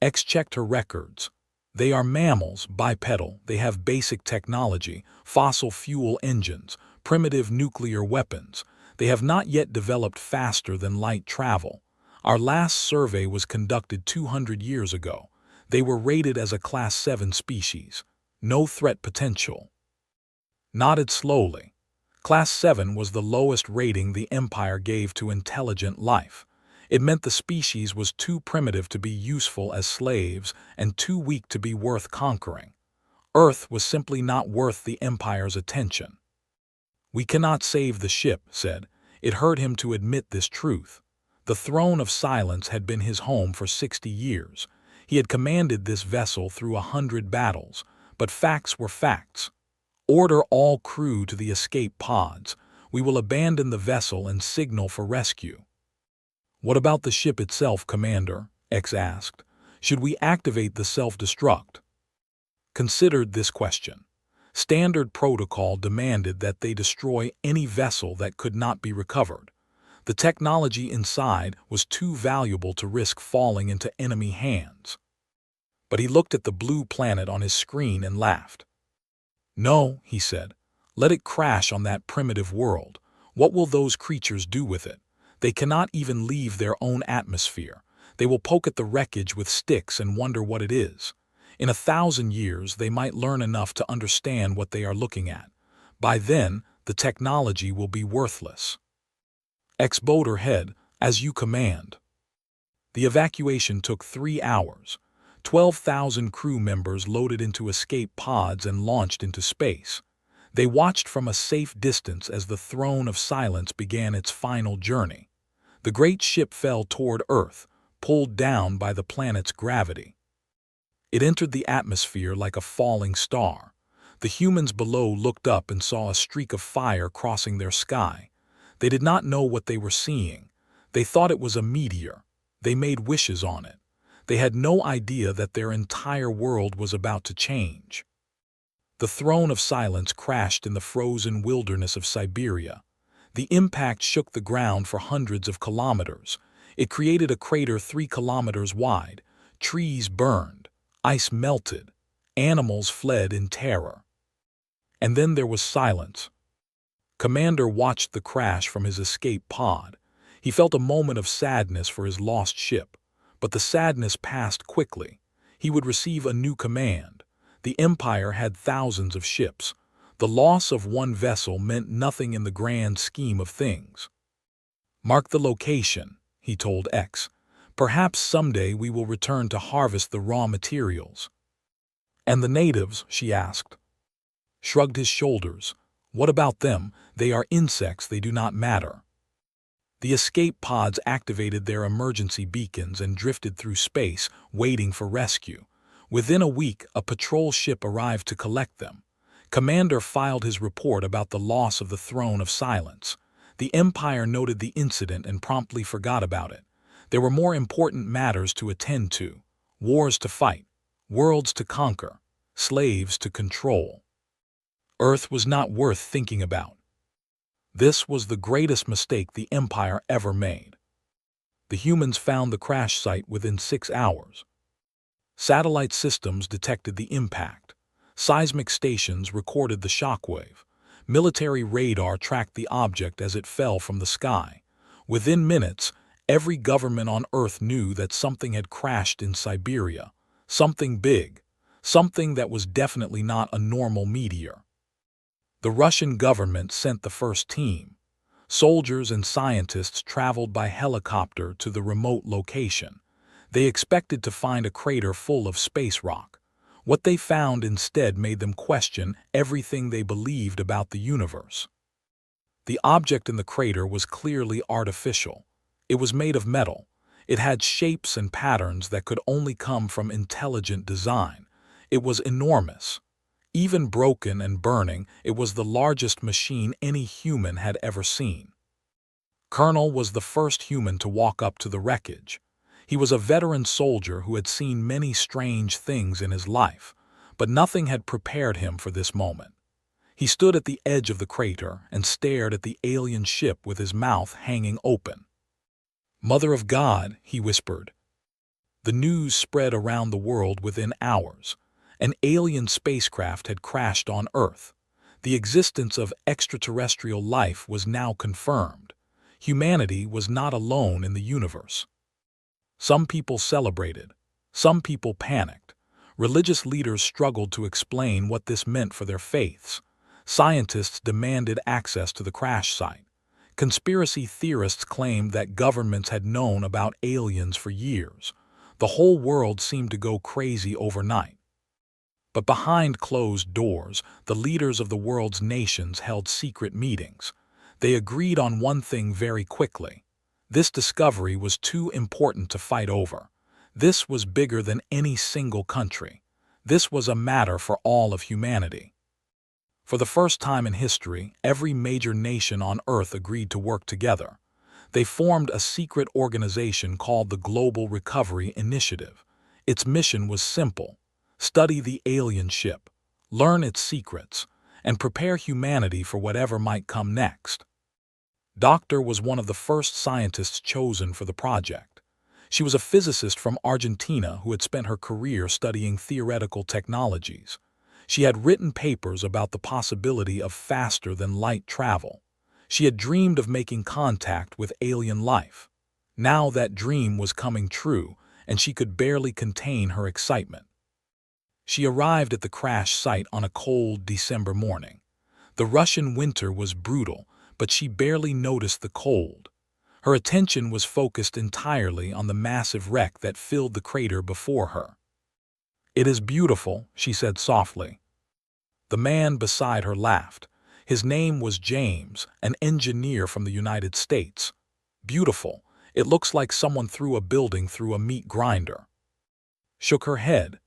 X checked her records. "They are mammals, bipedal, they have basic technology, fossil fuel engines, primitive nuclear weapons. They have not yet developed faster than light travel. Our last survey was conducted 200 years ago. They were rated as a Class 7 species. No threat potential." Nodded slowly. Class 7 was the lowest rating the Empire gave to intelligent life. It meant the species was too primitive to be useful as slaves and too weak to be worth conquering. Earth was simply not worth the Empire's attention. "We cannot save the ship," said. It hurt him to admit this truth. The throne of silence had been his home for 60 years. He had commanded this vessel through 100 battles, but facts were facts. "Order all crew to the escape pods. We will abandon the vessel and signal for rescue." "What about the ship itself, Commander?" X asked. "Should we activate the self-destruct?" Considered this question. Standard protocol demanded that they destroy any vessel that could not be recovered. The technology inside was too valuable to risk falling into enemy hands. But he looked at the blue planet on his screen and laughed. "No," he said. "Let it crash on that primitive world. What will those creatures do with it? They cannot even leave their own atmosphere. They will poke at the wreckage with sticks and wonder what it is. In 1,000 years, they might learn enough to understand what they are looking at. By then, the technology will be worthless." "Ex-boater head, as you command." The evacuation took 3 hours. 12,000 crew members loaded into escape pods and launched into space. They watched from a safe distance as the Throne of Silence began its final journey. The great ship fell toward Earth, pulled down by the planet's gravity. It entered the atmosphere like a falling star. The humans below looked up and saw a streak of fire crossing their sky. They did not know what they were seeing. They thought it was a meteor. They made wishes on it. They had no idea that their entire world was about to change. The Throne of Silence crashed in the frozen wilderness of Siberia. The impact shook the ground for hundreds of kilometers. It created a crater 3 kilometers wide. Trees burned. Ice melted. Animals fled in terror. And then there was silence. Commander watched the crash from his escape pod. He felt a moment of sadness for his lost ship, but the sadness passed quickly. He would receive a new command. The Empire had thousands of ships. The loss of one vessel meant nothing in the grand scheme of things. "Mark the location," he told X. "Perhaps someday we will return to harvest the raw materials." "And the natives?" she asked. Shrugged his shoulders. "What about them? They are insects, they do not matter." The escape pods activated their emergency beacons and drifted through space, waiting for rescue. Within a week, a patrol ship arrived to collect them. Commander filed his report about the loss of the Throne of Silence. The Empire noted the incident and promptly forgot about it. There were more important matters to attend to: wars to fight, worlds to conquer, slaves to control. Earth was not worth thinking about. This was the greatest mistake the Empire ever made. The humans found the crash site within 6 hours. Satellite systems detected the impact. Seismic stations recorded the shockwave. Military radar tracked the object as it fell from the sky. Within minutes, every government on Earth knew that something had crashed in Siberia. Something big. Something that was definitely not a normal meteor. The Russian government sent the first team. Soldiers and scientists traveled by helicopter to the remote location. They expected to find a crater full of space rock. What they found instead made them question everything they believed about the universe. The object in the crater was clearly artificial. It was made of metal. It had shapes and patterns that could only come from intelligent design. It was enormous. Even broken and burning, it was the largest machine any human had ever seen. Colonel was the first human to walk up to the wreckage. He was a veteran soldier who had seen many strange things in his life, but nothing had prepared him for this moment. He stood at the edge of the crater and stared at the alien ship with his mouth hanging open. "Mother of God," he whispered. The news spread around the world within hours. An alien spacecraft had crashed on Earth. The existence of extraterrestrial life was now confirmed. Humanity was not alone in the universe. Some people celebrated. Some people panicked. Religious leaders struggled to explain what this meant for their faiths. Scientists demanded access to the crash site. Conspiracy theorists claimed that governments had known about aliens for years. The whole world seemed to go crazy overnight. But behind closed doors, the leaders of the world's nations held secret meetings. They agreed on one thing very quickly. This discovery was too important to fight over. This was bigger than any single country. This was a matter for all of humanity. For the first time in history, every major nation on Earth agreed to work together. They formed a secret organization called the Global Recovery Initiative. Its mission was simple: study the alien ship, learn its secrets, and prepare humanity for whatever might come next. Doctor was one of the first scientists chosen for the project. She was a physicist from Argentina who had spent her career studying theoretical technologies. She had written papers about the possibility of faster-than-light travel. She had dreamed of making contact with alien life. Now that dream was coming true, and she could barely contain her excitement. She arrived at the crash site on a cold December morning. The Russian winter was brutal, but she barely noticed the cold. Her attention was focused entirely on the massive wreck that filled the crater before her. "It is beautiful," she said softly. The man beside her laughed. His name was James, an engineer from the United States. "Beautiful. It looks like someone threw a building through a meat grinder." Shook her head.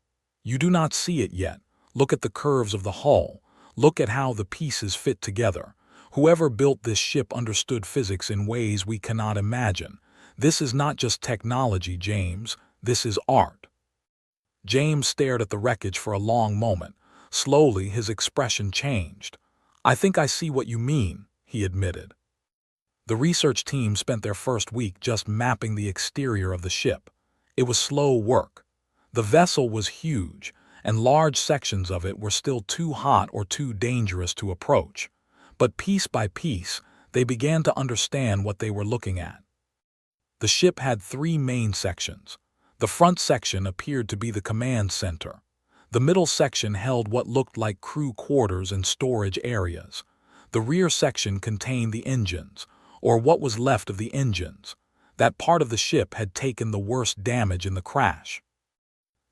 "You do not see it yet. Look at the curves of the hull. Look at how the pieces fit together. Whoever built this ship understood physics in ways we cannot imagine. This is not just technology, James. This is art." James stared at the wreckage for a long moment. Slowly, his expression changed. "I think I see what you mean," he admitted. The research team spent their first week just mapping the exterior of the ship. It was slow work. The vessel was huge, and large sections of it were still too hot or too dangerous to approach. But piece by piece, they began to understand what they were looking at. The ship had three main sections. The front section appeared to be the command center. The middle section held what looked like crew quarters and storage areas. The rear section contained the engines, or what was left of the engines. That part of the ship had taken the worst damage in the crash.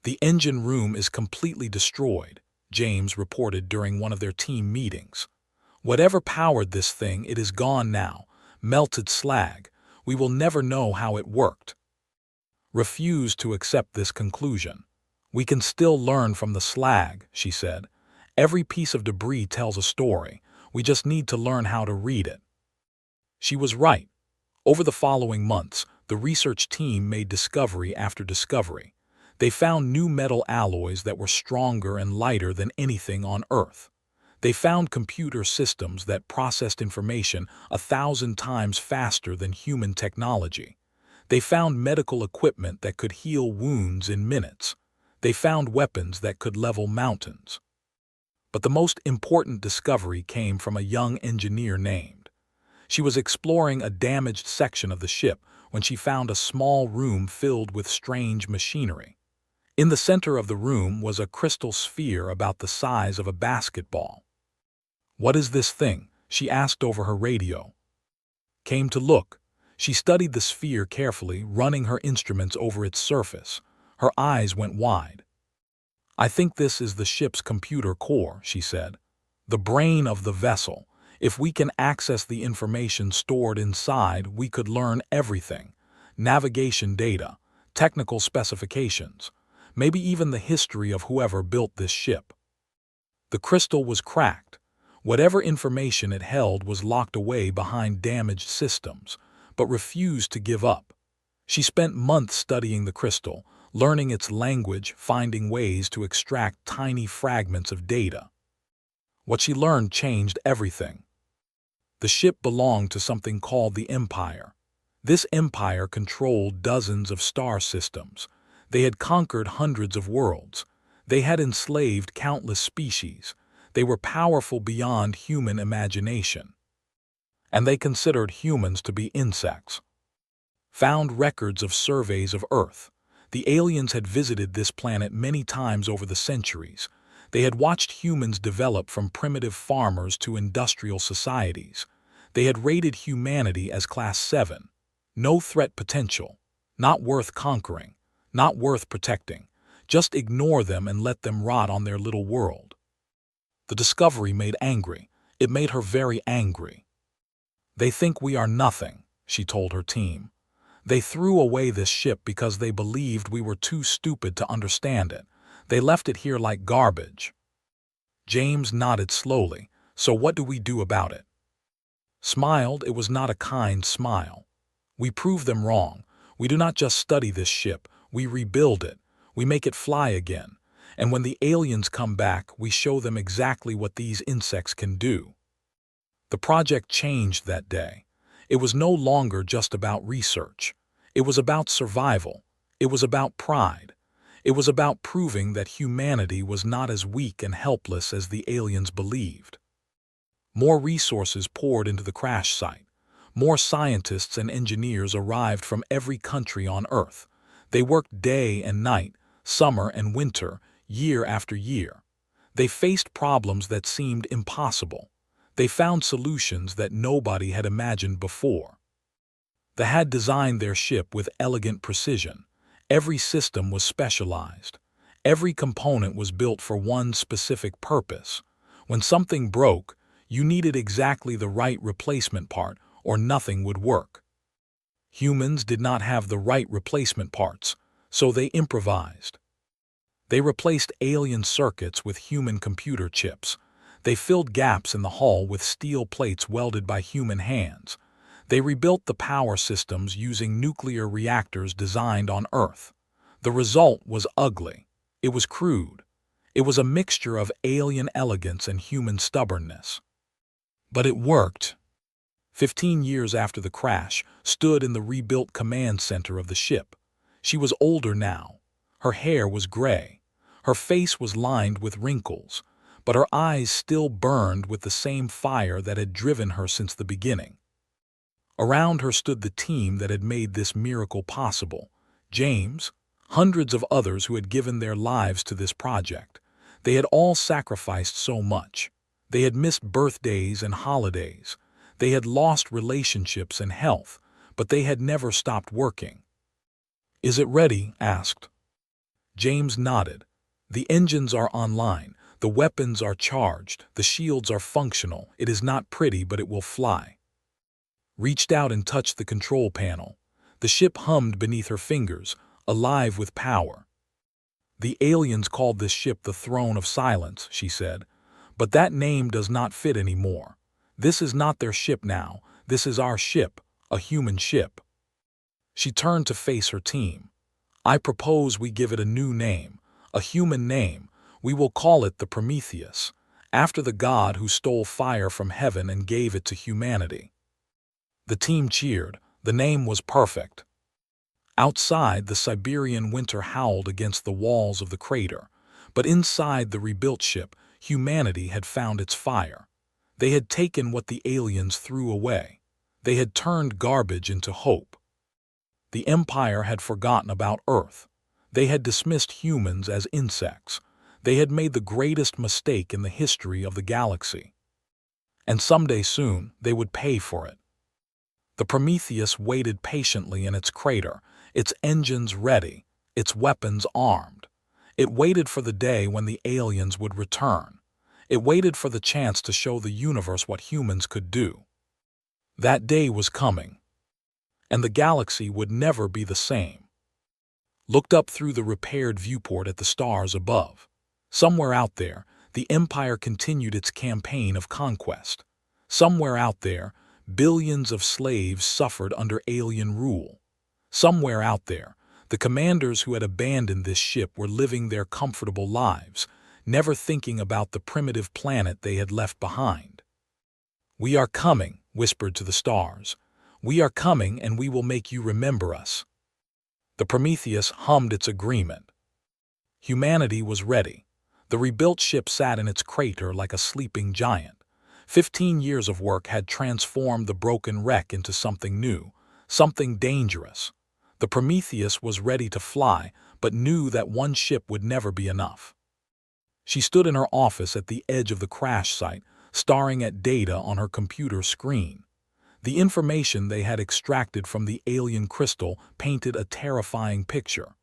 "The engine room is completely destroyed," James reported during one of their team meetings. "Whatever powered this thing, it is gone now. Melted slag. We will never know how it worked." Refused to accept this conclusion. "We can still learn from the slag," she said. "Every piece of debris tells a story. We just need to learn how to read it." She was right. Over the following months, the research team made discovery after discovery. They found new metal alloys that were stronger and lighter than anything on Earth. They found computer systems that processed information 1,000 times faster than human technology. They found medical equipment that could heal wounds in minutes. They found weapons that could level mountains. But the most important discovery came from a young engineer named. She was exploring a damaged section of the ship when she found a small room filled with strange machinery. In the center of the room was a crystal sphere about the size of a basketball. "What is this thing?" she asked over her radio. Came to look. She studied the sphere carefully, running her instruments over its surface. Her eyes went wide. "I think this is the ship's computer core," she said. "The brain of the vessel. If we can access the information stored inside, we could learn everything. Navigation data, technical specifications, maybe even the history of whoever built this ship." The crystal was cracked. Whatever information it held was locked away behind damaged systems, but refused to give up. She spent months studying the crystal, learning its language, finding ways to extract tiny fragments of data. What she learned changed everything. The ship belonged to something called the Empire. This empire controlled dozens of star systems. They had conquered hundreds of worlds. They had enslaved countless species. They were powerful beyond human imagination. And they considered humans to be insects. Found records of surveys of Earth. The aliens had visited this planet many times over the centuries. They had watched humans develop from primitive farmers to industrial societies. They had rated humanity as Class 7. No threat potential. Not worth conquering. Not worth protecting. Just ignore them and let them rot on their little world. The discovery made angry. It made her very angry. They think we are nothing, she told her team. They threw away this ship because they believed we were too stupid to understand it. They left it here like garbage. James nodded slowly. So what do we do about it? Smiled. It was not a kind smile. We prove them wrong. We do not just study this ship. We rebuild it. We make it fly again. And when the aliens come back, we show them exactly what these insects can do. The project changed that day. It was no longer just about research. It was about survival. It was about pride. It was about proving that humanity was not as weak and helpless as the aliens believed. More resources poured into the crash site. More scientists and engineers arrived from every country on Earth. They worked day and night, summer and winter, year after year. They faced problems that seemed impossible. They found solutions that nobody had imagined before. They had designed their ship with elegant precision. Every system was specialized. Every component was built for one specific purpose. When something broke, you needed exactly the right replacement part or nothing would work. Humans did not have the right replacement parts, so they improvised. They replaced alien circuits with human computer chips. They filled gaps in the hull with steel plates welded by human hands. They rebuilt the power systems using nuclear reactors designed on Earth. The result was ugly. It was crude. It was a mixture of alien elegance and human stubbornness. But it worked. 15 years after the crash, stood in the rebuilt command center of the ship. She was older now. Her hair was gray. Her face was lined with wrinkles, but her eyes still burned with the same fire that had driven her since the beginning. Around her stood the team that had made this miracle possible. James, hundreds of others who had given their lives to this project. They had all sacrificed so much. They had missed birthdays and holidays. They had lost relationships and health, but they had never stopped working. "Is it ready?" asked. James nodded. "The engines are online. The weapons are charged. The shields are functional. It is not pretty, but it will fly." Reached out and touched the control panel. The ship hummed beneath her fingers, alive with power. "The aliens called this ship the Throne of Silence," she said. "But that name does not fit anymore. This is not their ship now. This is our ship, a human ship." She turned to face her team. "I propose we give it a new name, a human name. We will call it the Prometheus, after the god who stole fire from heaven and gave it to humanity." The team cheered. The name was perfect. Outside, the Siberian winter howled against the walls of the crater, but inside the rebuilt ship, humanity had found its fire. They had taken what the aliens threw away. They had turned garbage into hope. The Empire had forgotten about Earth. They had dismissed humans as insects. They had made the greatest mistake in the history of the galaxy. And someday soon, they would pay for it. The Prometheus waited patiently in its crater, its engines ready, its weapons armed. It waited for the day when the aliens would return. It waited for the chance to show the universe what humans could do. That day was coming, and the galaxy would never be the same. Looked up through the repaired viewport at the stars above. Somewhere out there, the Empire continued its campaign of conquest. Somewhere out there, billions of slaves suffered under alien rule. Somewhere out there, the commanders who had abandoned this ship were living their comfortable lives, never thinking about the primitive planet they had left behind. "We are coming," whispered to the stars. "We are coming, and we will make you remember us." The Prometheus hummed its agreement. Humanity was ready. The rebuilt ship sat in its crater like a sleeping giant. 15 years of work had transformed the broken wreck into something new, something dangerous. The Prometheus was ready to fly, but knew that one ship would never be enough. She stood in her office at the edge of the crash site, staring at data on her computer screen. The information they had extracted from the alien crystal painted a terrifying picture.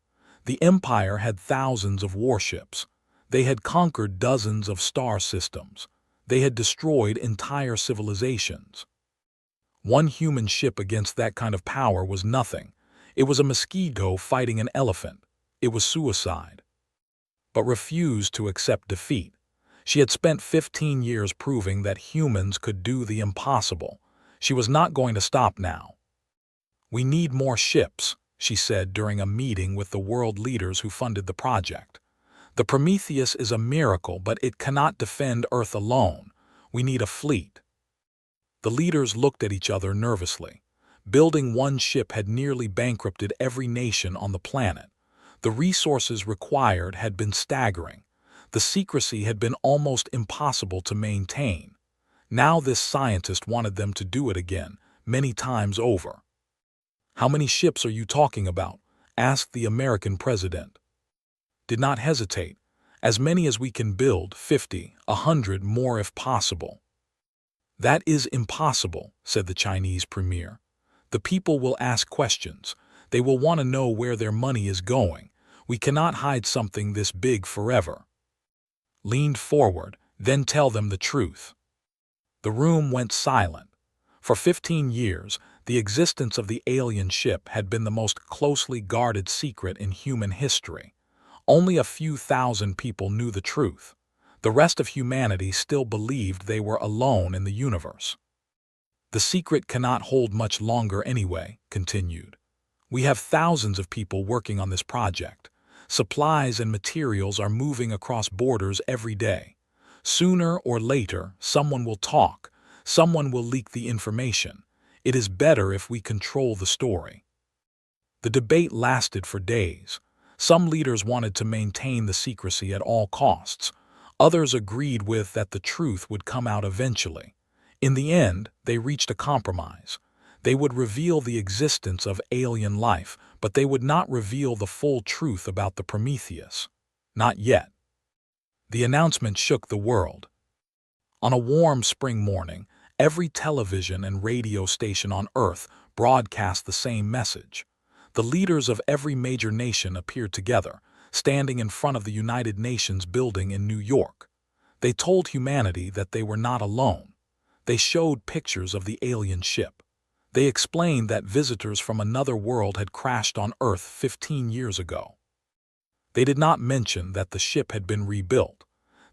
The Empire had thousands of warships. They had conquered dozens of star systems. They had destroyed entire civilizations. One human ship against that kind of power was nothing. It was a mosquito fighting an elephant. It was suicide. But refused to accept defeat. She had spent 15 years proving that humans could do the impossible. She was not going to stop now. "We need more ships," she said during a meeting with the world leaders who funded the project. "The Prometheus is a miracle, but it cannot defend Earth alone. We need a fleet." The leaders looked at each other nervously. Building one ship had nearly bankrupted every nation on the planet. The resources required had been staggering. The secrecy had been almost impossible to maintain. Now this scientist wanted them to do it again, many times over. "How many ships are you talking about?" asked the American president. Did not hesitate. "As many as we can build, 50, 100 more if possible." "That is impossible," said the Chinese premier. "The people will ask questions. They will want to know where their money is going. We cannot hide something this big forever." Leaned forward, "Then tell them the truth." The room went silent. For 15 years, the existence of the alien ship had been the most closely guarded secret in human history. Only a few thousand people knew the truth. The rest of humanity still believed they were alone in the universe. "The secret cannot hold much longer anyway," continued. "We have thousands of people working on this project. Supplies and materials are moving across borders every day. Sooner or later, someone will talk. Someone will leak the information. It is better if we control the story." The debate lasted for days. Some leaders wanted to maintain the secrecy at all costs. Others agreed with that the truth would come out eventually. In the end, they reached a compromise. They would reveal the existence of alien life, but they would not reveal the full truth about the Prometheus. Not yet. The announcement shook the world. On a warm spring morning, every television and radio station on Earth broadcast the same message. The leaders of every major nation appeared together, standing in front of the United Nations building in New York. They told humanity that they were not alone. They showed pictures of the alien ship. They explained that visitors from another world had crashed on Earth 15 years ago. They did not mention that the ship had been rebuilt.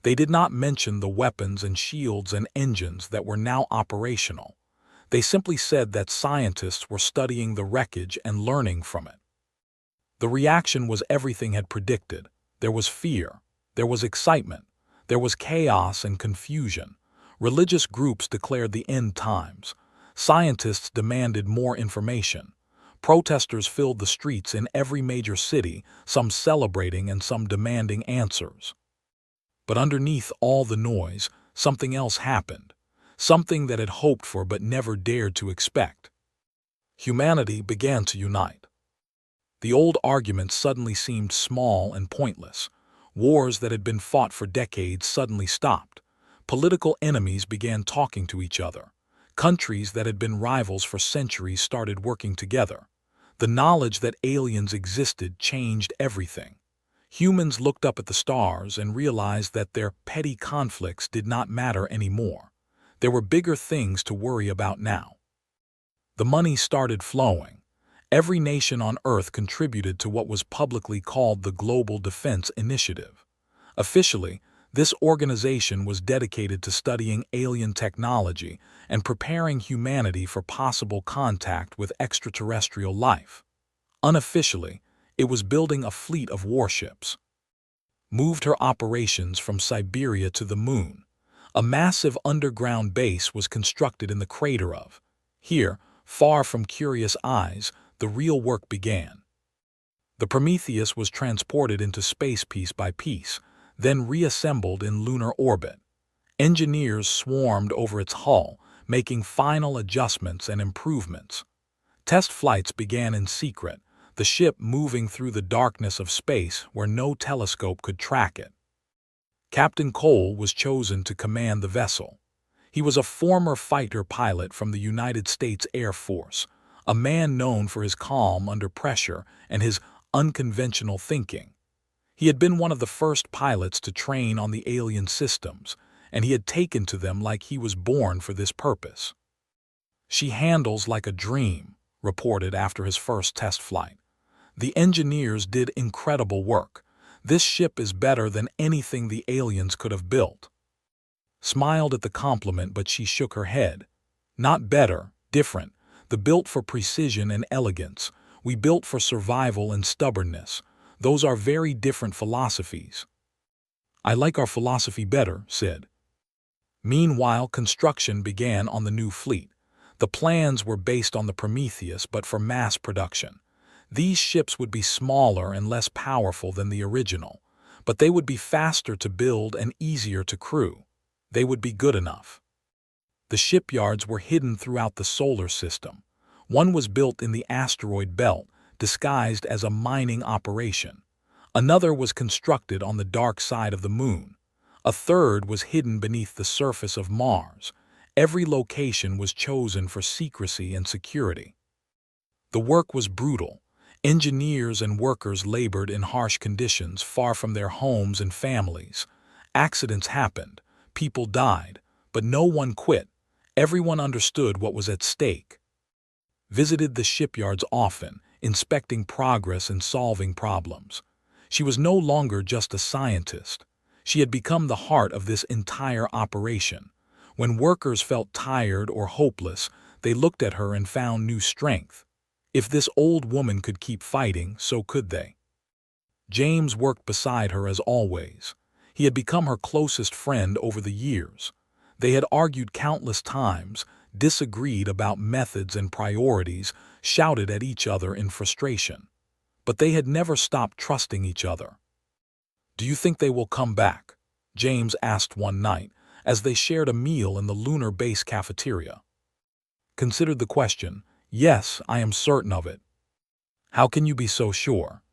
They did not mention the weapons and shields and engines that were now operational. They simply said that scientists were studying the wreckage and learning from it. The reaction was everything had predicted. There was fear. There was excitement. There was chaos and confusion. Religious groups declared the end times. Scientists demanded more information. Protesters filled the streets in every major city, some celebrating and some demanding answers. But underneath all the noise, something else happened. Something that had hoped for but never dared to expect. Humanity began to unite. The old arguments suddenly seemed small and pointless. Wars that had been fought for decades suddenly stopped. Political enemies began talking to each other. Countries that had been rivals for centuries started working together. The knowledge that aliens existed changed everything. Humans looked up at the stars and realized that their petty conflicts did not matter anymore. There were bigger things to worry about now. The money started flowing. Every nation on Earth contributed to what was publicly called the Global Defense Initiative. Officially, this organization was dedicated to studying alien technology and preparing humanity for possible contact with extraterrestrial life. Unofficially, it was building a fleet of warships. Moved her operations from Siberia to the moon. A massive underground base was constructed in the crater of. Here, far from curious eyes, the real work began. The Prometheus was transported into space piece by piece, then reassembled in lunar orbit. Engineers swarmed over its hull, making final adjustments and improvements. Test flights began in secret, the ship moving through the darkness of space where no telescope could track it. Captain Cole was chosen to command the vessel. He was a former fighter pilot from the United States Air Force, a man known for his calm under pressure and his unconventional thinking. He had been one of the first pilots to train on the alien systems, and he had taken to them like he was born for this purpose. "She handles like a dream," reported after his first test flight. "The engineers did incredible work. This ship is better than anything the aliens could have built." Smiled at the compliment, but she shook her head. "Not better, different. The built for precision and elegance. We built for survival and stubbornness. Those are very different philosophies." "I like our philosophy better," said. Meanwhile, construction began on the new fleet. The plans were based on the Prometheus, but for mass production. These ships would be smaller and less powerful than the original, but they would be faster to build and easier to crew. They would be good enough. The shipyards were hidden throughout the solar system. One was built in the asteroid belt, disguised as a mining operation. Another was constructed on the dark side of the moon. A third was hidden beneath the surface of Mars. Every location was chosen for secrecy and security. The work was brutal. Engineers and workers labored in harsh conditions far from their homes and families. Accidents happened. People died. But no one quit. Everyone understood what was at stake. Visited the shipyards often, inspecting progress and solving problems. She was no longer just a scientist. She had become the heart of this entire operation. When workers felt tired or hopeless, they looked at her and found new strength. If this old woman could keep fighting, so could they. James worked beside her as always. He had become her closest friend over the years. They had argued countless times, disagreed about methods and priorities, shouted at each other in frustration. But they had never stopped trusting each other. "Do you think they will come back?" James asked one night, as they shared a meal in the lunar base cafeteria. Considered the question. "Yes, I am certain of it." "How can you be so sure?"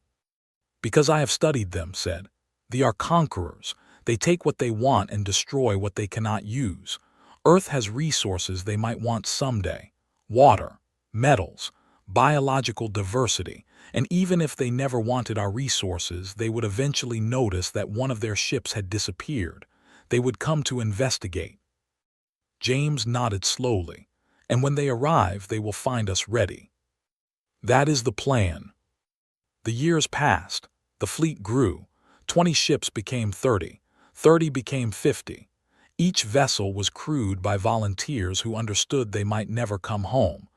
"Because I have studied them," said. "They are conquerors. They take what they want and destroy what they cannot use. Earth has resources they might want someday. Water, metals, biological diversity, and even if they never wanted our resources, they would eventually notice that one of their ships had disappeared. They would come to investigate." James nodded slowly. "And when they arrive, they will find us ready." "That is the plan." The years passed. The fleet grew. 20 ships became 30. 30 became 50. Each vessel was crewed by volunteers who understood they might never come home.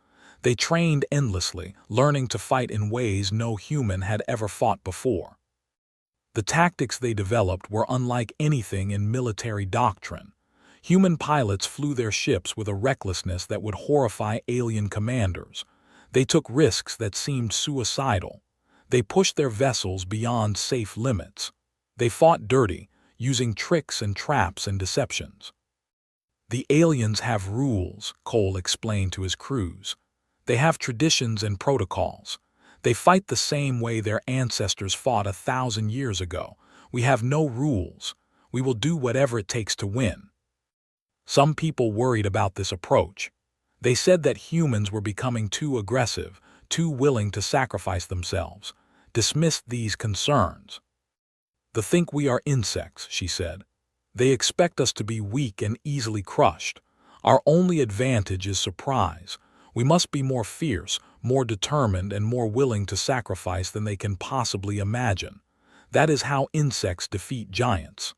They trained endlessly, learning to fight in ways no human had ever fought before. The tactics they developed were unlike anything in military doctrine. Human pilots flew their ships with a recklessness that would horrify alien commanders. They took risks that seemed suicidal. They pushed their vessels beyond safe limits. They fought dirty, using tricks and traps and deceptions. "The aliens have rules," Cole explained to his crews. "They have traditions and protocols. They fight the same way their ancestors fought 1,000 years ago. We have no rules. We will do whatever it takes to win." Some people worried about this approach. They said that humans were becoming too aggressive, too willing to sacrifice themselves, dismissed these concerns. "They think we are insects," she said. "They expect us to be weak and easily crushed. Our only advantage is surprise. We must be more fierce, more determined, and more willing to sacrifice than they can possibly imagine. That is how insects defeat giants."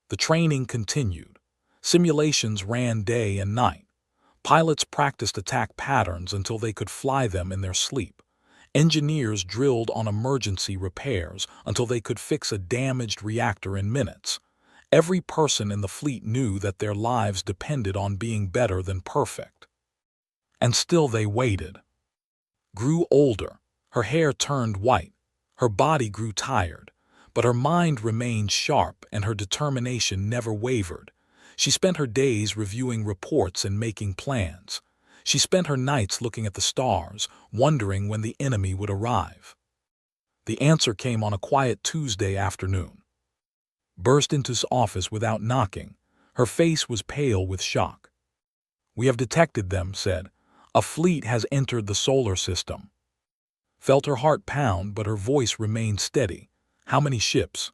The training continued. Simulations ran day and night. Pilots practiced attack patterns until they could fly them in their sleep. Engineers drilled on emergency repairs until they could fix a damaged reactor in minutes. Every person in the fleet knew that their lives depended on being better than perfect. And still they waited. Grew older. Her hair turned white. Her body grew tired. But her mind remained sharp and her determination never wavered. She spent her days reviewing reports and making plans. She spent her nights looking at the stars, wondering when the enemy would arrive. The answer came on a quiet Tuesday afternoon. Burst into his office without knocking. Her face was pale with shock. "We have detected them," said. "A fleet has entered the solar system." Felt her heart pound, but her voice remained steady. "How many ships?"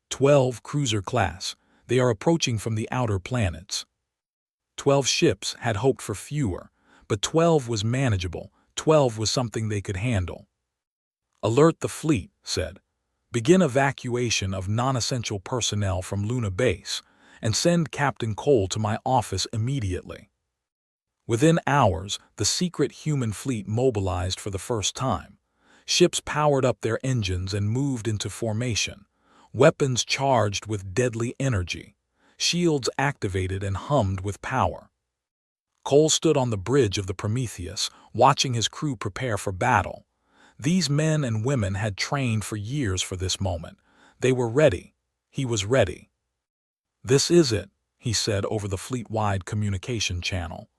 12 cruiser class. They are approaching from the outer planets. 12 ships had hoped for fewer, but 12 was manageable. 12 was something they could handle. "Alert the fleet," said. "Begin evacuation of non-essential personnel from Luna Base, and send Captain Cole to my office immediately." Within hours, the secret human fleet mobilized for the first time. Ships powered up their engines and moved into formation. Weapons charged with deadly energy. Shields activated and hummed with power. Cole stood on the bridge of the Prometheus, watching his crew prepare for battle. These men and women had trained for years for this moment. They were ready. He was ready. "This is it," he said over the fleet-wide communication channel.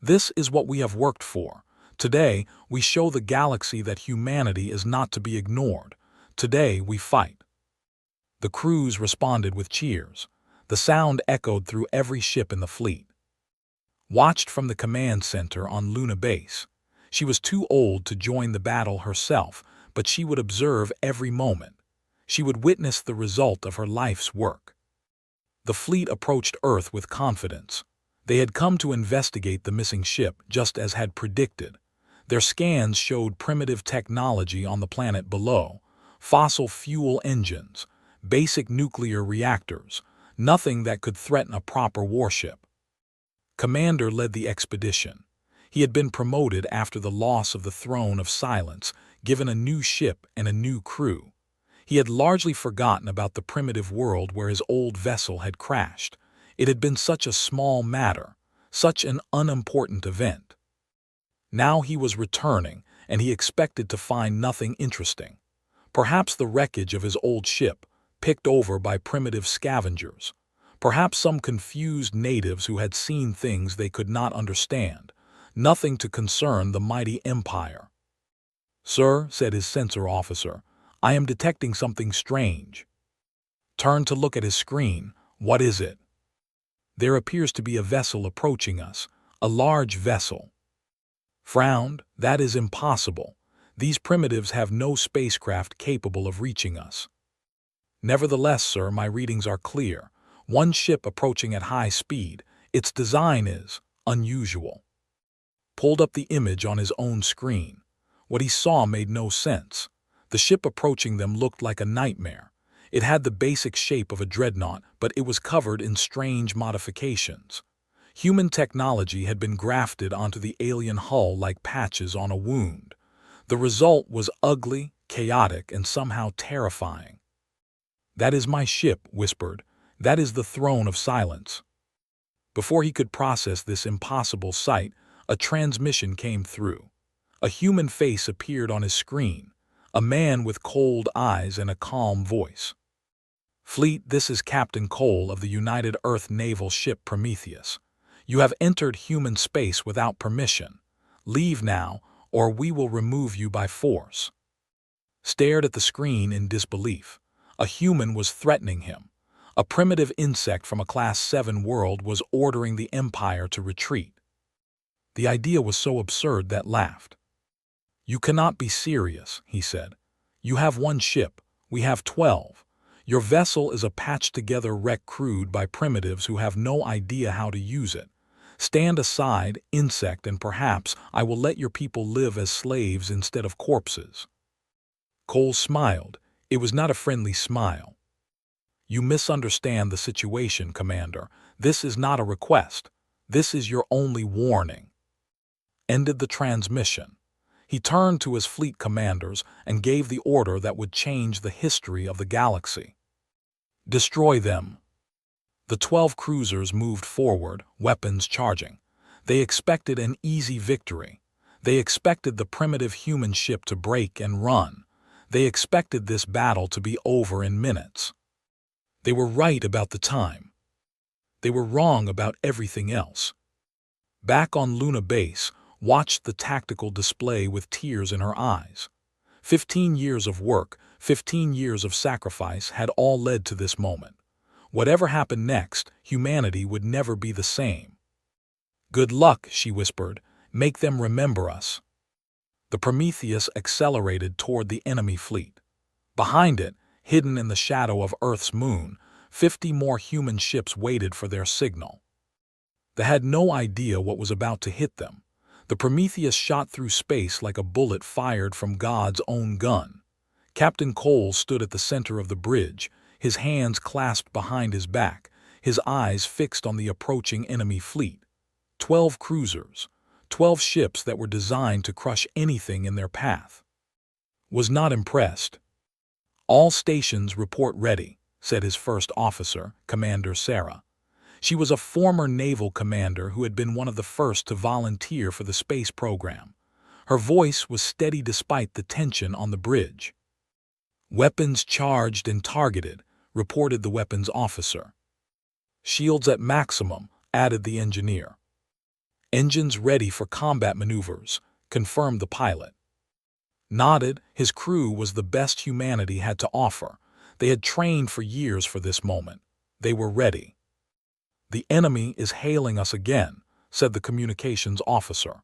"This is what we have worked for. Today, we show the galaxy that humanity is not to be ignored. Today, we fight." The crews responded with cheers. The sound echoed through every ship in the fleet. Watched from the command center on Luna Base. She was too old to join the battle herself, but she would observe every moment. She would witness the result of her life's work. The fleet approached Earth with confidence. They had come to investigate the missing ship, just as had predicted. Their scans showed primitive technology on the planet below, fossil fuel engines, basic nuclear reactors, nothing that could threaten a proper warship. Commander led the expedition. He had been promoted after the loss of the Throne of Silence, given a new ship and a new crew. He had largely forgotten about the primitive world where his old vessel had crashed. It had been such a small matter, such an unimportant event. Now he was returning, and he expected to find nothing interesting. Perhaps the wreckage of his old ship, picked over by primitive scavengers. Perhaps some confused natives who had seen things they could not understand. Nothing to concern the mighty empire. "Sir," said his sensor officer, "I am detecting something strange." Turned to look at his screen. "What is it?" "There appears to be a vessel approaching us, a large vessel." Frowned. "That is impossible. These primitives have no spacecraft capable of reaching us." "Nevertheless, sir, my readings are clear. One ship approaching at high speed. Its design is unusual." Pulled up the image on his own screen. What he saw made no sense. The ship approaching them looked like a nightmare. It had the basic shape of a dreadnought, but it was covered in strange modifications. Human technology had been grafted onto the alien hull like patches on a wound. The result was ugly, chaotic, and somehow terrifying. "That is my ship," whispered. "That is the Throne of Silence." Before he could process this impossible sight, a transmission came through. A human face appeared on his screen, a man with cold eyes and a calm voice. "Fleet, this is Captain Cole of the United Earth Naval Ship Prometheus. You have entered human space without permission. Leave now, or we will remove you by force." Stared at the screen in disbelief. A human was threatening him. A primitive insect from a Class 7 world was ordering the Empire to retreat. The idea was so absurd that laughed. "You cannot be serious," he said. "You have one ship. We have 12. Your vessel is a patched-together wreck crewed by primitives who have no idea how to use it. Stand aside, insect, and perhaps I will let your people live as slaves instead of corpses." Cole smiled. It was not a friendly smile. "You misunderstand the situation, Commander. This is not a request. This is your only warning." Ended the transmission. He turned to his fleet commanders and gave the order that would change the history of the galaxy. "Destroy them." The 12 cruisers moved forward, weapons charging. They expected an easy victory. They expected the primitive human ship to break and run. They expected this battle to be over in minutes. They were right about the time. They were wrong about everything else. Back on Luna Base, watched the tactical display with tears in her eyes. 15 years of work, 15 years of sacrifice had all led to this moment. Whatever happened next, humanity would never be the same. "Good luck," she whispered. "Make them remember us." The Prometheus accelerated toward the enemy fleet. Behind it, hidden in the shadow of Earth's moon, 50 more human ships waited for their signal. They had no idea what was about to hit them. The Prometheus shot through space like a bullet fired from God's own gun. Captain Cole stood at the center of the bridge, his hands clasped behind his back, his eyes fixed on the approaching enemy fleet. 12 cruisers, 12 ships that were designed to crush anything in their path. Was not impressed. "All stations report ready," said his first officer, Commander Sarah. She was a former naval commander who had been one of the first to volunteer for the space program. Her voice was steady despite the tension on the bridge. "Weapons charged and targeted," reported the weapons officer. "Shields at maximum," added the engineer. "Engines ready for combat maneuvers," confirmed the pilot. Nodded, his crew was the best humanity had to offer. They had trained for years for this moment. They were ready. "The enemy is hailing us again," said the communications officer.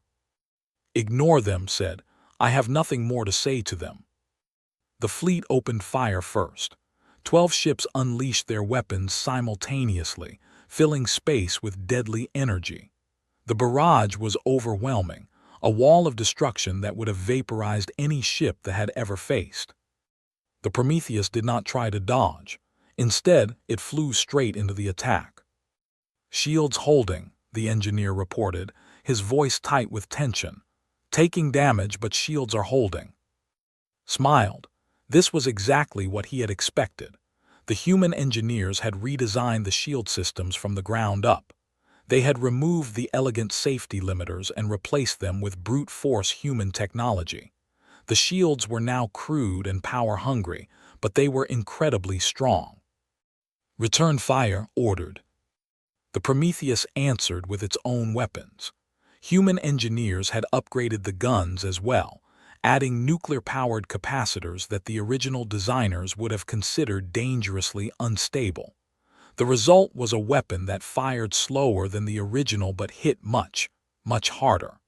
"Ignore them," said. "I have nothing more to say to them." The fleet opened fire first. 12 ships unleashed their weapons simultaneously, filling space with deadly energy. The barrage was overwhelming, a wall of destruction that would have vaporized any ship that had ever faced. The Prometheus did not try to dodge. Instead, it flew straight into the attack. "Shields holding," the engineer reported, his voice tight with tension. "Taking damage, but shields are holding." Smiled. This was exactly what he had expected. The human engineers had redesigned the shield systems from the ground up. They had removed the elegant safety limiters and replaced them with brute force human technology. The shields were now crude and power-hungry, but they were incredibly strong. "Return fire," ordered. The Prometheus answered with its own weapons. Human engineers had upgraded the guns as well, adding nuclear-powered capacitors that the original designers would have considered dangerously unstable. The result was a weapon that fired slower than the original but hit much, much harder.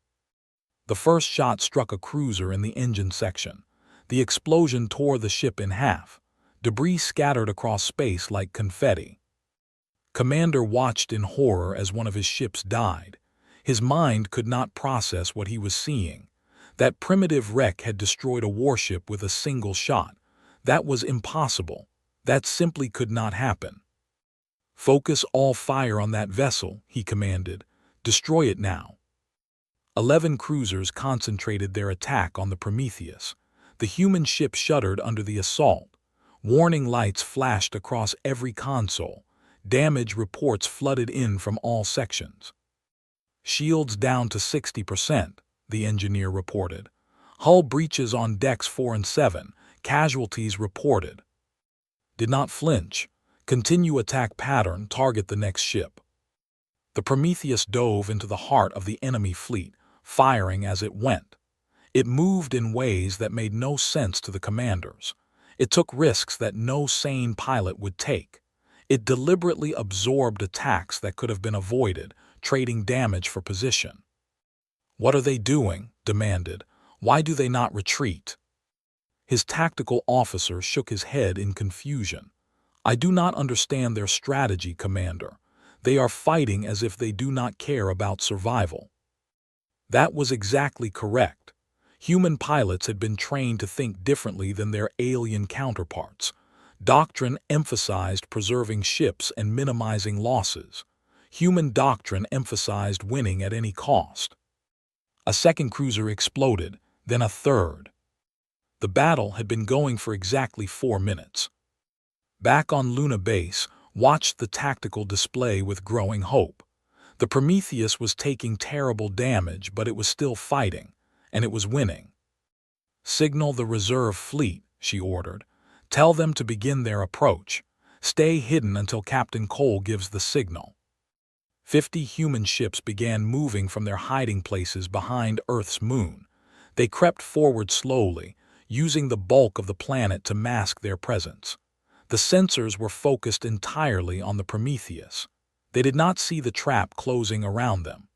The first shot struck a cruiser in the engine section. The explosion tore the ship in half. Debris scattered across space like confetti. Commander watched in horror as one of his ships died. His mind could not process what he was seeing. That primitive wreck had destroyed a warship with a single shot. That was impossible. That simply could not happen. "Focus all fire on that vessel," he commanded. "Destroy it now." 11 cruisers concentrated their attack on the Prometheus. The human ship shuddered under the assault. Warning lights flashed across every console. Damage reports flooded in from all sections. "Shields down to 60%, the engineer reported. "Hull breaches on decks 4 and 7, casualties reported." "Did not flinch. Continue attack pattern, target the next ship." The Prometheus dove into the heart of the enemy fleet, firing as it went. It moved in ways that made no sense to the commanders. It took risks that no sane pilot would take. It deliberately absorbed attacks that could have been avoided, trading damage for position. "What are they doing?" demanded. "Why do they not retreat?" His tactical officer shook his head in confusion. "I do not understand their strategy, Commander. They are fighting as if they do not care about survival." That was exactly correct. Human pilots had been trained to think differently than their alien counterparts. Doctrine emphasized preserving ships and minimizing losses. Human doctrine emphasized winning at any cost. A second cruiser exploded, then a third. The battle had been going for exactly 4 minutes. Back on Luna Base, watched the tactical display with growing hope. The Prometheus was taking terrible damage, but it was still fighting, and it was winning. "Signal the reserve fleet," she ordered. "Tell them to begin their approach. Stay hidden until Captain Cole gives the signal." 50 human ships began moving from their hiding places behind Earth's moon. They crept forward slowly, using the bulk of the planet to mask their presence. The sensors were focused entirely on the Prometheus. They did not see the trap closing around them.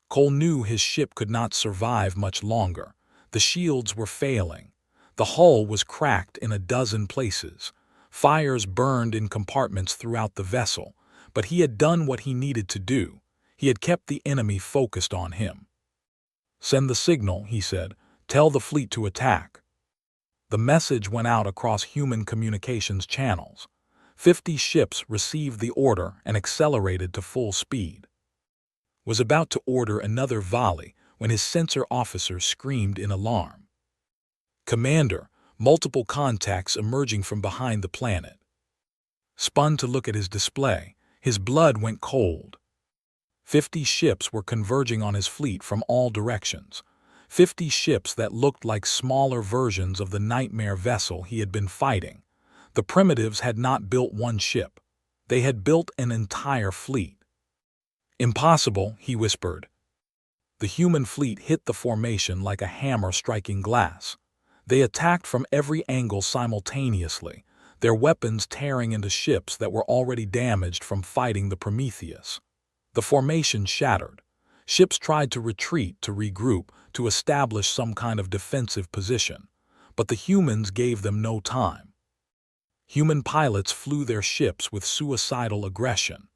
Cole knew his ship could not survive much longer. The shields were failing. The hull was cracked in a dozen places. Fires burned in compartments throughout the vessel, but he had done what he needed to do. He had kept the enemy focused on him. "Send the signal," he said. "Tell the fleet to attack." The message went out across human communications channels. 50 ships received the order and accelerated to full speed. Was about to order another volley when his sensor officer screamed in alarm. "Commander, multiple contacts emerging from behind the planet." Spun to look at his display, his blood went cold. 50 ships were converging on his fleet from all directions. 50 ships that looked like smaller versions of the nightmare vessel he had been fighting. The primitives had not built one ship. They had built an entire fleet. "Impossible," he whispered. The human fleet hit the formation like a hammer striking glass. They attacked from every angle simultaneously, their weapons tearing into ships that were already damaged from fighting the Prometheus. The formation shattered. Ships tried to retreat, to regroup, to establish some kind of defensive position, but the humans gave them no time. Human pilots flew their ships with suicidal aggression.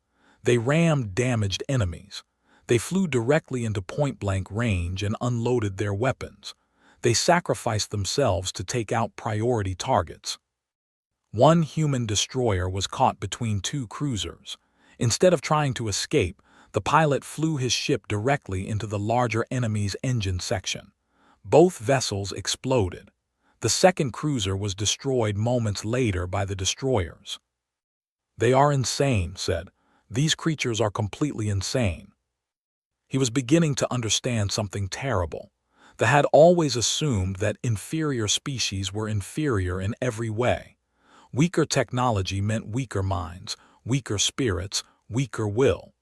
They rammed damaged enemies. They flew directly into point-blank range and unloaded their weapons. They sacrificed themselves to take out priority targets. One human destroyer was caught between two cruisers. Instead of trying to escape, the pilot flew his ship directly into the larger enemy's engine section. Both vessels exploded. The second cruiser was destroyed moments later by the destroyers. "They are insane," said. "These creatures are completely insane." He was beginning to understand something terrible. They had always assumed that inferior species were inferior in every way. Weaker technology meant weaker minds, weaker spirits, weaker will.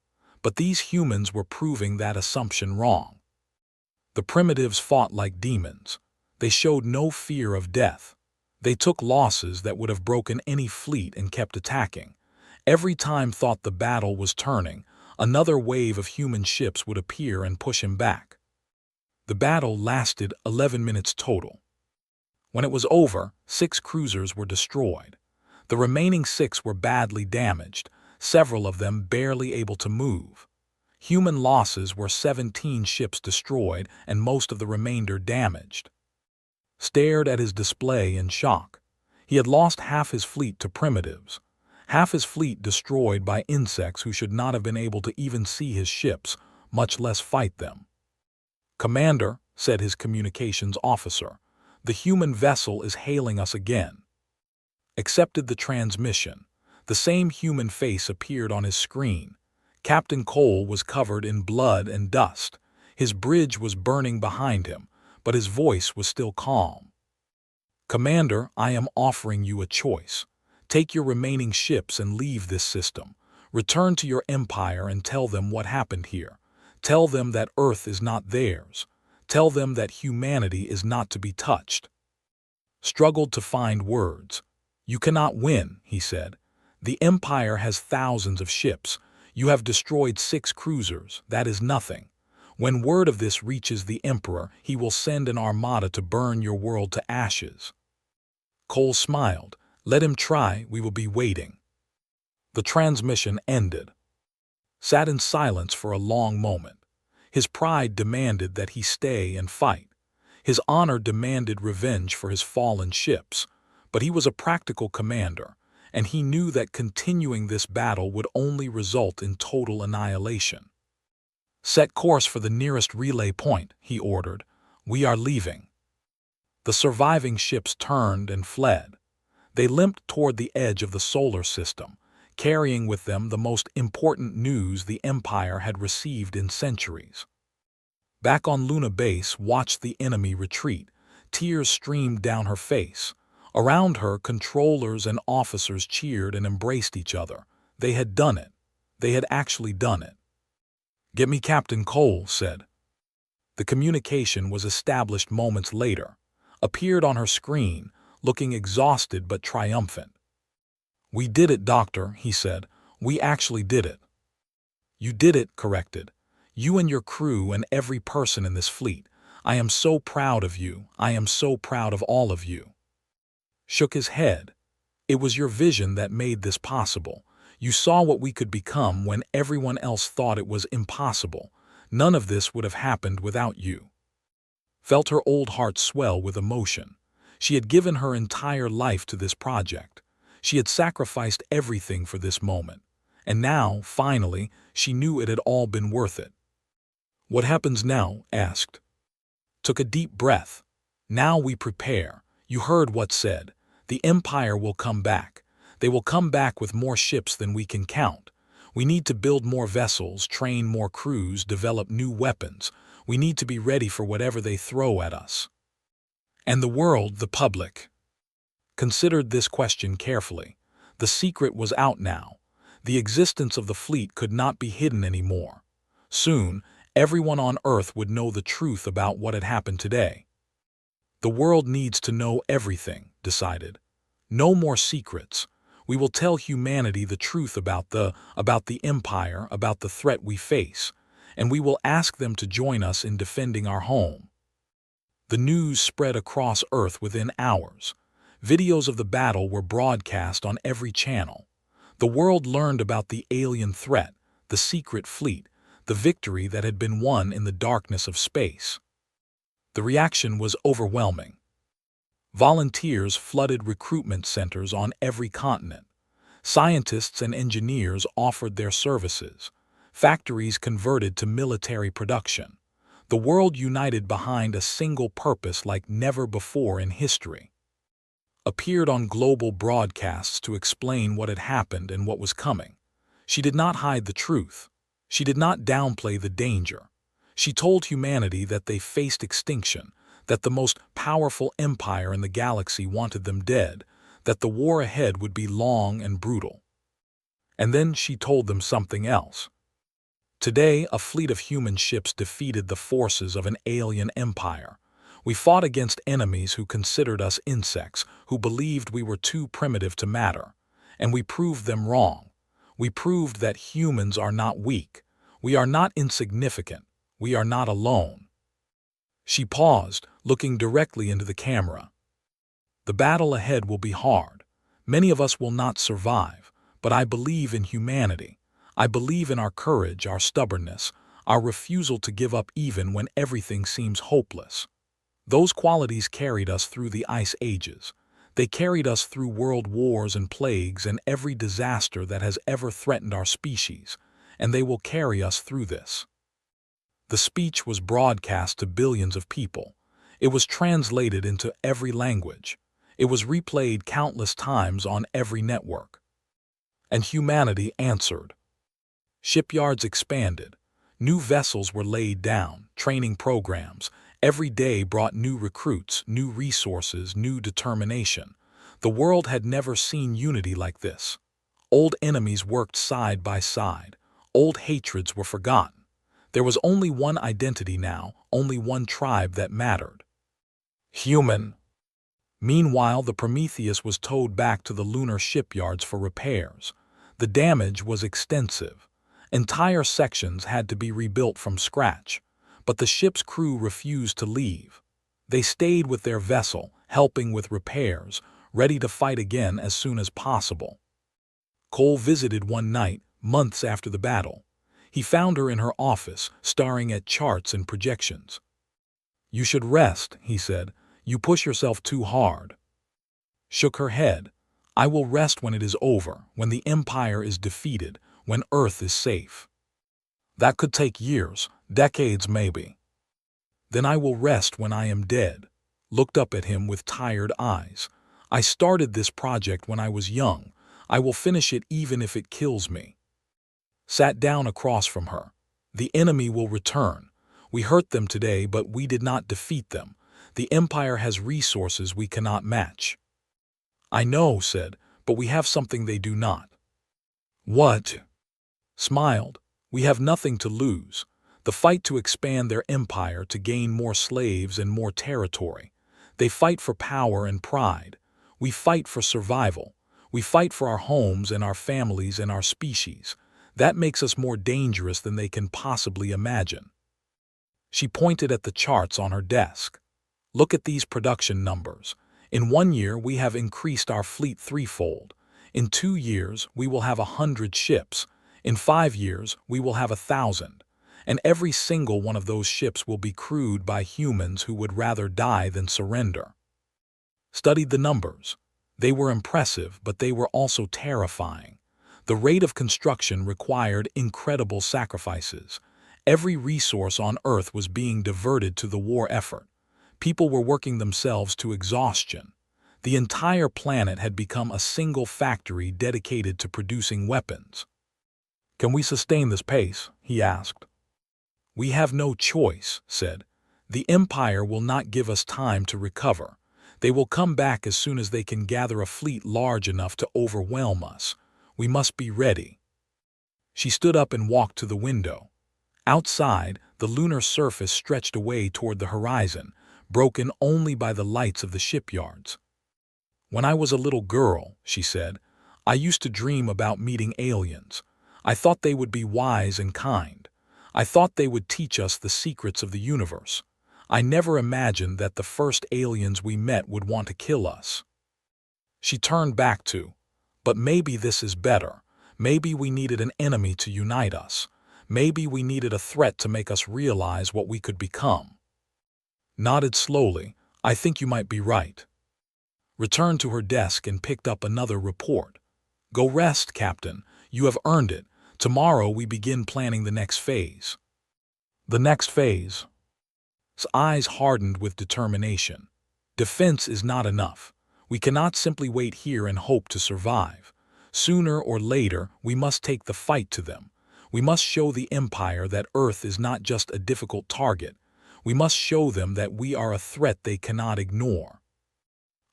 But these humans were proving that assumption wrong. The primitives fought like demons. They showed no fear of death. They took losses that would have broken any fleet and kept attacking. Every time thought the battle was turning, another wave of human ships would appear and push him back. The battle lasted 11 minutes total. When it was over, 6 cruisers were destroyed. The remaining 6 were badly damaged, several of them barely able to move. Human losses were 17 ships destroyed and most of the remainder damaged. Stared at his display in shock. He had lost half his fleet to primitives. Half his fleet destroyed by insects who should not have been able to even see his ships, much less fight them. "Commander," said his communications officer, "the human vessel is hailing us again." Accepted the transmission. The same human face appeared on his screen. Captain Cole was covered in blood and dust. His bridge was burning behind him, but his voice was still calm. "Commander, I am offering you a choice. Take your remaining ships and leave this system. Return to your empire and tell them what happened here. Tell them that Earth is not theirs. Tell them that humanity is not to be touched." Struggled to find words. "You cannot win," he said. "The Empire has thousands of ships. You have destroyed 6 cruisers. That is nothing. When word of this reaches the Emperor, he will send an armada to burn your world to ashes." Cole smiled. "Let him try, we will be waiting." The transmission ended. Sat in silence for a long moment. His pride demanded that he stay and fight. His honor demanded revenge for his fallen ships. But he was a practical commander, and he knew that continuing this battle would only result in total annihilation. "Set course for the nearest relay point," he ordered. "We are leaving." The surviving ships turned and fled. They limped toward the edge of the solar system, carrying with them the most important news the Empire had received in centuries. Back on Luna Base watched the enemy retreat. Tears streamed down her face. Around her, controllers and officers cheered and embraced each other. They had done it. They had actually done it. "Get me Captain Cole," said. The communication was established moments later. Appeared on her screen, looking exhausted but triumphant. "We did it, Doctor," he said. "We actually did it." "You did it," corrected. "You and your crew and every person in this fleet. I am so proud of you. I am so proud of all of you." Shook his head. "It was your vision that made this possible. You saw what we could become when everyone else thought it was impossible. None of this would have happened without you." Felt her old heart swell with emotion. She had given her entire life to this project. She had sacrificed everything for this moment. And now, finally, she knew it had all been worth it. "What happens now?" asked. Took a deep breath. "Now we prepare. You heard what said. The Empire will come back. They will come back with more ships than we can count. We need to build more vessels, train more crews, develop new weapons. We need to be ready for whatever they throw at us." And the world, the public, considered this question carefully. The secret was out now. The existence of the fleet could not be hidden anymore. Soon, everyone on Earth would know the truth about what had happened today. The world needs to know everything, decided. No more secrets. We will tell humanity the truth about the Empire, about the threat we face, and we will ask them to join us in defending our home. The news spread across Earth within hours. Videos of the battle were broadcast on every channel. The world learned about the alien threat, the secret fleet, the victory that had been won in the darkness of space. The reaction was overwhelming. Volunteers flooded recruitment centers on every continent. Scientists and engineers offered their services. Factories converted to military production. The world united behind a single purpose like never before in history. Appeared on global broadcasts to explain what had happened and what was coming. She did not hide the truth. She did not downplay the danger. She told humanity that they faced extinction, that the most powerful empire in the galaxy wanted them dead, that the war ahead would be long and brutal. And then she told them something else. Today, a fleet of human ships defeated the forces of an alien empire. We fought against enemies who considered us insects, who believed we were too primitive to matter. And we proved them wrong. We proved that humans are not weak. We are not insignificant. We are not alone. She paused, looking directly into the camera. "The battle ahead will be hard. Many of us will not survive, but I believe in humanity. I believe in our courage, our stubbornness, our refusal to give up even when everything seems hopeless. Those qualities carried us through the ice ages. They carried us through world wars and plagues and every disaster that has ever threatened our species, and they will carry us through this." The speech was broadcast to billions of people. It was translated into every language. It was replayed countless times on every network. And humanity answered. Shipyards expanded. New vessels were laid down, training programs. Every day brought new recruits, new resources, new determination. The world had never seen unity like this. Old enemies worked side by side. Old hatreds were forgotten. There was only one identity now, only one tribe that mattered. Human. Meanwhile, the Prometheus was towed back to the lunar shipyards for repairs. The damage was extensive. Entire sections had to be rebuilt from scratch, but the ship's crew refused to leave. They stayed with their vessel, helping with repairs, ready to fight again as soon as possible. Cole visited one night, months after the battle. He found her in her office, staring at charts and projections. "You should rest," he said. "You push yourself too hard." Shook her head. "I will rest when it is over, when the Empire is defeated, when Earth is safe. That could take years, decades maybe. Then I will rest when I am dead." Looked up at him with tired eyes. "I started this project when I was young. I will finish it even if it kills me." Sat down across from her. "The enemy will return. We hurt them today, but we did not defeat them. The Empire has resources we cannot match." "I know," said, "but we have something they do not." "What?" Smiled. "We have nothing to lose. The fight to expand their empire, to gain more slaves and more territory. They fight for power and pride. We fight for survival. We fight for our homes and our families and our species. That makes us more dangerous than they can possibly imagine. She pointed at the charts on her desk. Look at these production numbers. In 1 year, we have increased our fleet threefold. In 2 years, we will have 100 ships. In 5 years, we will have 1,000. And every single one of those ships will be crewed by humans who would rather die than surrender. Studied the numbers. They were impressive, but they were also terrifying. The rate of construction required incredible sacrifices. Every resource on Earth was being diverted to the war effort. People were working themselves to exhaustion. The entire planet had become a single factory dedicated to producing weapons. "Can we sustain this pace?" he asked. "We have no choice," said. "The Empire will not give us time to recover. They will come back as soon as they can gather a fleet large enough to overwhelm us. We must be ready." She stood up and walked to the window. Outside, the lunar surface stretched away toward the horizon, broken only by the lights of the shipyards. "When I was a little girl," she said, "I used to dream about meeting aliens. I thought they would be wise and kind. I thought they would teach us the secrets of the universe. I never imagined that the first aliens we met would want to kill us." She turned back to, "But maybe this is better. Maybe we needed an enemy to unite us. Maybe we needed a threat to make us realize what we could become." Nodded slowly. "I think you might be right." Returned to her desk and picked up another report. "Go rest, Captain. You have earned it. Tomorrow we begin planning the next phase." The next phase. His eyes hardened with determination. Defense is not enough. We cannot simply wait here and hope to survive. Sooner or later, we must take the fight to them. We must show the Empire that Earth is not just a difficult target. We must show them that we are a threat they cannot ignore.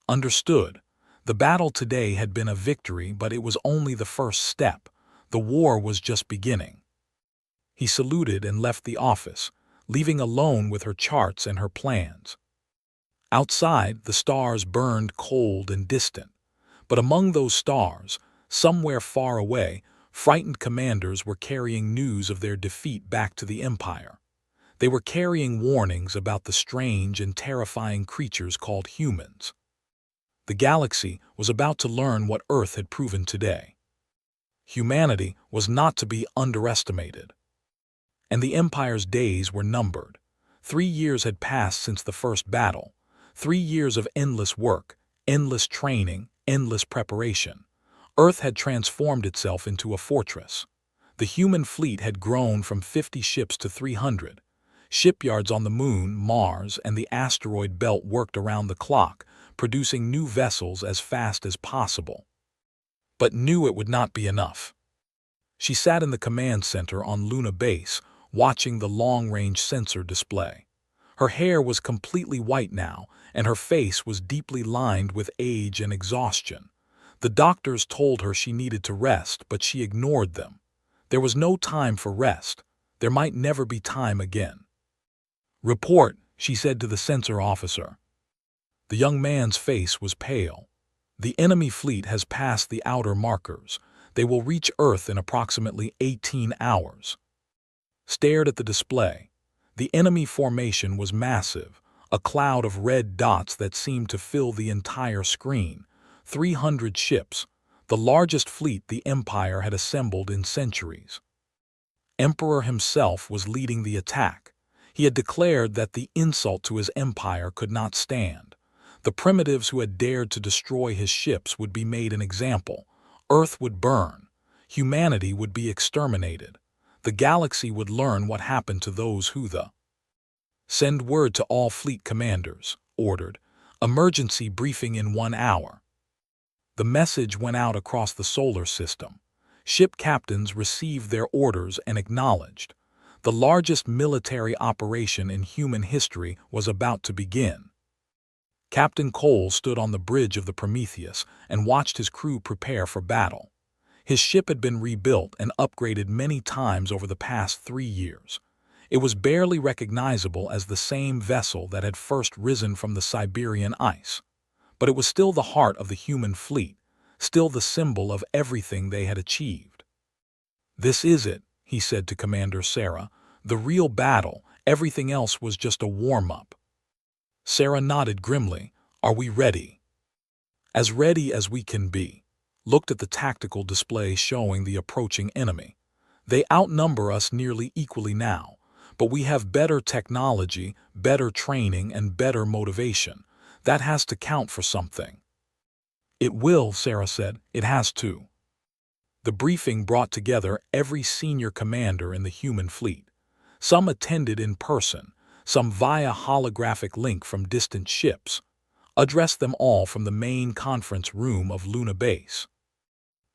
Understood. The battle today had been a victory, but it was only the first step. The war was just beginning. He saluted and left the office, leaving alone with her charts and her plans. Outside, the stars burned cold and distant. But among those stars, somewhere far away, frightened commanders were carrying news of their defeat back to the Empire. They were carrying warnings about the strange and terrifying creatures called humans. The galaxy was about to learn what Earth had proven today. Humanity was not to be underestimated. And the Empire's days were numbered. 3 years had passed since the first battle. 3 years of endless work, endless training, endless preparation. Earth had transformed itself into a fortress. The human fleet had grown from 50 ships to 300. Shipyards on the Moon, Mars, and the asteroid belt worked around the clock, producing new vessels as fast as possible. But knew it would not be enough. She sat in the command center on Luna Base, watching the long-range sensor display. Her hair was completely white now, and her face was deeply lined with age and exhaustion. The doctors told her she needed to rest, but she ignored them. There was no time for rest. There might never be time again. "Report," she said to the sensor officer. The young man's face was pale. "The enemy fleet has passed the outer markers. They will reach Earth in approximately 18 hours. Stared at the display. The enemy formation was massive, a cloud of red dots that seemed to fill the entire screen. 300 ships, the largest fleet the Empire had assembled in centuries. Emperor himself was leading the attack. He had declared that the insult to his empire could not stand. The primitives who had dared to destroy his ships would be made an example. Earth would burn. Humanity would be exterminated. The galaxy would learn what happened to those who "Send word to all fleet commanders," ordered. "Emergency briefing in 1 hour." The message went out across the solar system. Ship captains received their orders and acknowledged. The largest military operation in human history was about to begin. Captain Cole stood on the bridge of the Prometheus and watched his crew prepare for battle. His ship had been rebuilt and upgraded many times over the past 3 years. It was barely recognizable as the same vessel that had first risen from the Siberian ice. But it was still the heart of the human fleet, still the symbol of everything they had achieved. "This is it," he said to Commander Sarah. "The real battle, everything else was just a warm-up." Sarah nodded grimly. "Are we ready?" "As ready as we can be." Looked at the tactical display showing the approaching enemy. "They outnumber us nearly equally now, but we have better technology, better training, and better motivation. That has to count for something." "It will," Sarah said. "It has to." The briefing brought together every senior commander in the human fleet. Some attended in person, some via holographic link from distant ships. Addressed them all from the main conference room of Luna Base.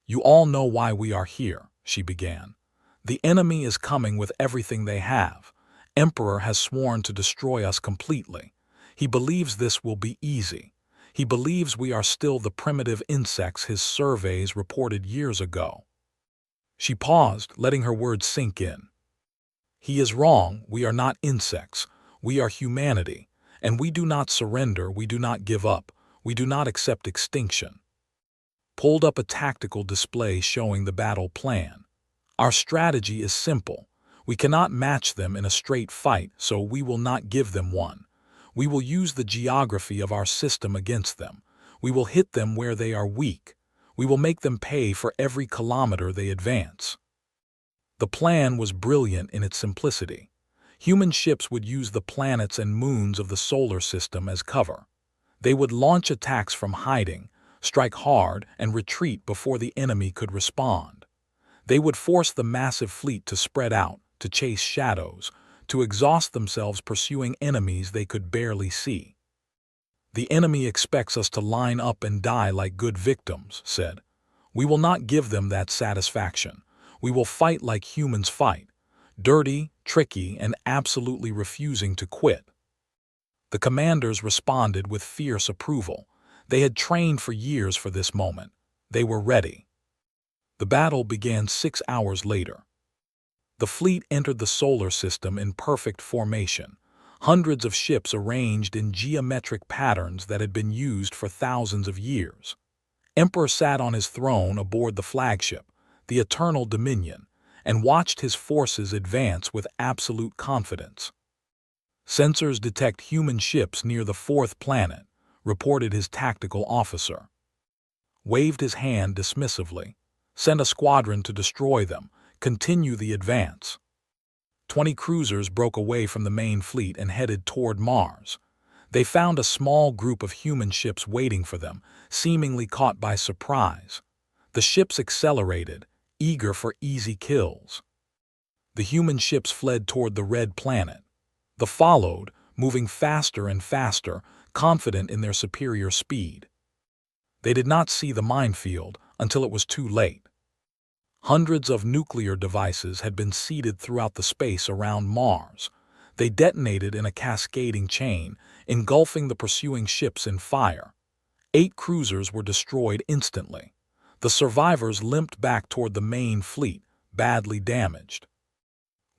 "You all know why we are here," she began. "The enemy is coming with everything they have. Emperor has sworn to destroy us completely. He believes this will be easy. He believes we are still the primitive insects his surveys reported years ago." She paused, letting her words sink in. "He is wrong. We are not insects. We are humanity. And we do not surrender, we do not give up, we do not accept extinction." Pulled up a tactical display showing the battle plan. "Our strategy is simple. We cannot match them in a straight fight, so we will not give them one. We will use the geography of our system against them. We will hit them where they are weak. We will make them pay for every kilometer they advance." The plan was brilliant in its simplicity. Human ships would use the planets and moons of the solar system as cover. They would launch attacks from hiding, strike hard, and retreat before the enemy could respond. They would force the massive fleet to spread out, to chase shadows, to exhaust themselves pursuing enemies they could barely see. "The enemy expects us to line up and die like good victims," said. "We will not give them that satisfaction. We will fight like humans fight. Dirty, tricky, and absolutely refusing to quit." The commanders responded with fierce approval. They had trained for years for this moment. They were ready. The battle began 6 hours later. The fleet entered the solar system in perfect formation, hundreds of ships arranged in geometric patterns that had been used for thousands of years. Emperor sat on his throne aboard the flagship, the Eternal Dominion, and watched his forces advance with absolute confidence. "Sensors detect human ships near the 4th planet," reported his tactical officer. Waved his hand dismissively. "Send a squadron to destroy them. Continue the advance." 20 cruisers broke away from the main fleet and headed toward Mars. They found a small group of human ships waiting for them, seemingly caught by surprise. The ships accelerated, eager for easy kills. The human ships fled toward the red planet. The followed, moving faster and faster, confident in their superior speed. They did not see the minefield until it was too late. Hundreds of nuclear devices had been seeded throughout the space around Mars. They detonated in a cascading chain, engulfing the pursuing ships in fire. 8 cruisers were destroyed instantly. The survivors limped back toward the main fleet, badly damaged.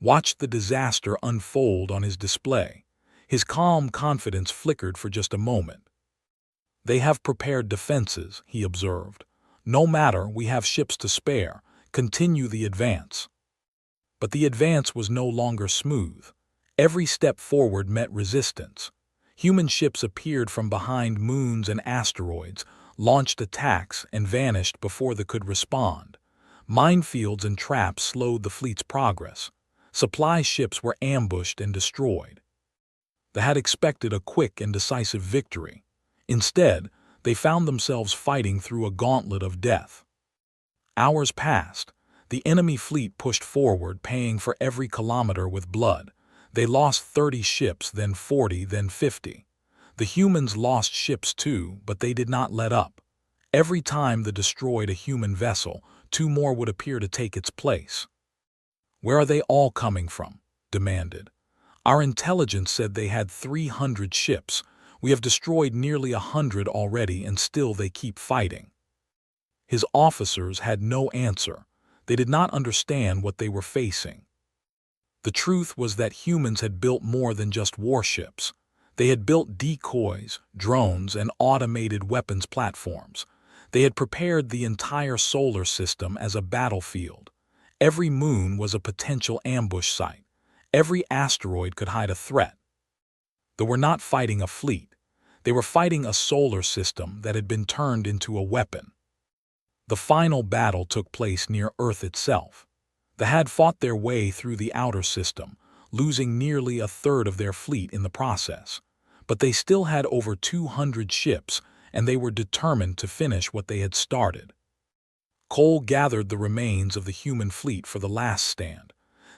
Watched the disaster unfold on his display. His calm confidence flickered for just a moment. "They have prepared defenses," he observed. "No matter, we have ships to spare. Continue the advance." But the advance was no longer smooth. Every step forward met resistance. Human ships appeared from behind moons and asteroids, launched attacks, and vanished before they could respond. Minefields and traps slowed the fleet's progress. Supply ships were ambushed and destroyed. They had expected a quick and decisive victory. Instead, they found themselves fighting through a gauntlet of death. Hours passed. The enemy fleet pushed forward, paying for every kilometer with blood. They lost 30 ships, then 40, then 50. The humans lost ships too, but they did not let up. Every time they destroyed a human vessel, 2 more would appear to take its place. "Where are they all coming from?" demanded. "Our intelligence said they had 300 ships. We have destroyed nearly 100 already, and still they keep fighting." His officers had no answer. They did not understand what they were facing. The truth was that humans had built more than just warships. They had built decoys, drones, and automated weapons platforms. They had prepared the entire solar system as a battlefield. Every moon was a potential ambush site. Every asteroid could hide a threat. They were not fighting a fleet. They were fighting a solar system that had been turned into a weapon. The final battle took place near Earth itself. They had fought their way through the outer system, losing nearly a third of their fleet in the process. But they still had over 200 ships, and they were determined to finish what they had started. Cole gathered the remains of the human fleet for the last stand.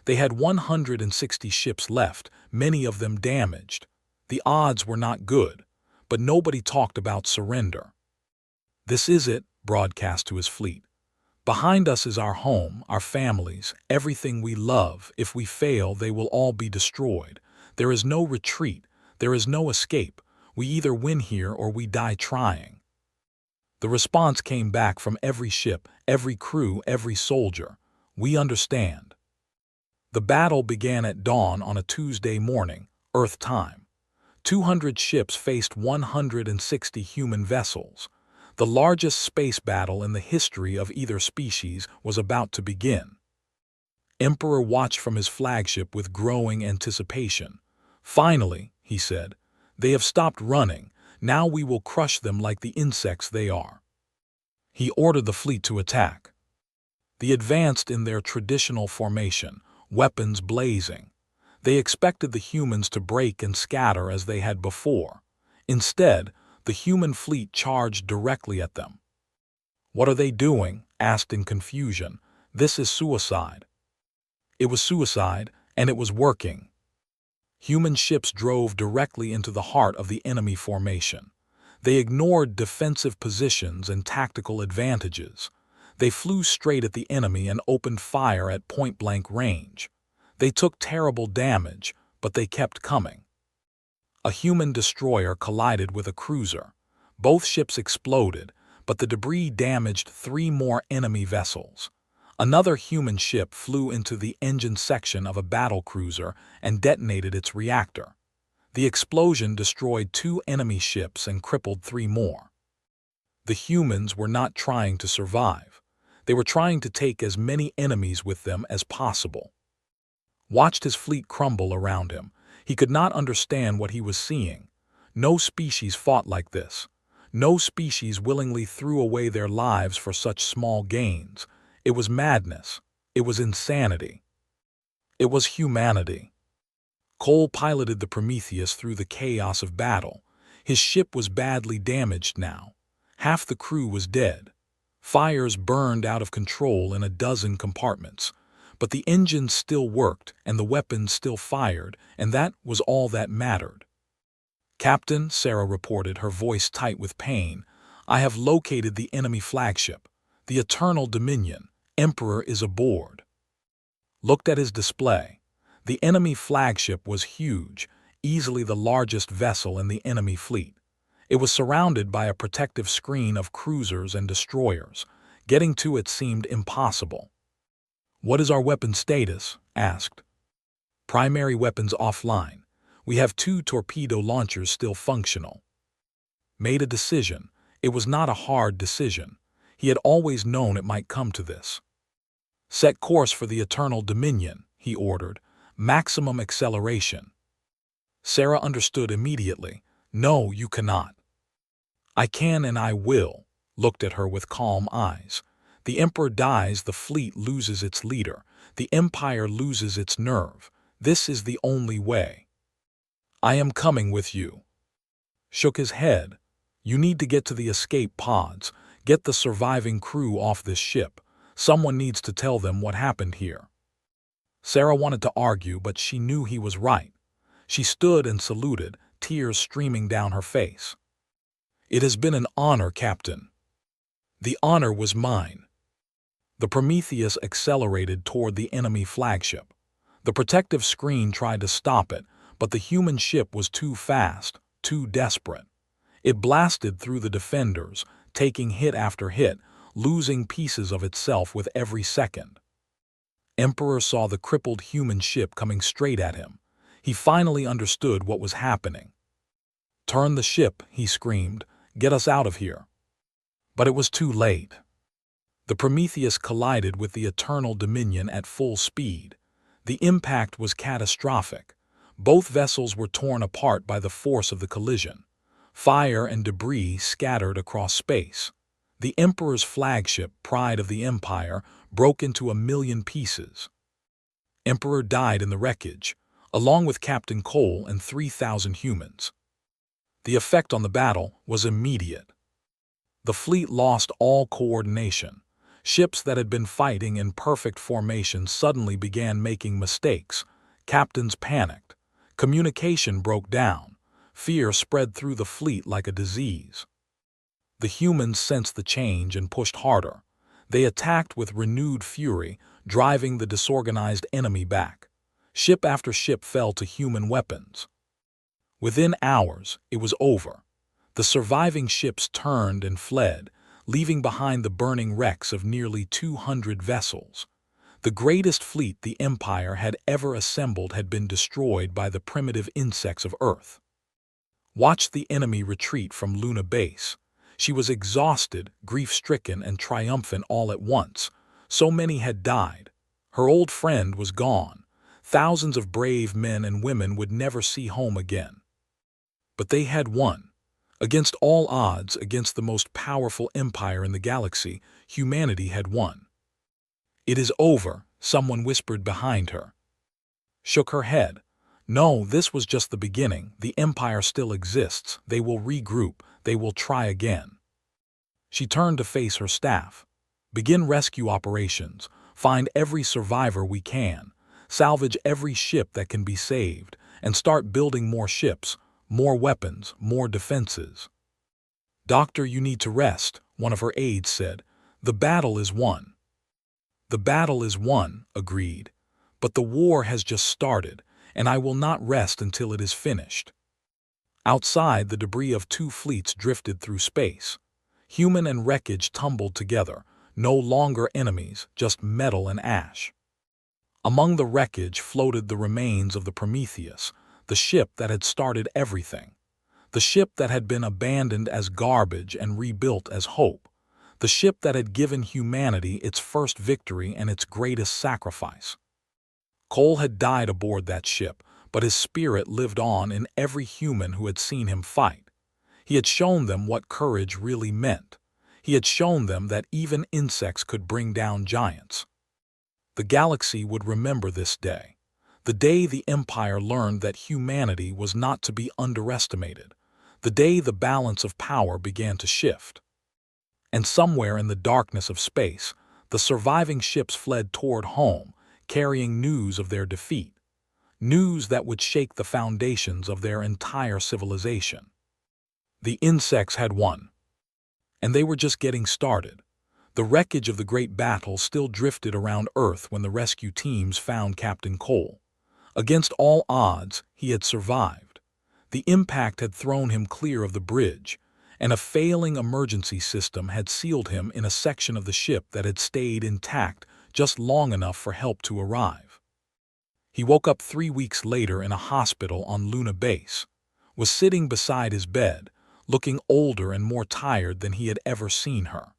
They had 160 ships left, many of them damaged. The odds were not good, but nobody talked about surrender. "This is it," broadcast to his fleet. "Behind us is our home, our families, everything we love. If we fail, they will all be destroyed. There is no retreat. There is no escape. We either win here or we die trying." The response came back from every ship, every crew, every soldier. "We understand." The battle began at dawn on a Tuesday morning, Earth time. 200 ships faced 160 human vessels. The largest space battle in the history of either species was about to begin. Emperor watched from his flagship with growing anticipation. "Finally," he said, "they have stopped running. Now we will crush them like the insects they are." He ordered the fleet to attack. They advanced in their traditional formation, weapons blazing. They expected the humans to break and scatter as they had before. Instead, the human fleet charged directly at them. "What are they doing?" asked in confusion. "This is suicide." It was suicide, and it was working. Human ships drove directly into the heart of the enemy formation. They ignored defensive positions and tactical advantages. They flew straight at the enemy and opened fire at point-blank range. They took terrible damage, but they kept coming. A human destroyer collided with a cruiser. Both ships exploded, but the debris damaged 3 more enemy vessels. Another human ship flew into the engine section of a battle cruiser and detonated its reactor. The explosion destroyed 2 enemy ships and crippled 3 more. The humans were not trying to survive. They were trying to take as many enemies with them as possible. Watched his fleet crumble around him. He could not understand what he was seeing. No species fought like this. No species willingly threw away their lives for such small gains. It was madness. It was insanity. It was humanity. Cole piloted the Prometheus through the chaos of battle. His ship was badly damaged now. Half the crew was dead. Fires burned out of control in a dozen compartments. But the engines still worked, and the weapons still fired, and that was all that mattered. "Captain," Sarah reported, her voice tight with pain, "I have located the enemy flagship. The Eternal Dominion. Emperor is aboard." Looked at his display. The enemy flagship was huge, easily the largest vessel in the enemy fleet. It was surrounded by a protective screen of cruisers and destroyers. Getting to it seemed impossible. "What is our weapon status?" asked. "Primary weapons offline. We have 2 torpedo launchers still functional." Made a decision. It was not a hard decision. He had always known it might come to this. "Set course for the Eternal Dominion," he ordered. "Maximum acceleration." Sarah understood immediately. "No, you cannot." "I can and I will," looked at her with calm eyes. "The Emperor dies, the fleet loses its leader. The Empire loses its nerve. This is the only way." "I am coming with you." Shook his head. "You need to get to the escape pods. Get the surviving crew off this ship. Someone needs to tell them what happened here." Sarah wanted to argue, but she knew he was right. She stood and saluted, tears streaming down her face. "It has been an honor, Captain." "The honor was mine." The Prometheus accelerated toward the enemy flagship. The protective screen tried to stop it, but the human ship was too fast, too desperate. It blasted through the defenders, taking hit after hit, losing pieces of itself with every second. Emperor saw the crippled human ship coming straight at him. He finally understood what was happening. "Turn the ship," he screamed. "Get us out of here." But it was too late. The Prometheus collided with the Eternal Dominion at full speed. The impact was catastrophic. Both vessels were torn apart by the force of the collision. Fire and debris scattered across space. The Emperor's flagship, Pride of the Empire, broke into 1,000,000 pieces. Emperor died in the wreckage, along with Captain Cole and 3,000 humans. The effect on the battle was immediate. The fleet lost all coordination. Ships that had been fighting in perfect formation suddenly began making mistakes. Captains panicked. Communication broke down. Fear spread through the fleet like a disease. The humans sensed the change and pushed harder. They attacked with renewed fury, driving the disorganized enemy back. Ship after ship fell to human weapons. Within hours, it was over. The surviving ships turned and fled, leaving behind the burning wrecks of nearly 200 vessels. The greatest fleet the Empire had ever assembled had been destroyed by the primitive insects of Earth. Watch the enemy retreat from Luna Base. She was exhausted, grief-stricken, and triumphant all at once. So many had died. Her old friend was gone. Thousands of brave men and women would never see home again. But they had won. Against all odds, against the most powerful empire in the galaxy, humanity had won. "It is over," someone whispered behind her. Shook her head. "No, this was just the beginning. The Empire still exists. They will regroup. They will try again." She turned to face her staff. "Begin rescue operations. Find every survivor we can. Salvage every ship that can be saved. And start building more ships, more weapons, more defenses." "Doctor, you need to rest," one of her aides said. "The battle is won." "The battle is won," agreed. "But the war has just started, and I will not rest until it is finished." Outside, the debris of 2 fleets drifted through space. Human and wreckage tumbled together, no longer enemies, just metal and ash. Among the wreckage floated the remains of the Prometheus, the ship that had started everything. The ship that had been abandoned as garbage and rebuilt as hope. The ship that had given humanity its first victory and its greatest sacrifice. Cole had died aboard that ship, but his spirit lived on in every human who had seen him fight. He had shown them what courage really meant. He had shown them that even insects could bring down giants. The galaxy would remember this day. The day the Empire learned that humanity was not to be underestimated. The day the balance of power began to shift. And somewhere in the darkness of space, the surviving ships fled toward home, carrying news of their defeat. News that would shake the foundations of their entire civilization. The insects had won. And they were just getting started. The wreckage of the great battle still drifted around Earth when the rescue teams found Captain Cole. Against all odds, he had survived. The impact had thrown him clear of the bridge, and a failing emergency system had sealed him in a section of the ship that had stayed intact just long enough for help to arrive. He woke up 3 weeks later in a hospital on Luna Base, was sitting beside his bed, looking older and more tired than he had ever seen her.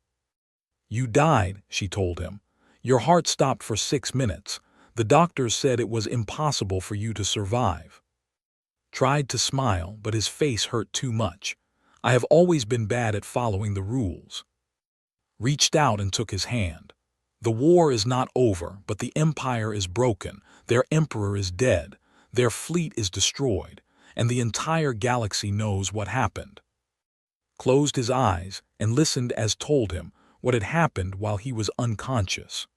"You died," she told him. "Your heart stopped for 6 minutes. The doctors said it was impossible for you to survive." Tried to smile, but his face hurt too much. "I have always been bad at following the rules." Reached out and took his hand. "The war is not over, but the Empire is broken. Their emperor is dead. Their fleet is destroyed. And the entire galaxy knows what happened." Closed his eyes and listened as told him what had happened while he was unconscious.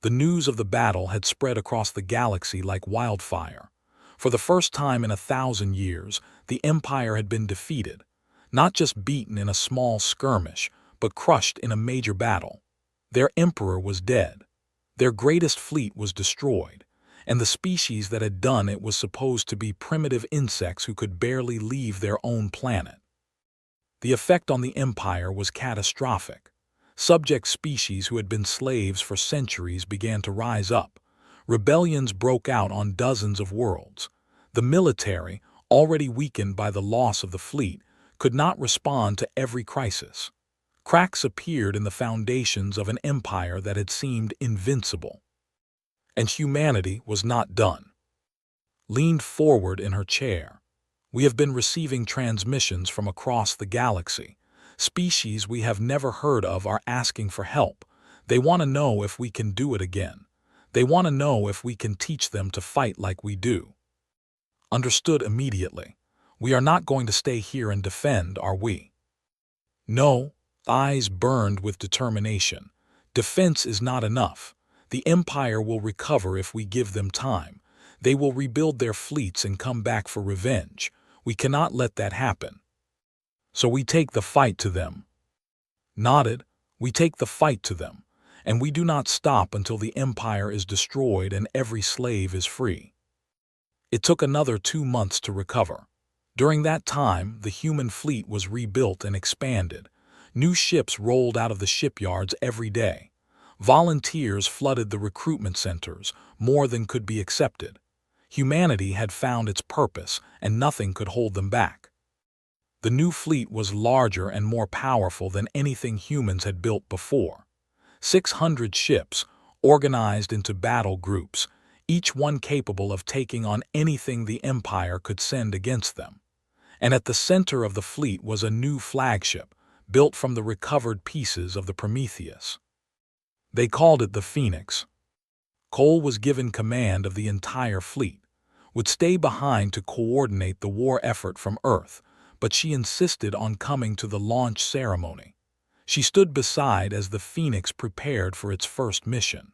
The news of the battle had spread across the galaxy like wildfire. For the first time in 1,000 years, the Empire had been defeated, not just beaten in a small skirmish, but crushed in a major battle. Their emperor was dead. Their greatest fleet was destroyed, and the species that had done it was supposed to be primitive insects who could barely leave their own planet. The effect on the Empire was catastrophic. Subject species who had been slaves for centuries began to rise up. Rebellions broke out on dozens of worlds. The military, already weakened by the loss of the fleet, could not respond to every crisis. Cracks appeared in the foundations of an empire that had seemed invincible. And humanity was not done. Leaned forward in her chair. We have been receiving transmissions from across the galaxy. Species we have never heard of are asking for help. They want to know if we can do it again. They want to know if we can teach them to fight like we do. Understood immediately. We are not going to stay here and defend, are we? No. Eyes burned with determination. Defense is not enough. The Empire will recover if we give them time. They will rebuild their fleets and come back for revenge. We cannot let that happen. So we take the fight to them. Nodded. We take the fight to them. And we do not stop until the Empire is destroyed and every slave is free. It took another 2 months to recover. During that time, the human fleet was rebuilt and expanded. New ships rolled out of the shipyards every day. Volunteers flooded the recruitment centers, more than could be accepted. Humanity had found its purpose, and nothing could hold them back. The new fleet was larger and more powerful than anything humans had built before. 600 ships, organized into battle groups, each one capable of taking on anything the Empire could send against them. And at the center of the fleet was a new flagship, built from the recovered pieces of the Prometheus. They called it the Phoenix. Cole was given command of the entire fleet, would stay behind to coordinate the war effort from Earth, but she insisted on coming to the launch ceremony. She stood beside as the Phoenix prepared for its first mission.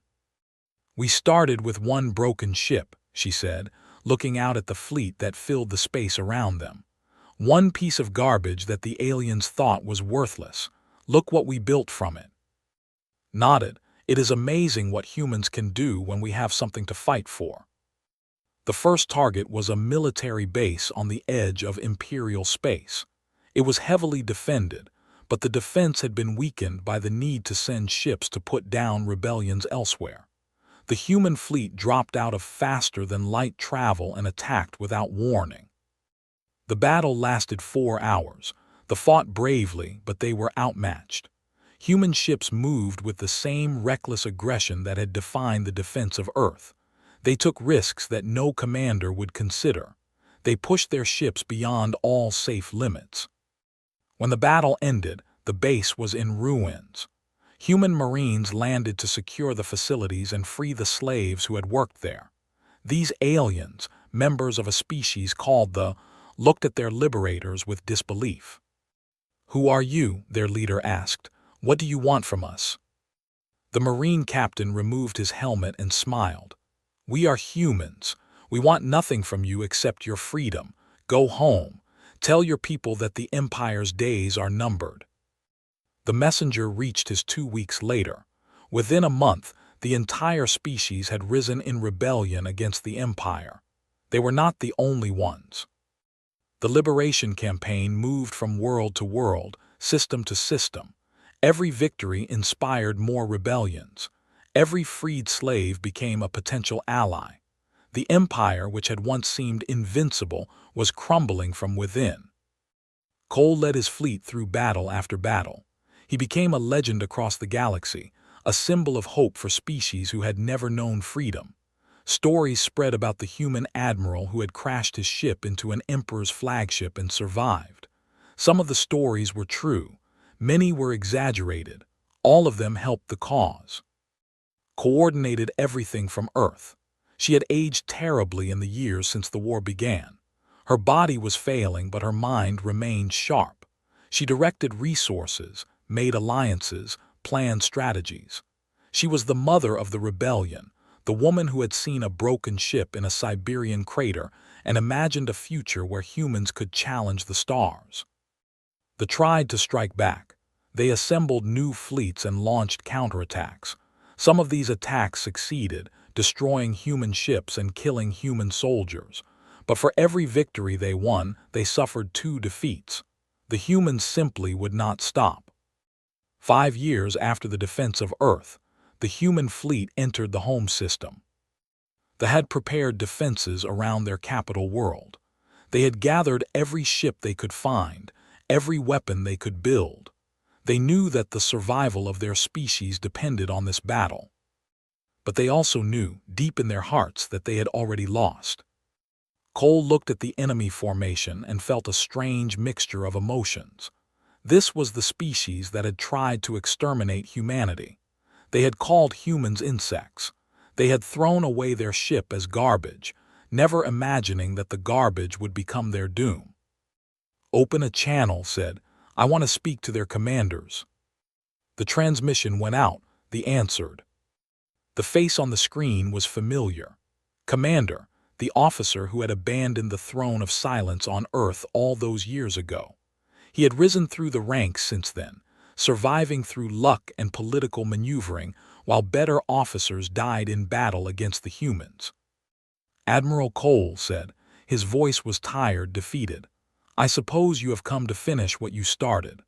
"We started with one broken ship," she said, looking out at the fleet that filled the space around them. "One piece of garbage that the aliens thought was worthless. Look what we built from it." Nodded. It is amazing what humans can do when we have something to fight for. The first target was a military base on the edge of Imperial space. It was heavily defended, but the defense had been weakened by the need to send ships to put down rebellions elsewhere. The human fleet dropped out of faster-than-light travel and attacked without warning. The battle lasted 4 hours. They fought bravely, but they were outmatched. Human ships moved with the same reckless aggression that had defined the defense of Earth. They took risks that no commander would consider. They pushed their ships beyond all safe limits. When the battle ended, the base was in ruins. Human Marines landed to secure the facilities and free the slaves who had worked there. These aliens, members of a species called the, looked at their liberators with disbelief. "Who are you?" their leader asked. "What do you want from us?" The Marine captain removed his helmet and smiled. "We are humans. We want nothing from you except your freedom. Go home. Tell your people that the Empire's days are numbered." The messenger reached his 2 weeks later. Within a month, the entire species had risen in rebellion against the Empire. They were not the only ones. The liberation campaign moved from world to world, system to system. Every victory inspired more rebellions. Every freed slave became a potential ally. The Empire, which had once seemed invincible, was crumbling from within. Cole led his fleet through battle after battle. He became a legend across the galaxy, a symbol of hope for species who had never known freedom. Stories spread about the human admiral who had crashed his ship into an emperor's flagship and survived. Some of the stories were true. Many were exaggerated. All of them helped the cause. Coordinated everything from Earth. She had aged terribly in the years since the war began. Her body was failing, but her mind remained sharp. She directed resources, made alliances, planned strategies. She was the mother of the rebellion, the woman who had seen a broken ship in a Siberian crater and imagined a future where humans could challenge the stars. They tried to strike back. They assembled new fleets and launched counterattacks. Some of these attacks succeeded, destroying human ships and killing human soldiers. But for every victory they won, they suffered 2 defeats. The humans simply would not stop. 5 years after the defense of Earth, the human fleet entered the home system. They had prepared defenses around their capital world. They had gathered every ship they could find, every weapon they could build. They knew that the survival of their species depended on this battle. But they also knew, deep in their hearts, that they had already lost. Cole looked at the enemy formation and felt a strange mixture of emotions. This was the species that had tried to exterminate humanity. They had called humans insects. They had thrown away their ship as garbage, never imagining that the garbage would become their doom. "Open a channel," said. "I want to speak to their commanders." The transmission went out. They answered. The face on the screen was familiar. Commander, the officer who had abandoned the throne of silence on Earth all those years ago. He had risen through the ranks since then, surviving through luck and political maneuvering, while better officers died in battle against the humans. Admiral Cole said. His voice was tired, defeated. "I suppose you have come to finish what you started."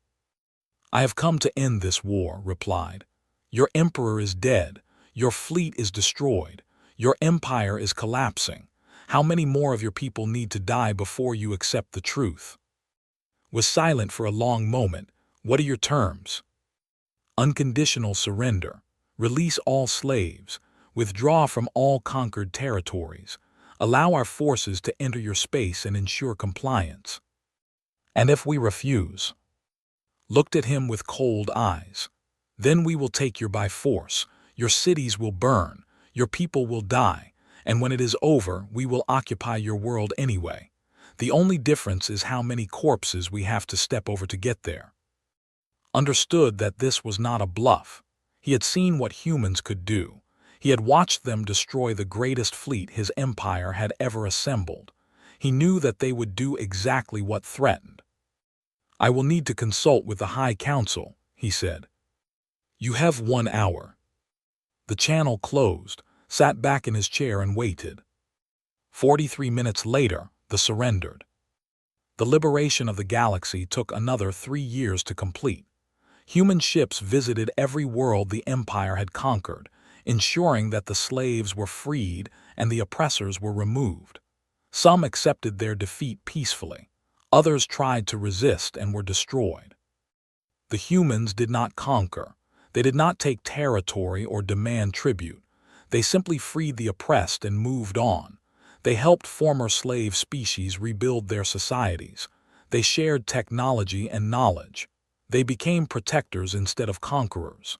"I have come to end this war," replied. "Your emperor is dead. Your fleet is destroyed. Your empire is collapsing. How many more of your people need to die before you accept the truth?" Was silent for a long moment. "What are your terms?" "Unconditional surrender. Release all slaves. Withdraw from all conquered territories. Allow our forces to enter your space and ensure compliance." "And if we refuse?" Looked at him with cold eyes. "Then we will take you by force. Your cities will burn. Your people will die. And when it is over, we will occupy your world anyway. The only difference is how many corpses we have to step over to get there." Understood that this was not a bluff. He had seen what humans could do. He had watched them destroy the greatest fleet his empire had ever assembled. He knew that they would do exactly what threatened. "I will need to consult with the High Council," he said. "You have 1 hour." The channel closed, sat back in his chair and waited. 43 minutes later, they surrendered. The liberation of the galaxy took another 3 years to complete. Human ships visited every world the Empire had conquered, ensuring that the slaves were freed and the oppressors were removed. Some accepted their defeat peacefully. Others tried to resist and were destroyed. The humans did not conquer. They did not take territory or demand tribute. They simply freed the oppressed and moved on. They helped former slave species rebuild their societies. They shared technology and knowledge. They became protectors instead of conquerors.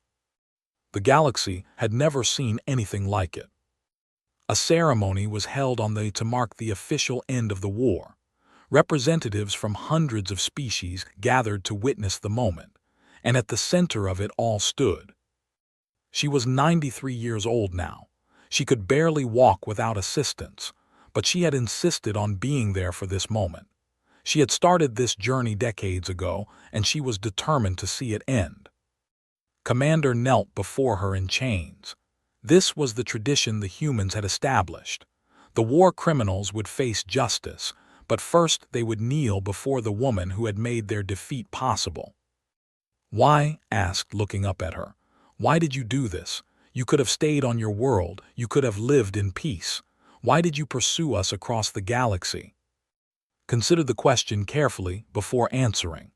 The galaxy had never seen anything like it. A ceremony was held on the to mark the official end of the war. Representatives from hundreds of species gathered to witness the moment, and at the center of it all stood. She was 93 years old now. She could barely walk without assistance, but she had insisted on being there for this moment. She had started this journey decades ago, and she was determined to see it end. Commander knelt before her in chains. This was the tradition the humans had established. The war criminals would face justice, but first they would kneel before the woman who had made their defeat possible. "Why?" asked, looking up at her. "Why did you do this? You could have stayed on your world. You could have lived in peace. Why did you pursue us across the galaxy?" Consider the question carefully before answering.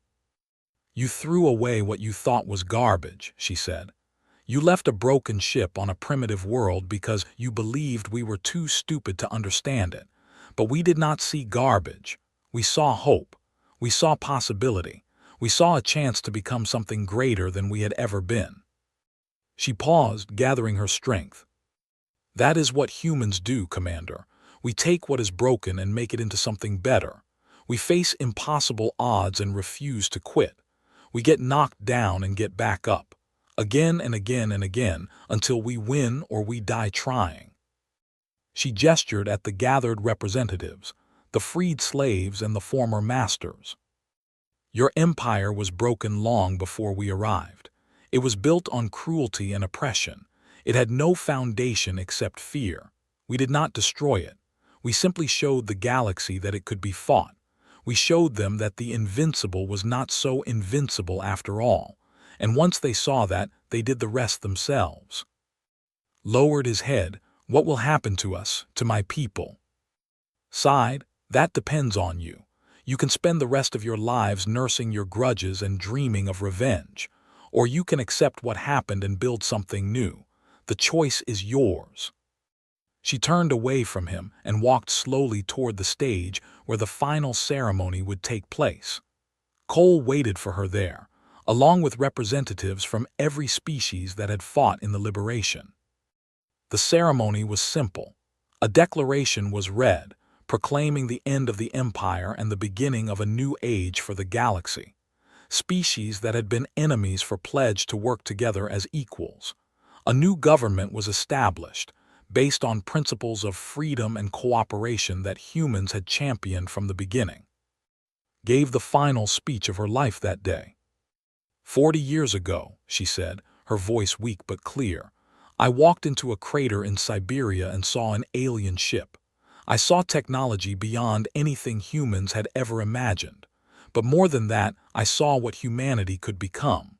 "You threw away what you thought was garbage," she said. "You left a broken ship on a primitive world because you believed we were too stupid to understand it. But we did not see garbage. We saw hope. We saw possibility. We saw a chance to become something greater than we had ever been." She paused, gathering her strength. "That is what humans do, Commander. We take what is broken and make it into something better. We face impossible odds and refuse to quit. We get knocked down and get back up, again and again and again, until we win or we die trying." She gestured at the gathered representatives, the freed slaves and the former masters. "Your empire was broken long before we arrived. It was built on cruelty and oppression. It had no foundation except fear. We did not destroy it. We simply showed the galaxy that it could be fought. We showed them that the invincible was not so invincible after all. And once they saw that, they did the rest themselves." Lowered his head. "What will happen to us, to my people?" Sighed. "That depends on you. You can spend the rest of your lives nursing your grudges and dreaming of revenge, or you can accept what happened and build something new. The choice is yours. She turned away from him and walked slowly toward the stage where the final ceremony would take place. Cole waited for her there, along with representatives from every species that had fought in the liberation. The ceremony was simple. A declaration was read, proclaiming the end of the Empire and the beginning of a new age for the galaxy. Species that had been enemies were pledged to work together as equals. A new government was established, based on principles of freedom and cooperation that humans had championed from the beginning. Gave the final speech of her life that day. 40 years ago, she said, her voice weak but clear, I walked into a crater in Siberia and saw an alien ship. I saw technology beyond anything humans had ever imagined. But more than that, I saw what humanity could become.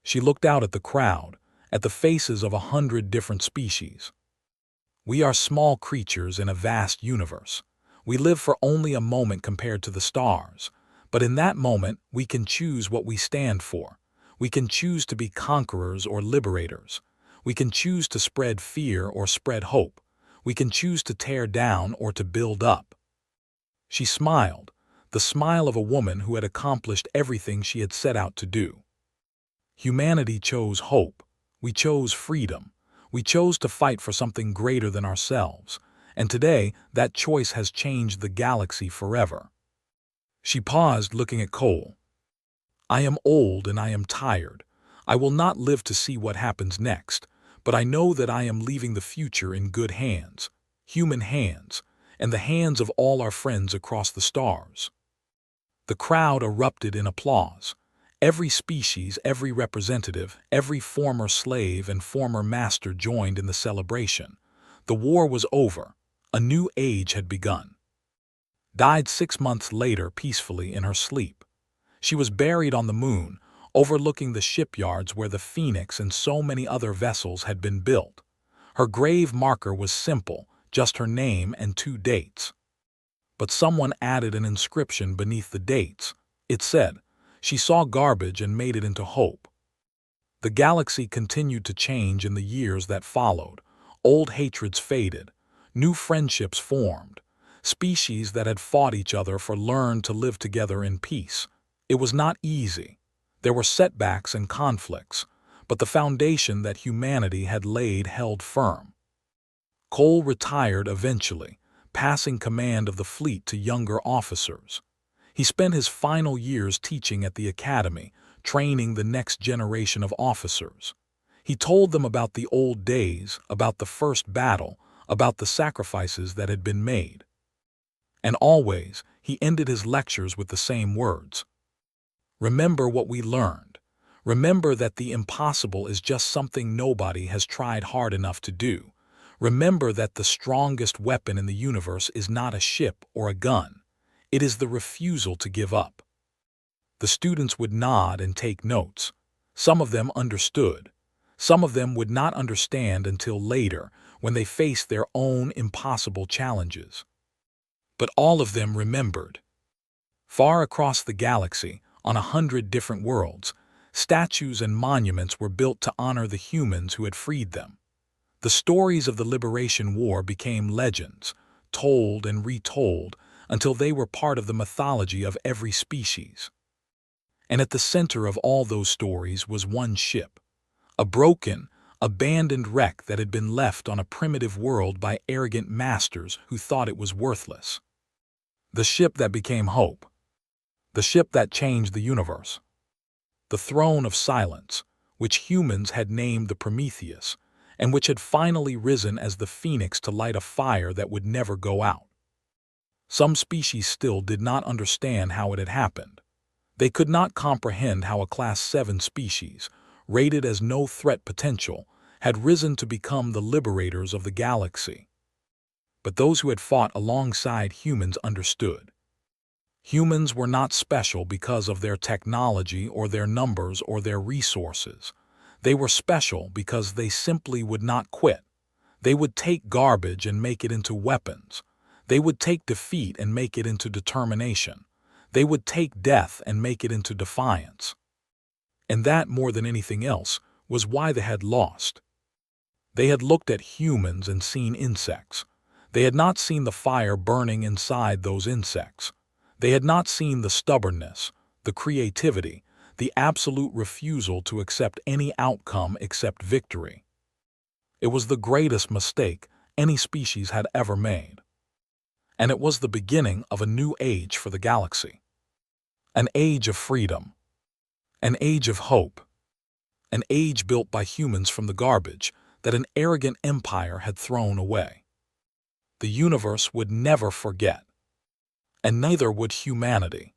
She looked out at the crowd, at the faces of 100 different species. We are small creatures in a vast universe. We live for only a moment compared to the stars. But in that moment, we can choose what we stand for. We can choose to be conquerors or liberators. We can choose to spread fear or spread hope. We can choose to tear down or to build up. She smiled, the smile of a woman who had accomplished everything she had set out to do. Humanity chose hope. We chose freedom. We chose to fight for something greater than ourselves. And today, that choice has changed the galaxy forever. She paused, looking at Cole. I am old and I am tired. I will not live to see what happens next, but I know that I am leaving the future in good hands, human hands, and the hands of all our friends across the stars. The crowd erupted in applause. Every species, every representative, every former slave and former master joined in the celebration. The war was over. A new age had begun. Died 6 months later peacefully in her sleep. She was buried on the moon, overlooking the shipyards where the Phoenix and so many other vessels had been built. Her grave marker was simple, just her name and 2 dates. But someone added an inscription beneath the dates. It said, "She saw garbage and made it into hope." The galaxy continued to change in the years that followed. Old hatreds faded. New friendships formed. Species that had fought each other learned to live together in peace. It was not easy. There were setbacks and conflicts, but the foundation that humanity had laid held firm. Cole retired eventually, passing command of the fleet to younger officers. He spent his final years teaching at the academy, training the next generation of officers. He told them about the old days, about the first battle, about the sacrifices that had been made. And always, he ended his lectures with the same words. Remember what we learned. Remember that the impossible is just something nobody has tried hard enough to do. Remember that the strongest weapon in the universe is not a ship or a gun. It is the refusal to give up. The students would nod and take notes. Some of them understood. Some of them would not understand until later, when they faced their own impossible challenges. But all of them remembered. Far across the galaxy, on 100 different worlds, statues and monuments were built to honor the humans who had freed them. The stories of the Liberation War became legends, told and retold, until they were part of the mythology of every species. And at the center of all those stories was one ship, a broken, abandoned wreck that had been left on a primitive world by arrogant masters who thought it was worthless. The ship that became hope. The ship that changed the universe. The throne of silence, which humans had named the Prometheus, and which had finally risen as the phoenix to light a fire that would never go out. Some species still did not understand how it had happened. They could not comprehend how a Class 7 species, rated as no threat potential, had risen to become the liberators of the galaxy. But those who had fought alongside humans understood. Humans were not special because of their technology or their numbers or their resources. They were special because they simply would not quit. They would take garbage and make it into weapons. They would take defeat and make it into determination. They would take death and make it into defiance. And that, more than anything else, was why they had lost. They had looked at humans and seen insects. They had not seen the fire burning inside those insects. They had not seen the stubbornness, the creativity, the absolute refusal to accept any outcome except victory. It was the greatest mistake any species had ever made. And it was the beginning of a new age for the galaxy. An age of freedom. An age of hope. An age built by humans from the garbage that an arrogant empire had thrown away. The universe would never forget. And neither would humanity.